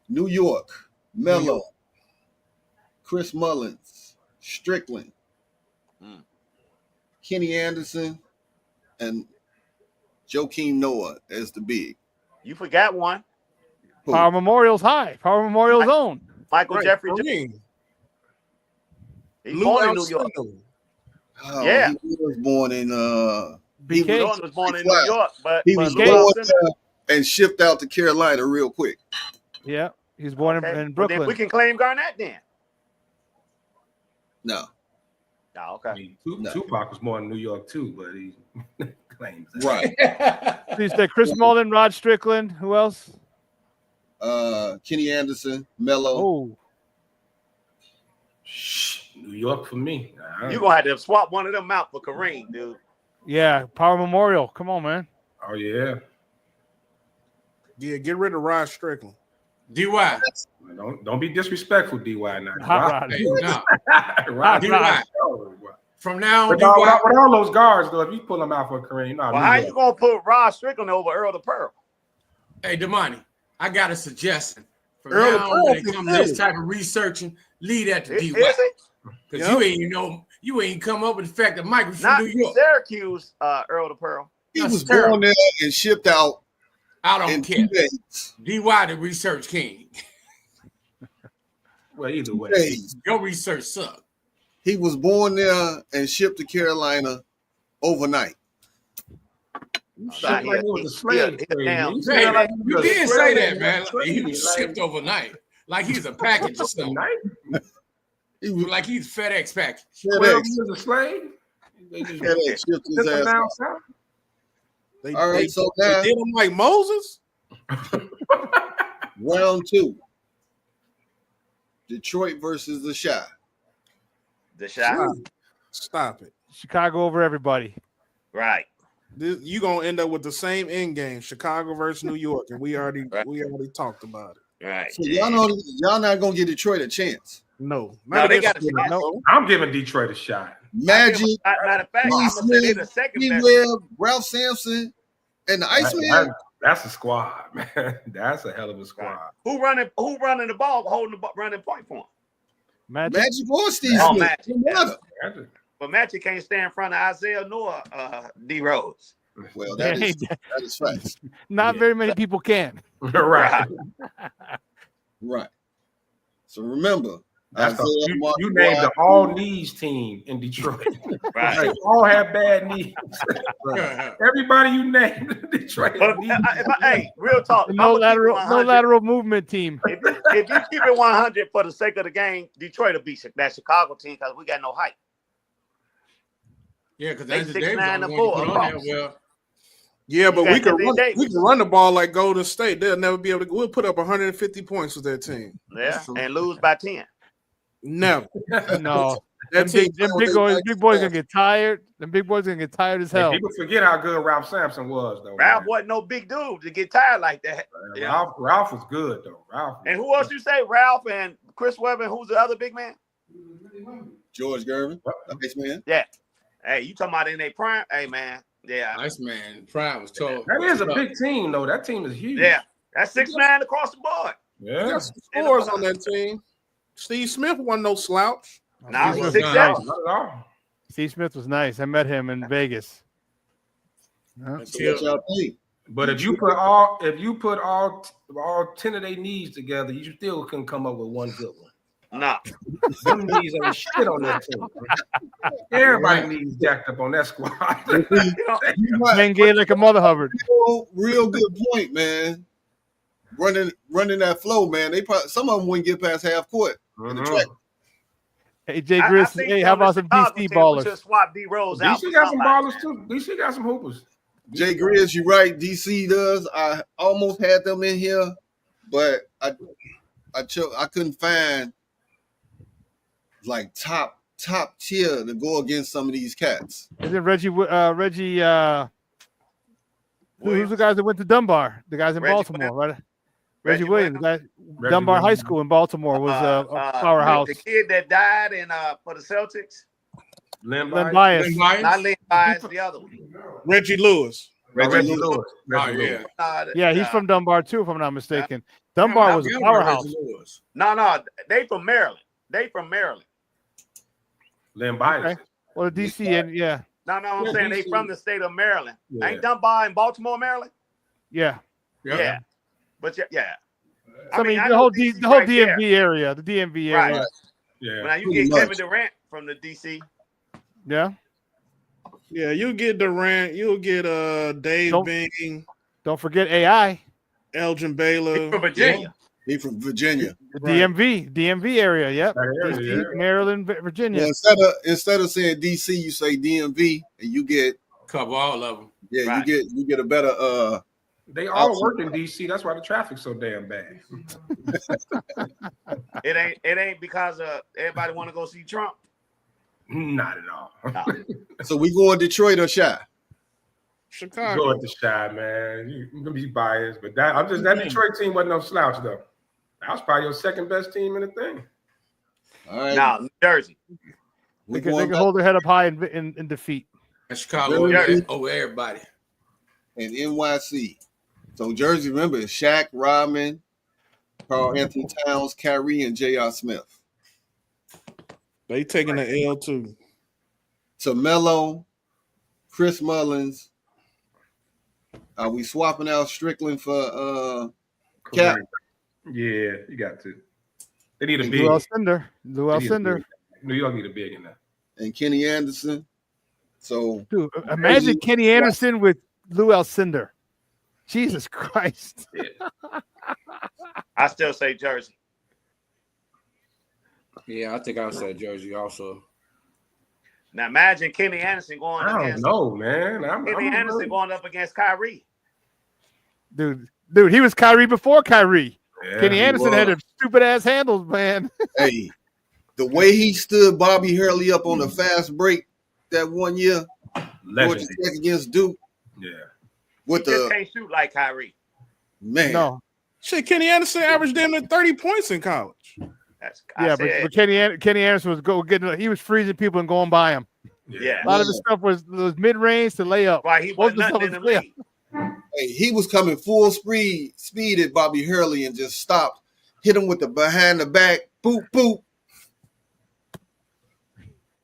Speaker 2: New York, Melo, Chris Mullins, Strickland,
Speaker 4: Mm.
Speaker 2: Kenny Anderson, and Joakim Noah as the big.
Speaker 4: You forgot one.
Speaker 2: Who?
Speaker 5: Power Memorial's high. Power Memorial's own.
Speaker 4: Michael
Speaker 3: Right,
Speaker 4: Jeffrey.
Speaker 3: Kareem.
Speaker 4: He's
Speaker 3: Lou
Speaker 4: born in New York.
Speaker 3: Alcindor.
Speaker 2: Oh,
Speaker 4: Yeah.
Speaker 2: he was born in
Speaker 5: BK.
Speaker 4: Jordan was born in New York, but
Speaker 2: he was
Speaker 4: Lou
Speaker 2: born
Speaker 4: Alcindor.
Speaker 2: and shipped out to Carolina real quick.
Speaker 5: Yeah, he was born in
Speaker 4: Well, then
Speaker 5: Brooklyn.
Speaker 4: we can claim Garnett then.
Speaker 2: No.
Speaker 4: Oh,
Speaker 6: I
Speaker 4: okay.
Speaker 6: mean,
Speaker 2: No.
Speaker 6: Tupac was born in New York too, but he claims that.
Speaker 2: Right.
Speaker 5: You said Chris Mullin, Rod Strickland. Who else?
Speaker 2: Kenny Anderson, Mello.
Speaker 5: Oh,
Speaker 6: New York for me.
Speaker 4: You're going to have to swap one of them out for Kareem, dude.
Speaker 5: yeah, Power Memorial. Come on, man.
Speaker 6: Oh yeah.
Speaker 3: Yeah, get rid of Rod Strickland.
Speaker 7: DY.
Speaker 6: Don't be disrespectful, DY. Now,
Speaker 5: Hot Rod.
Speaker 7: Hey, no.
Speaker 6: Rod,
Speaker 7: DY. From now on,
Speaker 6: With
Speaker 7: DY.
Speaker 6: all those guards, though, if you pull them out for Kareem, you know,
Speaker 4: Well, how you going to put Rod Strickland over Earl the Pearl?
Speaker 7: Hey, Damani, I got a suggestion. From
Speaker 3: Earl
Speaker 7: now on, when it
Speaker 3: Pearl
Speaker 7: comes to this type of researching, leave that to
Speaker 4: Is
Speaker 7: DY.
Speaker 4: it?
Speaker 7: Because
Speaker 3: Yep.
Speaker 7: you ain't come up with the fact that Mike was from
Speaker 4: Not
Speaker 7: New York.
Speaker 4: Syracuse, Earl the Pearl.
Speaker 2: He
Speaker 7: That's
Speaker 2: was
Speaker 7: terrible.
Speaker 2: born there and shipped out
Speaker 7: I don't
Speaker 2: in
Speaker 7: care.
Speaker 2: 2 days.
Speaker 7: DY the research king.
Speaker 6: Well, either way.
Speaker 2: Days.
Speaker 7: Your research sucked.
Speaker 2: He was born there and shipped to Carolina overnight.
Speaker 6: Sound like it was a slave trade, man. You
Speaker 7: Hey,
Speaker 6: sound like
Speaker 7: you
Speaker 6: was a
Speaker 7: did say
Speaker 6: slave
Speaker 7: that, man.
Speaker 6: trade,
Speaker 7: He was
Speaker 6: like-
Speaker 7: shipped overnight. Like he's a package or something.
Speaker 6: Overnight?
Speaker 2: He was
Speaker 7: Like he's FedEx package.
Speaker 6: 12
Speaker 2: FedEx.
Speaker 6: years a slave? They just
Speaker 2: FedEx shipped his
Speaker 6: took him
Speaker 2: ass
Speaker 6: down
Speaker 2: out.
Speaker 6: south?
Speaker 3: They,
Speaker 2: All right,
Speaker 3: they,
Speaker 2: so
Speaker 3: they
Speaker 2: now
Speaker 3: did him like Moses.
Speaker 2: round 2. Detroit versus the Shy.
Speaker 4: The shot.
Speaker 3: Stop it.
Speaker 5: Chicago over everybody.
Speaker 4: Right.
Speaker 3: You gonna end up with the same end game, Chicago versus New York, and we already talked about it.
Speaker 4: Right.
Speaker 2: So y'all not gonna give Detroit a chance.
Speaker 3: No,
Speaker 4: No, they got a
Speaker 3: against
Speaker 4: chance.
Speaker 3: Toronto.
Speaker 6: I'm giving Detroit a shot.
Speaker 2: Magic,
Speaker 4: Matter of fact, I'm
Speaker 2: Steve
Speaker 4: going to say they're the
Speaker 2: Smith,
Speaker 4: second
Speaker 2: Steve
Speaker 4: best.
Speaker 2: Webb, Ralph Sampson, and the Iceman.
Speaker 6: That's a squad, man. That's a hell of a squad.
Speaker 4: Who running the ball, holding the ball, running point for him?
Speaker 5: Magic.
Speaker 2: Magic or Steve
Speaker 4: Oh,
Speaker 2: Smith.
Speaker 4: Magic.
Speaker 2: Whoever.
Speaker 6: Magic.
Speaker 4: But Magic can't stand in front of Isaiah nor D Rose.
Speaker 2: Well,
Speaker 5: Yeah,
Speaker 2: that is facts.
Speaker 5: Not
Speaker 6: Yeah.
Speaker 5: very many people can.
Speaker 6: Right.
Speaker 2: Right. So remember,
Speaker 6: That's
Speaker 2: Isaiah
Speaker 6: you named the all knees team in Detroit.
Speaker 4: Right.
Speaker 6: They all have bad knees. Everybody you named in Detroit.
Speaker 4: But hey, real talk.
Speaker 5: No
Speaker 4: I'ma keep it
Speaker 5: lateral,
Speaker 4: 100.
Speaker 5: lateral movement team.
Speaker 4: If you keep it 100 for the sake of the game, Detroit will beat that Chicago team because we got no height.
Speaker 7: Yeah, because
Speaker 4: They
Speaker 7: that's the Davis
Speaker 4: 6'9"
Speaker 7: on
Speaker 4: and
Speaker 7: the
Speaker 4: four
Speaker 7: one you put on there.
Speaker 4: across.
Speaker 7: Well,
Speaker 3: Yeah, but
Speaker 4: You
Speaker 3: we
Speaker 4: got
Speaker 3: can
Speaker 4: Anthony
Speaker 3: run. We
Speaker 4: Davis.
Speaker 3: can run the ball like Golden State. They'll never be able to. We'll put up 150 points with that team.
Speaker 4: Yeah, and lose by 10.
Speaker 3: Never.
Speaker 5: No,
Speaker 3: That team.
Speaker 5: them big boys gonna get tired. Them big boys gonna get tired as
Speaker 6: Hey,
Speaker 5: hell.
Speaker 6: people forget how good Ralph Sampson was, though.
Speaker 4: Ralph
Speaker 6: man.
Speaker 4: wasn't no big dude to get tired like that. Yeah.
Speaker 6: Ralph was good, though. Ralph.
Speaker 4: And who else you say? Ralph and Chris Webber. And who's the other big man?
Speaker 2: George Gervin, Iceman.
Speaker 4: Yeah. Hey, you talking about in their prime? Hey, man. Yeah.
Speaker 7: nice man. Prime was tough.
Speaker 6: That is a big team, though. That team is huge.
Speaker 4: Yeah. That's 6'9" across the board.
Speaker 6: Yeah.
Speaker 3: Got some scores on that team. Steve Smith wasn't no slouch.
Speaker 4: Now
Speaker 5: Steve
Speaker 4: he's
Speaker 5: Smith was
Speaker 4: 6'7".
Speaker 5: nice.
Speaker 6: Not at all.
Speaker 5: Steve Smith was nice. I met him in Vegas.
Speaker 2: So what y'all think?
Speaker 6: But if you put all 10 of their knees together, you still couldn't come up with one good one.
Speaker 4: Nah.
Speaker 6: Them knees ain't shit on that team. Everybody knees jacked up on that squad.
Speaker 2: You might-
Speaker 5: Man gay like a mother Hubbard.
Speaker 2: real good point, man. Running that flow, man. They probably some of them wouldn't get past half court in the track.
Speaker 5: Hey, Jay Gris, hey, how about some DC ballers?
Speaker 4: Just swap D Rose out.
Speaker 6: DC
Speaker 4: for
Speaker 6: got some
Speaker 4: somebody.
Speaker 6: ballers too. DC got some hoopers.
Speaker 2: Jay Grizz, you right. DC does. I almost had them in here, but I couldn't find like top tier to go against some of these cats.
Speaker 5: Is it Reggie? Who's the guys that went to Dunbar? The guys in
Speaker 4: Reggie
Speaker 5: Baltimore, right?
Speaker 4: Reggie
Speaker 5: Reggie Williams, the guy,
Speaker 6: Reggie
Speaker 5: Dunbar High
Speaker 6: Williams.
Speaker 5: School in Baltimore was a powerhouse.
Speaker 4: The kid that died in for the Celtics.
Speaker 6: Len
Speaker 5: Len
Speaker 6: Bias.
Speaker 5: Bias.
Speaker 4: Not Lynn Bias, the other one.
Speaker 3: Reggie Lewis.
Speaker 6: Reggie Lewis.
Speaker 7: Oh,
Speaker 6: Reggie
Speaker 7: yeah.
Speaker 6: Lewis.
Speaker 5: Yeah, he's from Dunbar too, if I'm not mistaken. Dunbar was a powerhouse.
Speaker 4: No, they from Maryland.
Speaker 6: Len Bias.
Speaker 5: Okay. Well, the DC and yeah,
Speaker 4: No, I'm
Speaker 6: Yeah,
Speaker 4: saying they
Speaker 6: DC.
Speaker 4: from the state of Maryland.
Speaker 6: Yeah.
Speaker 4: Ain't Dunbar in Baltimore, Maryland?
Speaker 5: yeah.
Speaker 4: Yeah. But yeah.
Speaker 5: I mean,
Speaker 4: I
Speaker 5: the
Speaker 4: know
Speaker 5: whole
Speaker 4: DC
Speaker 5: the whole
Speaker 4: right there.
Speaker 5: DMV area, the DMV
Speaker 4: Right.
Speaker 5: area.
Speaker 6: Yeah.
Speaker 4: But now you
Speaker 2: Pretty
Speaker 4: get
Speaker 2: much.
Speaker 4: Kevin Durant from the DC.
Speaker 5: Yeah.
Speaker 3: Yeah, you'll get Durant. You'll get Dave
Speaker 5: Don't-
Speaker 3: Bing,
Speaker 5: Don't forget AI,
Speaker 3: Elgin Baylor.
Speaker 4: From Virginia.
Speaker 2: He from Virginia.
Speaker 5: the
Speaker 3: Right.
Speaker 5: DMV area. Yep.
Speaker 6: That area,
Speaker 5: DC,
Speaker 6: yeah.
Speaker 5: Maryland, Virginia.
Speaker 2: Well, instead of saying DC, you say DMV, and you get
Speaker 7: Cover all of them.
Speaker 4: Right.
Speaker 2: you get a better
Speaker 6: They all
Speaker 2: Awesome.
Speaker 6: work in DC. That's why the traffic's so damn bad.
Speaker 4: It ain't because everybody want to go see Trump.
Speaker 6: Not at all.
Speaker 4: No.
Speaker 2: So we going Detroit or Chi?
Speaker 3: Chicago.
Speaker 6: Go at the shot, man. You're gonna be biased, but that Detroit team wasn't no slouch though. That was probably your second best team in the thing.
Speaker 2: All right.
Speaker 4: Now, New Jersey.
Speaker 2: we
Speaker 5: They
Speaker 2: going
Speaker 5: can
Speaker 2: back
Speaker 5: hold their head up high in defeat.
Speaker 7: And Chicago
Speaker 4: Yeah.
Speaker 7: over everybody.
Speaker 2: in NYC. So Jersey, remember, it's Shaq, Rodman, Karl Anthony Towns, Kyrie, and J.R. Smith.
Speaker 3: They taking the L too.
Speaker 2: To Melo, Chris Mullins. Are we swapping out Strickland for Cap?
Speaker 6: Yeah, you got to. They need a big.
Speaker 5: Lou Alcindor. Lou
Speaker 6: They need a
Speaker 5: Alcindor.
Speaker 6: big. New York need a big in there.
Speaker 2: and Kenny Anderson? So
Speaker 5: Dude, imagine Kenny Anderson with Lou Alcindor. Jesus Christ.
Speaker 4: I still say Jersey.
Speaker 7: Yeah, I think I said Jersey also.
Speaker 4: Now imagine Kenny Anderson going
Speaker 6: I don't
Speaker 4: against
Speaker 6: know, man.
Speaker 4: Kenny Anderson going up against Kyrie.
Speaker 5: Dude, he was Kyrie before Kyrie.
Speaker 6: Yeah,
Speaker 5: Kenny
Speaker 6: he
Speaker 5: Anderson
Speaker 6: was.
Speaker 5: had a stupid ass handles, man.
Speaker 2: hey, the way he stood Bobby Hurley up on the fast break that one year, Georgia
Speaker 6: Legendary.
Speaker 2: Tech against Duke,
Speaker 6: Yeah.
Speaker 2: with
Speaker 4: He just
Speaker 2: the
Speaker 4: can't shoot like Kyrie.
Speaker 2: man.
Speaker 5: No.
Speaker 3: Shit, Kenny Anderson averaged damn near 30 points in college.
Speaker 5: Yeah, but Kenny Anderson was he was freezing people and going by him.
Speaker 4: Yeah.
Speaker 5: A lot of his stuff was mid range to layup.
Speaker 4: Right, he
Speaker 5: Most
Speaker 4: wasn't
Speaker 5: of the
Speaker 4: nothing in
Speaker 5: stuff
Speaker 4: the
Speaker 5: was
Speaker 4: league.
Speaker 2: Hey, he was coming full speed at Bobby Hurley and just stopped, hit him with the behind the back, boop, boop,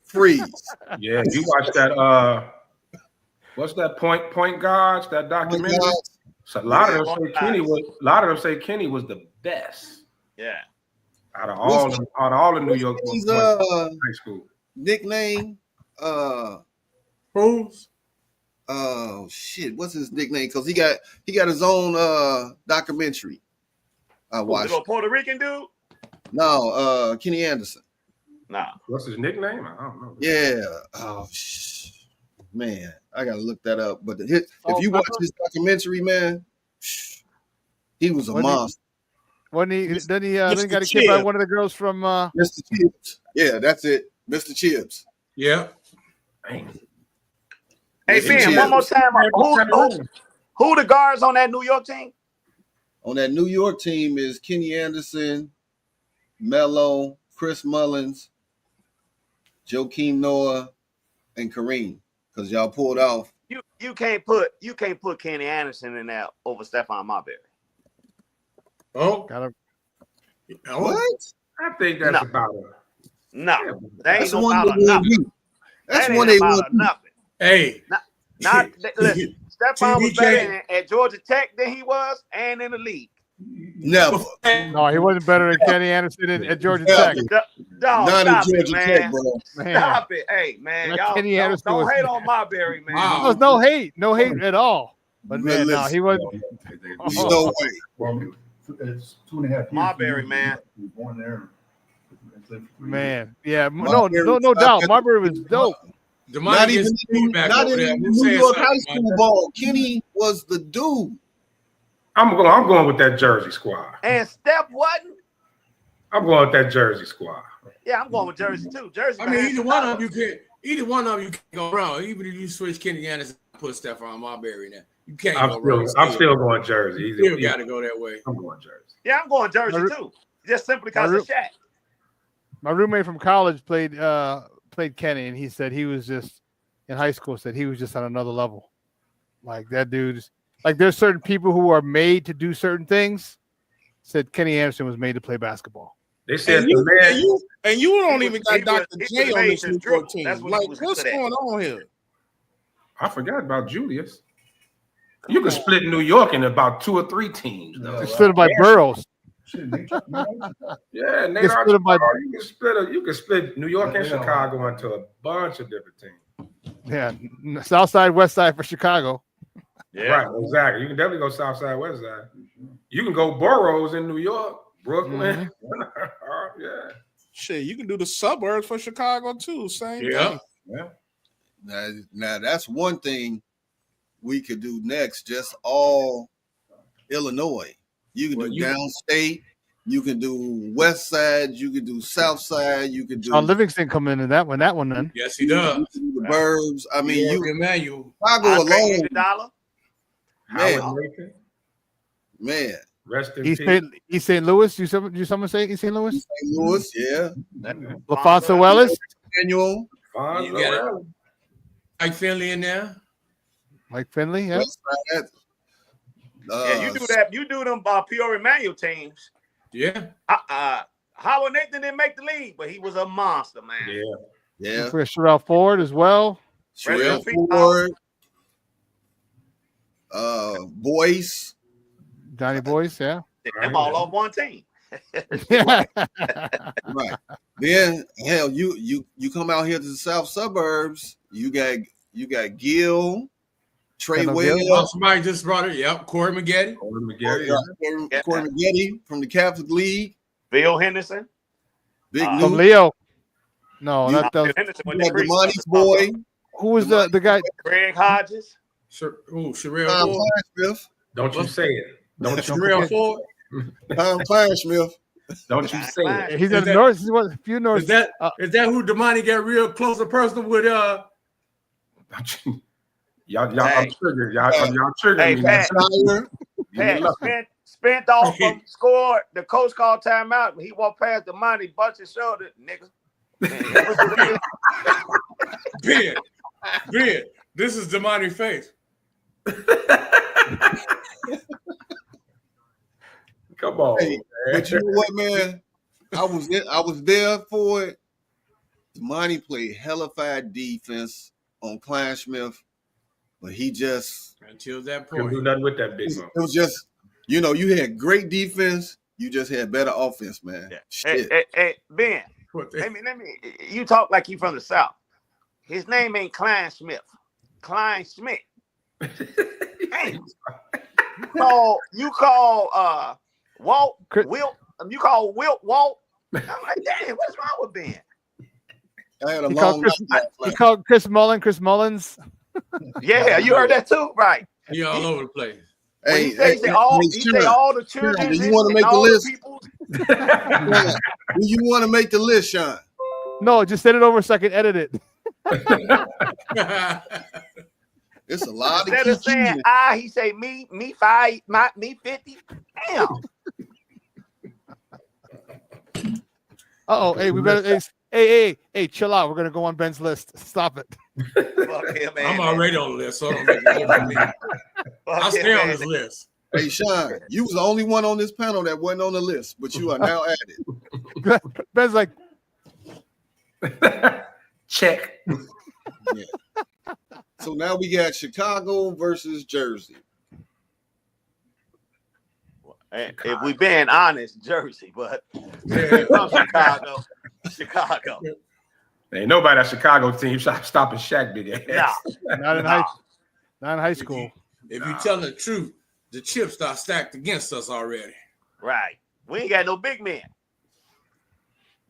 Speaker 2: freeze.
Speaker 6: Yeah, you watch that what's that point guards, that documentary? So a lot of them say Kenny was the best
Speaker 4: Yeah.
Speaker 6: out of all the New York
Speaker 2: His
Speaker 6: high school.
Speaker 2: nickname,
Speaker 7: Who's?
Speaker 2: oh shit, what's his nickname? Because he got his own documentary. I
Speaker 4: The
Speaker 2: watched.
Speaker 4: little Puerto Rican dude?
Speaker 2: No, Kenny Anderson.
Speaker 4: Nah.
Speaker 6: What's his nickname? I don't know.
Speaker 2: Yeah. Oh man, I gotta look that up. But if you watch this documentary, man, he was a monster.
Speaker 5: Then he
Speaker 3: Mr.
Speaker 5: got a kid by
Speaker 3: Chibb.
Speaker 5: one of the girls from
Speaker 2: Mr. Chibbs. Yeah, that's it. Mr. Chibbs.
Speaker 7: Yeah.
Speaker 4: Hey,
Speaker 2: Mr.
Speaker 4: Ben,
Speaker 2: Chibbs.
Speaker 4: one more time. Who the guards on that New York team?
Speaker 2: On that New York team is Kenny Anderson, Melo, Chris Mullins, Joakim Noah, and Kareem. Because y'all pulled off.
Speaker 4: You can't put Kenny Anderson in there over Stephon Marbury.
Speaker 7: Oh.
Speaker 5: got
Speaker 2: What?
Speaker 6: I think that's
Speaker 4: No.
Speaker 6: about it.
Speaker 4: No, they ain't
Speaker 2: That's
Speaker 4: no
Speaker 2: one
Speaker 4: about
Speaker 2: they will
Speaker 4: nothing.
Speaker 2: beat. That's
Speaker 4: That
Speaker 2: one
Speaker 4: ain't
Speaker 2: they will
Speaker 4: about
Speaker 2: beat.
Speaker 4: nothing.
Speaker 7: Hey.
Speaker 4: Not listen. Stephon was
Speaker 7: TBK.
Speaker 4: better at Georgia Tech than he was, and in the league.
Speaker 2: Never.
Speaker 5: no, he wasn't better than Kenny Anderson at Georgia
Speaker 2: Never.
Speaker 5: Tech.
Speaker 4: Dog,
Speaker 2: Not
Speaker 4: stop
Speaker 2: in
Speaker 4: it,
Speaker 2: Georgia
Speaker 4: man.
Speaker 2: Tech, bro.
Speaker 5: Man.
Speaker 4: Stop it, hey man,
Speaker 5: That
Speaker 4: y'all
Speaker 5: Kenny Anderson
Speaker 4: don't
Speaker 5: was-
Speaker 4: hate on Marbury, man.
Speaker 7: Wow.
Speaker 5: There was no hate at all. But man, no, he was.
Speaker 2: There's no way.
Speaker 8: Well, it's 2.5 years.
Speaker 4: Marbury, man.
Speaker 8: He was born there.
Speaker 5: Man, yeah,
Speaker 2: Marbury
Speaker 5: no
Speaker 2: was
Speaker 5: doubt.
Speaker 2: not-
Speaker 5: Marbury was dope.
Speaker 2: Not even
Speaker 7: feedback
Speaker 2: not
Speaker 7: over there.
Speaker 2: in
Speaker 7: Who
Speaker 2: New
Speaker 7: said
Speaker 2: York
Speaker 7: something,
Speaker 2: high school
Speaker 7: Mike?
Speaker 2: ball. Kenny was the dude.
Speaker 6: I'm going with that Jersey squad.
Speaker 4: And Steph wasn't.
Speaker 6: I'm going with that Jersey squad.
Speaker 4: Yeah, I'm going with Jersey too. Jersey.
Speaker 7: I mean,
Speaker 4: behind
Speaker 7: either one of
Speaker 4: Chicago.
Speaker 7: them you can't go wrong. Even if you switch Kenny Anderson and put Stephon Marbury in there, you can't
Speaker 6: I'm
Speaker 7: go wrong.
Speaker 6: still going Jersey.
Speaker 7: You still got to go that way.
Speaker 6: I'm going Jersey.
Speaker 4: Yeah, I'm going Jersey too. Just simply because of Shaq.
Speaker 5: My roommate from college played Kenny, and he said he was just in high school. Said he was just on another level. Like that dude's. Like there's certain people who are made to do certain things. Said Kenny Anderson was made to play basketball.
Speaker 6: They said
Speaker 3: And you,
Speaker 6: the man.
Speaker 3: and you don't
Speaker 4: He
Speaker 3: even
Speaker 4: was-
Speaker 3: got
Speaker 4: he was-
Speaker 3: Dr.
Speaker 4: he
Speaker 3: J
Speaker 4: was
Speaker 3: on
Speaker 4: made
Speaker 3: this
Speaker 4: to
Speaker 3: New
Speaker 4: dribble.
Speaker 3: York team.
Speaker 4: That's what he
Speaker 3: Like,
Speaker 4: was
Speaker 3: what's
Speaker 4: good at.
Speaker 3: going on here?
Speaker 6: I forgot about Julius. You can split New York in about 2 or 3 teams, though.
Speaker 5: It's split by boroughs.
Speaker 8: Shit, nature.
Speaker 6: Yeah, Nate
Speaker 5: You can split 'em by-
Speaker 6: you can split New York and
Speaker 8: Yeah.
Speaker 6: Chicago into a bunch of different teams.
Speaker 5: Yeah, South Side, West Side for Chicago.
Speaker 4: Yeah.
Speaker 6: Right, exactly. You can definitely go South Side, West Side. You can go boroughs in New York, Brooklyn. Yeah.
Speaker 3: Shit, you can do the suburbs for Chicago too. Same thing.
Speaker 8: Yeah.
Speaker 2: Now that's one thing we could do next. Just all Illinois. You can do downstate. You can do West Side. You can do South Side. You can do
Speaker 5: John Livingston come into that one. Then.
Speaker 7: Yes, he does.
Speaker 2: the burbs. I mean, you
Speaker 7: Emmanuel.
Speaker 2: Chicago alone,
Speaker 4: $100.
Speaker 2: man.
Speaker 6: Howard Nathan,
Speaker 2: Man,
Speaker 6: rest in
Speaker 5: East
Speaker 6: peace.
Speaker 5: St. Louis. You someone say East St. Louis?
Speaker 2: St. Louis, yeah.
Speaker 5: LaFonso Ellis.
Speaker 2: Annual.
Speaker 6: Fonzo
Speaker 7: You got it.
Speaker 6: Ellis.
Speaker 7: Mike Finley in there.
Speaker 5: Mike Finley. Yeah.
Speaker 2: West Side.
Speaker 4: Yeah, you do that. You do them Peoria Manual teams.
Speaker 7: Yeah.
Speaker 4: Howard Nathan didn't make the league, but he was a monster, man.
Speaker 6: Yeah.
Speaker 2: Yeah.
Speaker 5: For Sherrell Ford as well.
Speaker 2: Sherrell
Speaker 4: Ford.
Speaker 2: Ford. Boyce.
Speaker 5: Donnie Boyce. Yeah.
Speaker 4: Them all on one team.
Speaker 5: Yeah.
Speaker 2: Right. Then hell, you come out here to the south suburbs. You got Gill, Trey
Speaker 5: Kendall
Speaker 2: Webb,
Speaker 5: Gill.
Speaker 7: Oh, somebody just brought it. Yep. Corey McGetty.
Speaker 6: Corey McGarry.
Speaker 2: Corey McGetty from the Catholic League.
Speaker 4: Bill Henderson.
Speaker 2: Big
Speaker 5: From
Speaker 2: Lou.
Speaker 5: Leo. No,
Speaker 2: You-
Speaker 5: that
Speaker 4: Bill
Speaker 5: was,
Speaker 4: Henderson
Speaker 2: You
Speaker 4: with the
Speaker 2: got
Speaker 4: Creek
Speaker 2: Demonte's
Speaker 4: brothers.
Speaker 2: boy.
Speaker 5: who was the guy?
Speaker 4: Craig Hodges.
Speaker 7: Sherelle
Speaker 2: Tom
Speaker 7: Ford.
Speaker 2: Kleinsmith.
Speaker 6: Don't you say it. Don't you
Speaker 7: Sherelle Ford.
Speaker 2: Tom Kleinsmith.
Speaker 6: don't you say it.
Speaker 5: He's in the north. He's a few north.
Speaker 7: Is that who Damani got real close and personal with?
Speaker 6: Don't you- Y'all
Speaker 4: Hey.
Speaker 6: I'm triggered. Y'all triggered
Speaker 4: Hey,
Speaker 6: me.
Speaker 4: Pat.
Speaker 2: Tyler.
Speaker 4: Pat spent off from scored. The coach called timeout. But he walked past the money, bunched his shoulder, nigga.
Speaker 7: Ben, this is Damani face.
Speaker 6: Come on.
Speaker 2: Hey, but you know what, man? I was there for it. Monty played hellified defense on Kleinsmith, but he just
Speaker 7: Until that
Speaker 6: Couldn't do
Speaker 7: point.
Speaker 6: nothing with that big
Speaker 2: it
Speaker 6: one.
Speaker 2: was just, you had great defense, you just had better offense, man.
Speaker 4: Yeah.
Speaker 2: Shit.
Speaker 4: Hey, Ben, let me. You talk like you from the South. His name ain't Klein Smith. Klein Schmidt. Hey, you call Walt Wilt. You call Wilt Walt. I'm like, damn, what's wrong with Ben?
Speaker 2: I had a
Speaker 5: He
Speaker 2: long
Speaker 5: called Chris Mullins.
Speaker 4: Yeah, you heard that too, right?
Speaker 7: He all over the place.
Speaker 4: When he say all the children.
Speaker 2: do you want to make the list? Do you want to make the list, Sean?
Speaker 5: No, just send it over so I can edit it.
Speaker 2: It's a lot of
Speaker 4: Instead of saying he say me 5, me 50. Damn.
Speaker 5: Hey, we better. Hey, chill out. We're gonna go on Ben's list. Stop it.
Speaker 4: Fuck him, man.
Speaker 7: I'm already on the list, so it don't make a difference to me. I'll stay on this list.
Speaker 2: Hey, Sean, you was the only one on this panel that wasn't on the list, but you are now added.
Speaker 5: Ben's like,
Speaker 6: Check.
Speaker 2: Yeah. So now we got Chicago versus Jersey.
Speaker 4: If we being honest, Jersey, but
Speaker 7: Yeah.
Speaker 4: from Chicago.
Speaker 6: Ain't nobody at Chicago team stopping Shaq big ass.
Speaker 4: No,
Speaker 5: not in high school.
Speaker 7: If you tell the truth, the chips are stacked against us already.
Speaker 4: right. We ain't got no big men.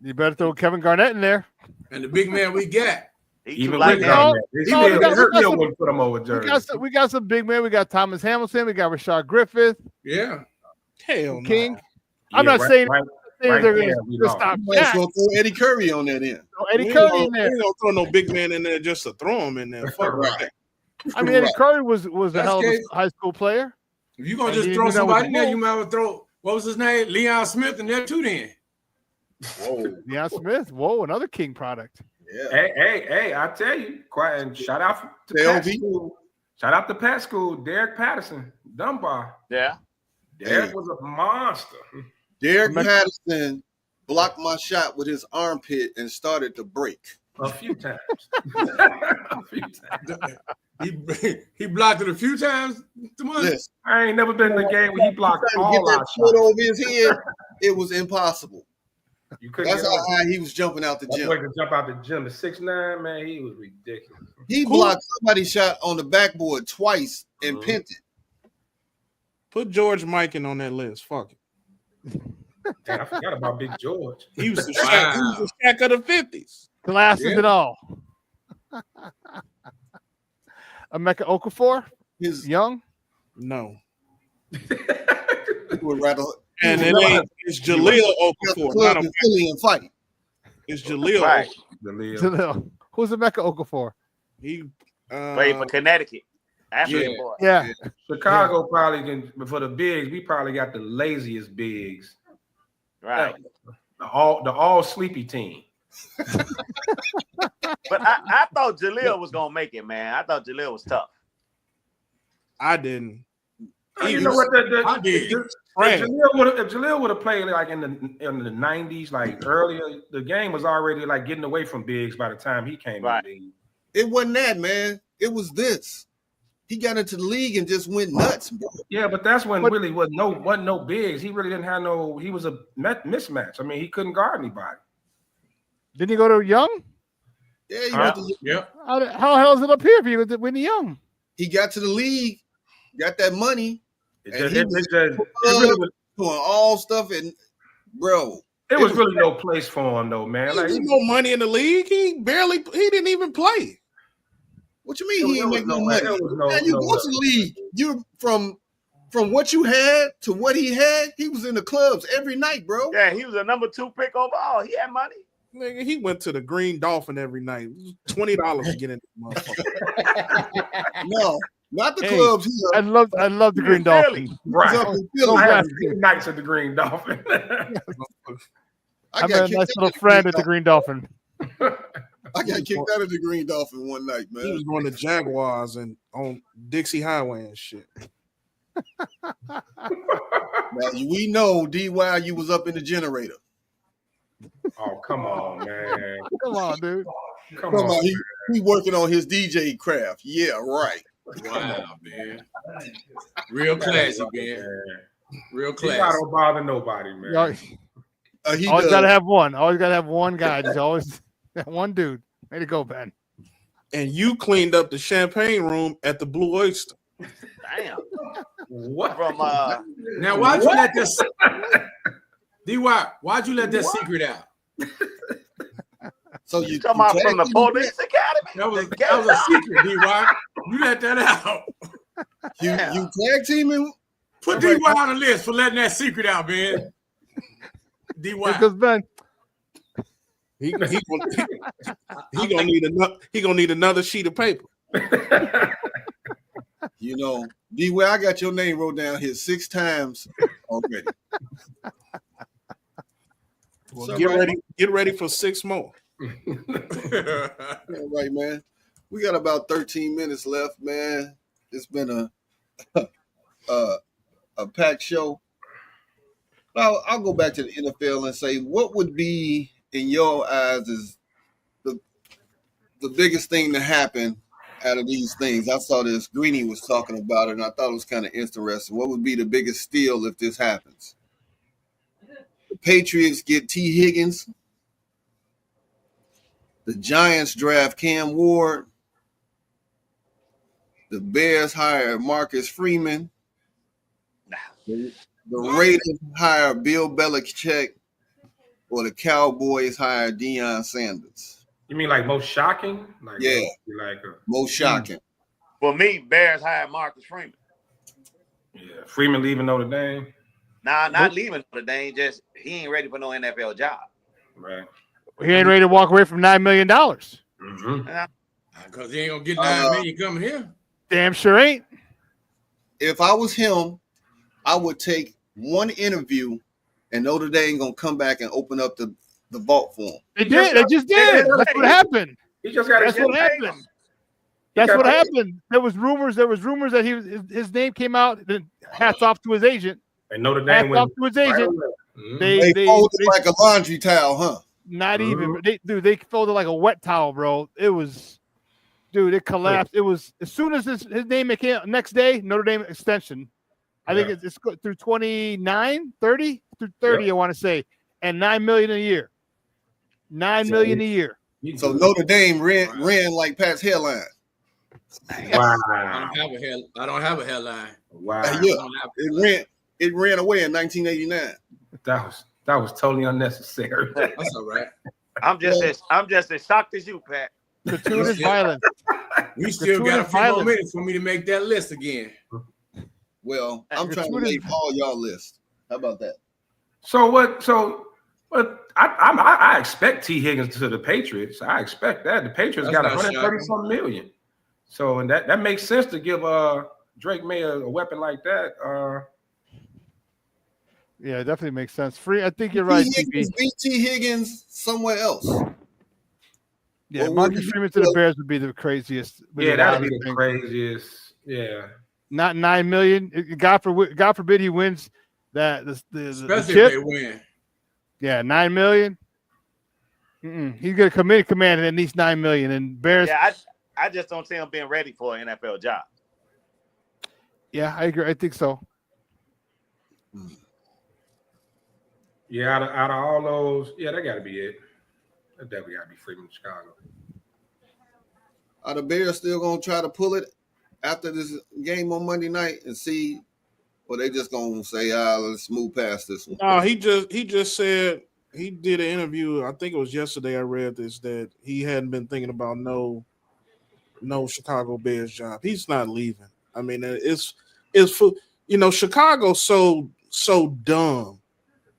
Speaker 5: You better throw Kevin Garnett in there.
Speaker 7: And the big man we got.
Speaker 4: He
Speaker 6: Even
Speaker 4: too light
Speaker 6: with
Speaker 4: now.
Speaker 6: that, wouldn't put him over Jersey.
Speaker 5: We got some big men. We got Thomas Hamilton. We got Rashard Griffith.
Speaker 7: Yeah.
Speaker 3: Hell
Speaker 5: King.
Speaker 3: no.
Speaker 5: I'm not saying
Speaker 6: right
Speaker 5: they're
Speaker 6: there,
Speaker 5: going
Speaker 6: we
Speaker 5: to
Speaker 6: lost.
Speaker 5: stop
Speaker 2: You might as
Speaker 5: Shaq.
Speaker 2: well throw Eddie Curry on that end.
Speaker 5: Eddie Curry in there.
Speaker 3: We don't throw no big man in there just to throw him in there. Fuck
Speaker 2: Right.
Speaker 3: that.
Speaker 5: I mean, Eddie Curry was a
Speaker 7: That's
Speaker 5: hell of a
Speaker 7: case.
Speaker 5: high school player.
Speaker 7: If you're going
Speaker 5: And
Speaker 7: to just
Speaker 5: he
Speaker 7: throw
Speaker 5: didn't do that with
Speaker 7: somebody in
Speaker 5: the
Speaker 7: there, you
Speaker 5: Bulls.
Speaker 7: might have throw, what was his name? Leon Smith in there too then.
Speaker 2: Whoa.
Speaker 5: Deion Smith. Whoa, another King product.
Speaker 2: Yeah.
Speaker 6: Hey, I tell you, quiet and shout out to Pat
Speaker 2: LV.
Speaker 6: School. Shout out to Pat School, Derek Patterson, Dunbar.
Speaker 4: Yeah.
Speaker 6: Derek
Speaker 2: Hey.
Speaker 6: was a monster.
Speaker 2: Derek Patterson blocked my shot with his armpit and started to break.
Speaker 6: A few times. A few times.
Speaker 7: He blocked it a few times.
Speaker 2: Listen,
Speaker 6: I ain't never been in a game where he blocked
Speaker 2: trying to get
Speaker 6: all
Speaker 2: that
Speaker 6: our
Speaker 2: foot
Speaker 6: shots.
Speaker 2: over his head. It was impossible.
Speaker 6: You couldn't
Speaker 2: That's
Speaker 6: get
Speaker 2: how
Speaker 6: over.
Speaker 2: high he was jumping out the
Speaker 6: That
Speaker 2: gym.
Speaker 6: boy could jump out the gym at 6'9", man. He was ridiculous.
Speaker 2: He blocked somebody's shot on the backboard twice and pinned it.
Speaker 3: Put George Mikan on that list. Fuck it.
Speaker 6: Damn, I forgot about Big George.
Speaker 3: He was the Shaq. He was the Shaq of the 50s.
Speaker 5: Glasses and all. Emeka Okafor?
Speaker 2: His
Speaker 5: young?
Speaker 3: No.
Speaker 2: would rather.
Speaker 3: And it ain't. It's Jaleel Okafor. Not a
Speaker 2: Philly and fight.
Speaker 3: It's Jaleel.
Speaker 4: Right.
Speaker 5: Jaleel. Who's Emeka Okafor?
Speaker 3: He
Speaker 4: played for Connecticut. African boy.
Speaker 5: Yeah.
Speaker 6: Chicago probably can, for the bigs, we probably got the laziest bigs.
Speaker 4: Right.
Speaker 6: The all sleepy team.
Speaker 4: But I thought Jaleel was gonna make it, man. I thought Jaleel was tough.
Speaker 3: I didn't.
Speaker 6: You know what?
Speaker 7: I did.
Speaker 6: If Jaleel would have played like in the 90s, like earlier, the game was already like getting away from bigs by the time he came in the league.
Speaker 2: It wasn't that, man. It was this. He got into the league and just went nuts, bro.
Speaker 6: Yeah, but that's when really wasn't no bigs. He really didn't have no. He was a mismatch. I mean, he couldn't guard anybody.
Speaker 5: Didn't he go to Young?
Speaker 2: Yeah, he went to,
Speaker 7: Yep.
Speaker 5: How the hell is it up here if he was when he Young?
Speaker 2: he got to the league, got that money,
Speaker 6: It
Speaker 2: and
Speaker 6: really
Speaker 2: doing all stuff, and bro,
Speaker 6: it was really no place for him though, man.
Speaker 3: He
Speaker 6: Like
Speaker 3: didn't no money in the league. He didn't even play.
Speaker 2: What you mean he didn't make no money?
Speaker 6: There was
Speaker 2: Man, you go to the league. You from what you had to what he had. He was in the clubs every night, bro.
Speaker 4: Yeah, he was a number 2 pick overall. He had money.
Speaker 3: Nigga, he went to the Green Dolphin every night. $20 to get in this motherfucker.
Speaker 2: No, not the clubs here.
Speaker 5: I love the Green Dolphin.
Speaker 6: right.
Speaker 2: He was up in Philly.
Speaker 6: I had good nights at the Green Dolphin.
Speaker 5: I met a nice little friend at the Green Dolphin.
Speaker 2: I got kicked out of the Green Dolphin one night,
Speaker 3: He
Speaker 2: man.
Speaker 3: was going to Jaguars and on Dixie Highway and shit.
Speaker 2: Now, we know DY, you was up in the generator.
Speaker 6: Oh, come on, man.
Speaker 5: Come on, dude.
Speaker 6: Come
Speaker 2: Come
Speaker 6: on.
Speaker 2: on, he working on his DJ craft. Yeah, right.
Speaker 7: Wow, man. Real classy, man. Real
Speaker 6: He don't
Speaker 7: classy.
Speaker 6: bother nobody, man.
Speaker 5: Always
Speaker 2: He
Speaker 5: gotta have one. Always gotta have one guy. Just always that one dude. Way to go, Ben.
Speaker 3: And you cleaned up the champagne room at the Blue Oyster.
Speaker 4: Damn.
Speaker 6: What?
Speaker 4: From
Speaker 7: Now, why'd you let this DY? Why'd you let that secret out?
Speaker 2: So you
Speaker 4: talking about from the police academy?
Speaker 7: That was a secret, DY. You let that out.
Speaker 2: you tag teaming?
Speaker 7: Put DY on the list for letting that secret out, man. DY.
Speaker 5: Because Ben,
Speaker 3: He gonna need another sheet of paper.
Speaker 2: You know, D-Way, I got your name wrote down here 6 times already.
Speaker 3: Well,
Speaker 2: So,
Speaker 3: get ready for 6 more.
Speaker 2: Yeah, right, man. We got about 13 minutes left, man. It's been a packed show. I'll go back to the NFL and say, what would be, in your eyes, is the biggest thing to happen out of these things? I saw this, Greeny was talking about it, and I thought it was kind of interesting. What would be the biggest steal if this happens? The Patriots get T. Higgins. The Giants draft Cam Ward. The Bears hire Marcus Freeman. The Raiders hire Bill Belichick. Or the Cowboys hire Deion Sanders.
Speaker 6: You mean like most shocking? Like,
Speaker 2: Yeah.
Speaker 6: Like
Speaker 2: Most shocking.
Speaker 4: For me, Bears hired Marcus Freeman.
Speaker 6: yeah, Freeman leaving Notre Dame.
Speaker 4: Nah, not leaving Notre Dame. Just he ain't ready for no NFL job.
Speaker 6: Right.
Speaker 5: he ain't ready to walk away from $9 million.
Speaker 6: Mm-hmm.
Speaker 7: Because he ain't gonna get 9 million coming here.
Speaker 5: Damn sure ain't.
Speaker 2: If I was him, I would take one interview and Notre Dame gonna come back and open up the vault for him.
Speaker 5: They did. They just did. That's what happened.
Speaker 6: He just got.
Speaker 5: That's what happened. That's what happened. There was rumors that his name came out. Hats off to his agent.
Speaker 6: And Notre
Speaker 5: Hats
Speaker 6: Dame
Speaker 5: off
Speaker 6: went
Speaker 5: to his agent.
Speaker 2: They folded like a laundry towel, huh?
Speaker 5: Not even. They folded like a wet towel, bro. It was, dude. It collapsed. It was as soon as his name came out, next day. Notre Dame extension. I think it's through 29, 30, through 30, I want to say, and $9 million a year. $9 million a year.
Speaker 2: So Notre Dame ran like Pat's hairline.
Speaker 6: Wow.
Speaker 7: I don't have a headline.
Speaker 6: Wow.
Speaker 2: It ran away in 1989.
Speaker 6: That was totally unnecessary.
Speaker 7: That's all right.
Speaker 4: I'm just as shocked as you, Pat.
Speaker 5: Gratuitous violence.
Speaker 7: We still got a few more minutes for me to make that list again.
Speaker 2: Well, I'm trying to make all y'all lists. How about that?
Speaker 6: I expect T. Higgins to the Patriots. I expect that. The Patriots got 130-something million. So, and that makes sense to give Drake May a weapon like that.
Speaker 5: Yeah, it definitely makes sense. I think you're right.
Speaker 2: T. Higgins somewhere else.
Speaker 5: Yeah, Marcus Freeman to the Bears would be the craziest.
Speaker 6: Yeah, that would be the craziest. Yeah.
Speaker 5: Not $9 million. God forbid he wins that.
Speaker 7: Especially if they win.
Speaker 5: Yeah, $9 million. He's gonna command at least $9 million. And Bears.
Speaker 4: Yeah, I just don't see him being ready for an NFL job.
Speaker 5: Yeah, I agree. I think so.
Speaker 6: Yeah, out of all those, yeah, that got to be it. That definitely got to be Freeman, Chicago.
Speaker 2: Are the Bears still gonna try to pull it after this game on Monday night and see, or they just gonna say, let's move past this one?
Speaker 3: No, he just said he did an interview. I think it was yesterday. I read this that he hadn't been thinking about no Chicago Bears job. He's not leaving. I mean, it's for Chicago's so dumb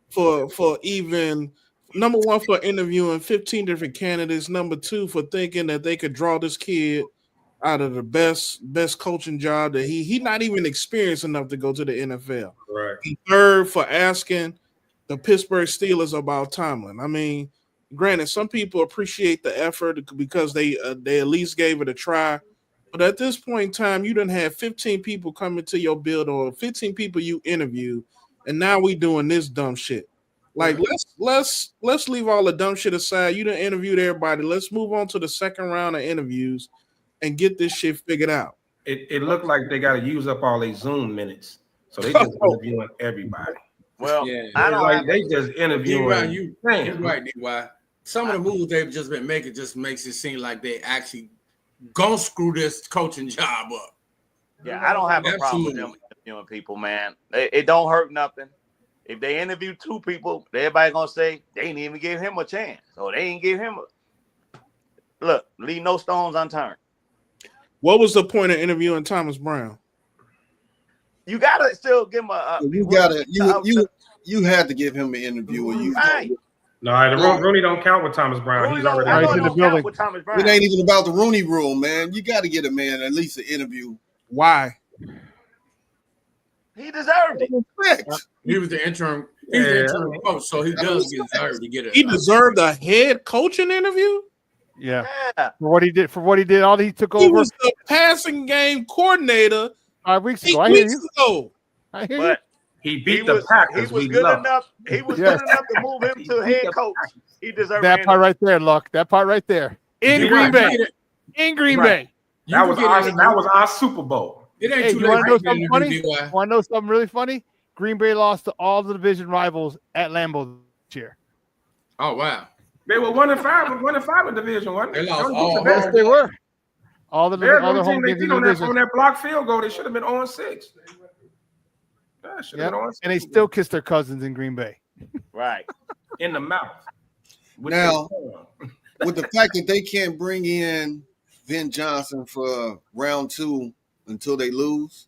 Speaker 3: for even. Number one, for interviewing 15 different candidates. Number two, for thinking that they could draw this kid out of the best coaching job that he not even experienced enough to go to the NFL.
Speaker 6: Right.
Speaker 3: And third, for asking the Pittsburgh Steelers about Tomlin. I mean, granted, some people appreciate the effort because they at least gave it a try. But at this point in time, you done had 15 people coming to your build or 15 people you interview, and now we doing this dumb shit. Like, let's leave all the dumb shit aside. You done interviewed everybody. Let's move on to the second round of interviews and get this shit figured out.
Speaker 6: It looked like they got to use up all their Zoom minutes, so they just interviewing everybody.
Speaker 4: Well,
Speaker 7: yeah,
Speaker 4: I don't like
Speaker 6: they just interviewing.
Speaker 7: You're right, D.Y. Some of the moves they've just been making just makes it seem like they actually gonna screw this coaching job up.
Speaker 4: Yeah, I don't have a problem with them interviewing people, man. It don't hurt nothing. If they interview two people, everybody gonna say they didn't even give him a chance, or they didn't give him look. Leave no stones unturned.
Speaker 3: What was the point of interviewing Thomas Brown?
Speaker 4: You gotta still give him
Speaker 2: you had to give him an interview.
Speaker 4: Right.
Speaker 6: No, Rooney don't count with Thomas Brown. He's already
Speaker 5: in the building.
Speaker 4: With Thomas Brown.
Speaker 2: It ain't even about the Rooney Rule, man. You got to get a man at least an interview.
Speaker 3: Why?
Speaker 4: He deserved it.
Speaker 7: He was the interim. He's the interim coach, so he does deserve to get it.
Speaker 3: He deserved a head coaching interview.
Speaker 5: Yeah. For what he did, all he took over.
Speaker 3: He was the passing game coordinator
Speaker 5: 5 weeks ago.
Speaker 3: I hear you.
Speaker 4: But
Speaker 6: he beat the Packers.
Speaker 4: He was good enough. He was good enough to move him to head coach. He deserved
Speaker 5: that part right there, Luck. That part right there. In Green Bay. In Green Bay.
Speaker 6: That was our Super Bowl.
Speaker 7: It ain't
Speaker 5: Hey,
Speaker 7: too
Speaker 5: you want to know
Speaker 7: late.
Speaker 5: something funny? Want to know something really funny? Green Bay lost to all the division rivals at Lambeau this year.
Speaker 7: Oh wow!
Speaker 6: They were 1-5 in division one.
Speaker 7: They lost all.
Speaker 5: Yes, they were. All the home games in the division.
Speaker 6: On that block field goal, they should have been 0-6.
Speaker 5: Yep. And they still kissed their cousins in Green Bay.
Speaker 4: Right.
Speaker 6: In the mouth.
Speaker 2: Now, with the fact that they can't bring in Ben Johnson for round 2 until they lose,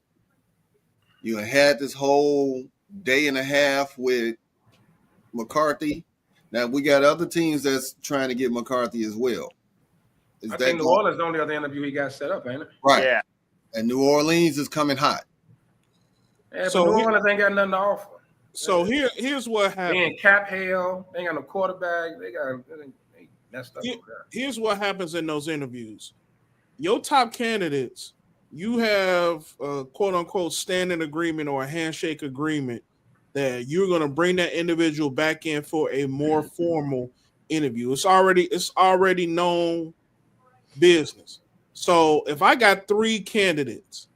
Speaker 2: you had this whole day and a half with McCarthy. Now, we got other teams that's trying to get McCarthy as well.
Speaker 6: I think New Orleans is the only other interview he got set up, ain't it?
Speaker 2: Right.
Speaker 4: Yeah.
Speaker 2: And New Orleans is coming hot.
Speaker 6: Yeah, so New Orleans ain't got nothing to offer.
Speaker 3: So here's what happened.
Speaker 6: They in cap hell. They ain't got no quarterback. They messed up.
Speaker 3: Here's what happens in those interviews. Your top candidates, you have a quote unquote standing agreement or a handshake agreement that you're going to bring that individual back in for a more formal interview. It's already known business. So if I got 3 candidates,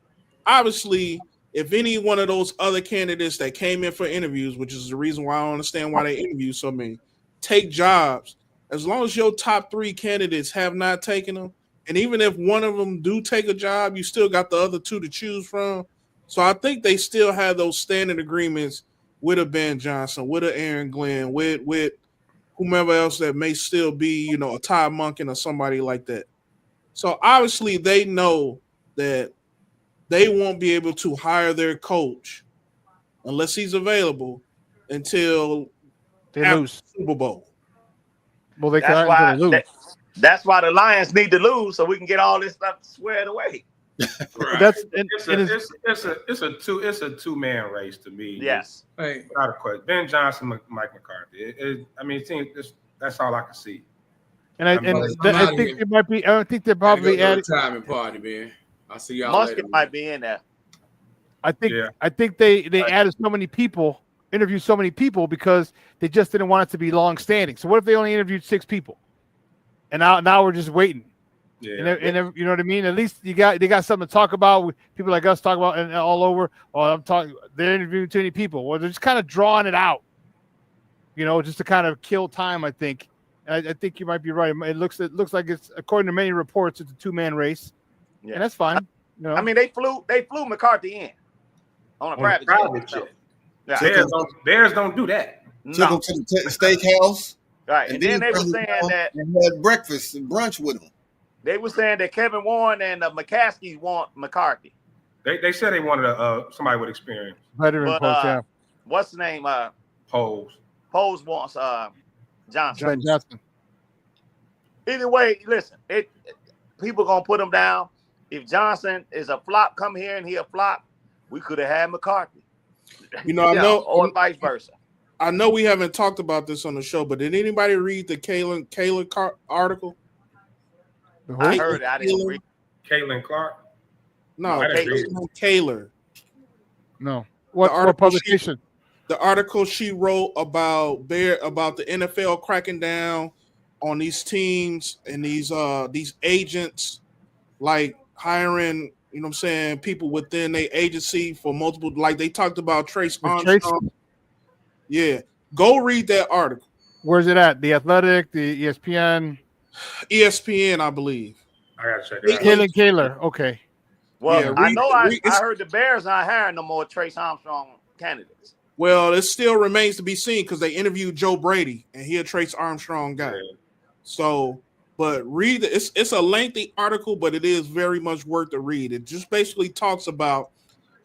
Speaker 3: obviously if any one of those other candidates that came in for interviews, which is the reason why I don't understand why they interview so many, take jobs, as long as your top 3 candidates have not taken them, and even if one of them do take a job, you still got the other 2 to choose from. So I think they still have those standing agreements with a Ben Johnson, with a Aaron Glenn, with whomever else that may still be, a Todd Monken or somebody like that. So obviously they know that they won't be able to hire their coach unless he's available until
Speaker 5: They
Speaker 3: after
Speaker 5: lose.
Speaker 3: the Super Bowl.
Speaker 5: Well, they
Speaker 4: That's
Speaker 5: can't
Speaker 4: why
Speaker 5: until they lose.
Speaker 4: that's why the Lions need to lose so we can get all this stuff squared away.
Speaker 7: Right.
Speaker 5: That's
Speaker 6: It's a two-man race to me.
Speaker 4: Yes.
Speaker 7: Hey,
Speaker 6: Without a question. Ben Johnson, Mike McCarthy. That's all I can see.
Speaker 5: I think there might be. I don't think they're probably
Speaker 7: at a
Speaker 5: adding.
Speaker 7: retirement party, man. I'll see y'all later.
Speaker 4: Musket might be in there.
Speaker 5: I think they added so many people, interviewed so many people because they just didn't want it to be long standing. So what if they only interviewed 6 people, and now we're just waiting?
Speaker 6: Yeah.
Speaker 5: And you know what I mean? At least they got something to talk about. People like us talk about and all over. Oh, they're interviewing too many people. Well, they're just kind of drawing it out, just to kind of kill time. I think. I think you might be right. It looks like it's, according to many reports, it's a 2-man race, and that's fine.
Speaker 4: I mean, they flew McCarthy in on a private jet.
Speaker 6: Yeah. Bears don't do that.
Speaker 2: Took him to the steakhouse.
Speaker 4: Right, and then they were saying that
Speaker 2: and had breakfast and brunch with him.
Speaker 4: They were saying that Kevin Warren and McCaskey want McCarthy.
Speaker 6: They said they wanted somebody with experience.
Speaker 5: Veteran coach, yeah.
Speaker 4: What's the name?
Speaker 6: Pose
Speaker 4: wants Johnson.
Speaker 5: Johnson.
Speaker 4: Either way, listen, people gonna put him down. If Johnson is a flop, come here and he a flop, we could have had McCarthy.
Speaker 3: I know,
Speaker 4: or vice versa.
Speaker 3: I know we haven't talked about this on the show, but did anybody read the Kalen article?
Speaker 4: I heard it. I didn't read.
Speaker 6: Caitlin Clark.
Speaker 3: No,
Speaker 6: Caitlin
Speaker 3: Kaler.
Speaker 5: No. What publication?
Speaker 3: The article she wrote about the NFL cracking down on these teams and these agents, like hiring, people within their agency for multiple, like they talked about Trace Armstrong. Yeah. Go read that article.
Speaker 5: Where's it at? The Athletic, the ESPN?
Speaker 3: ESPN, I believe.
Speaker 6: I gotta check it out.
Speaker 5: Kaler. Okay.
Speaker 4: Well, yeah, I heard the Bears not hiring no more Trace Armstrong candidates.
Speaker 3: Well, it still remains to be seen because they interviewed Joe Brady and he a Trace Armstrong guy. Yeah. So, but read it. It's a lengthy article, but it is very much worth to read. It just basically talks about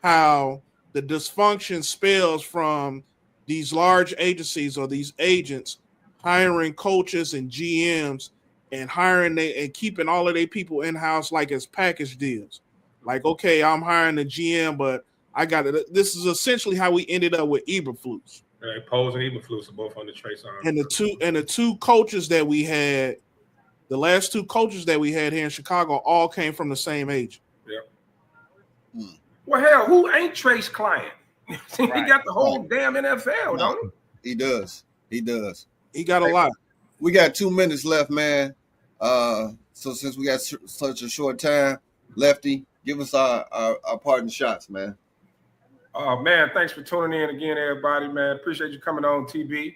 Speaker 3: how the dysfunction spills from these large agencies or these agents hiring coaches and GMs and and keeping all of their people in-house like as package deals. Like, okay, I'm hiring a GM, but I got it. This is essentially how we ended up with Eberflus.
Speaker 6: Right, Pose and Eberflus are both on the Trace Armstrong.
Speaker 3: And the two coaches that we had, the last 2 coaches that we had here in Chicago, all came from the same agent.
Speaker 6: Yeah. Well, hell, who ain't Trace client? He got the whole damn NFL, don't he?
Speaker 2: He does.
Speaker 3: He got a lot.
Speaker 2: We got 2 minutes left, man. So since we got such a short time, Lefty, give us our parting shots, man.
Speaker 6: Oh, man, thanks for tuning in again, everybody, man. Appreciate you coming on, TB.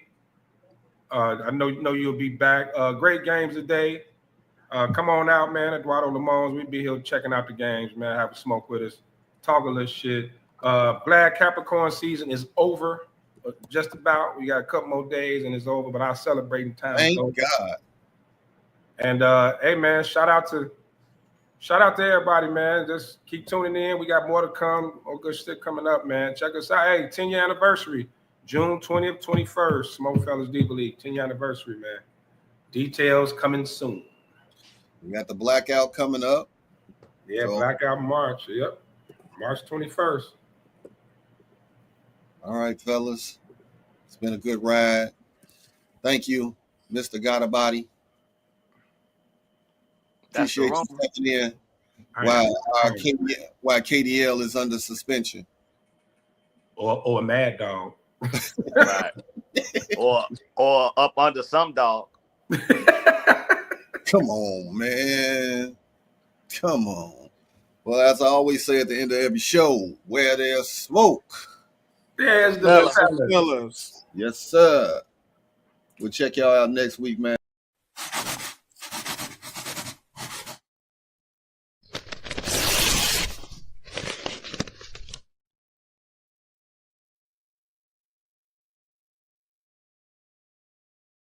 Speaker 6: I know you'll be back. Great games today. Come on out, man. Eduardo Lamons, we'll be here checking out the games, man. Have a smoke with us. Talk a little shit. Glad Capricorn season is over. Just about. We got a couple more days and it's over, but I'll celebrate in time.
Speaker 2: Thank God.
Speaker 6: And hey, man, shout out to everybody, man. Just keep tuning in. We got more to come. More good shit coming up, man. Check us out. Hey, 10-year anniversary, June 20th, 21st. SmokeFellas D League, 10-year anniversary, man. Details coming soon.
Speaker 2: We got the blackout coming up.
Speaker 6: Yeah, so. Blackout March. Yep. March 21st.
Speaker 2: All right, fellas. It's been a good ride. Thank you, Mr. Gotabody. Appreciate you stepping in while KDL is under suspension.
Speaker 6: Or a mad dog.
Speaker 4: Right. or up under some dog.
Speaker 2: Come on, man. Come on. Well, as I always say at the end of every show, where there's smoke,
Speaker 6: There's the
Speaker 4: Fellas.
Speaker 6: fellas.
Speaker 3: Fellas.
Speaker 2: yes, sir. We'll check y'all out next week, man.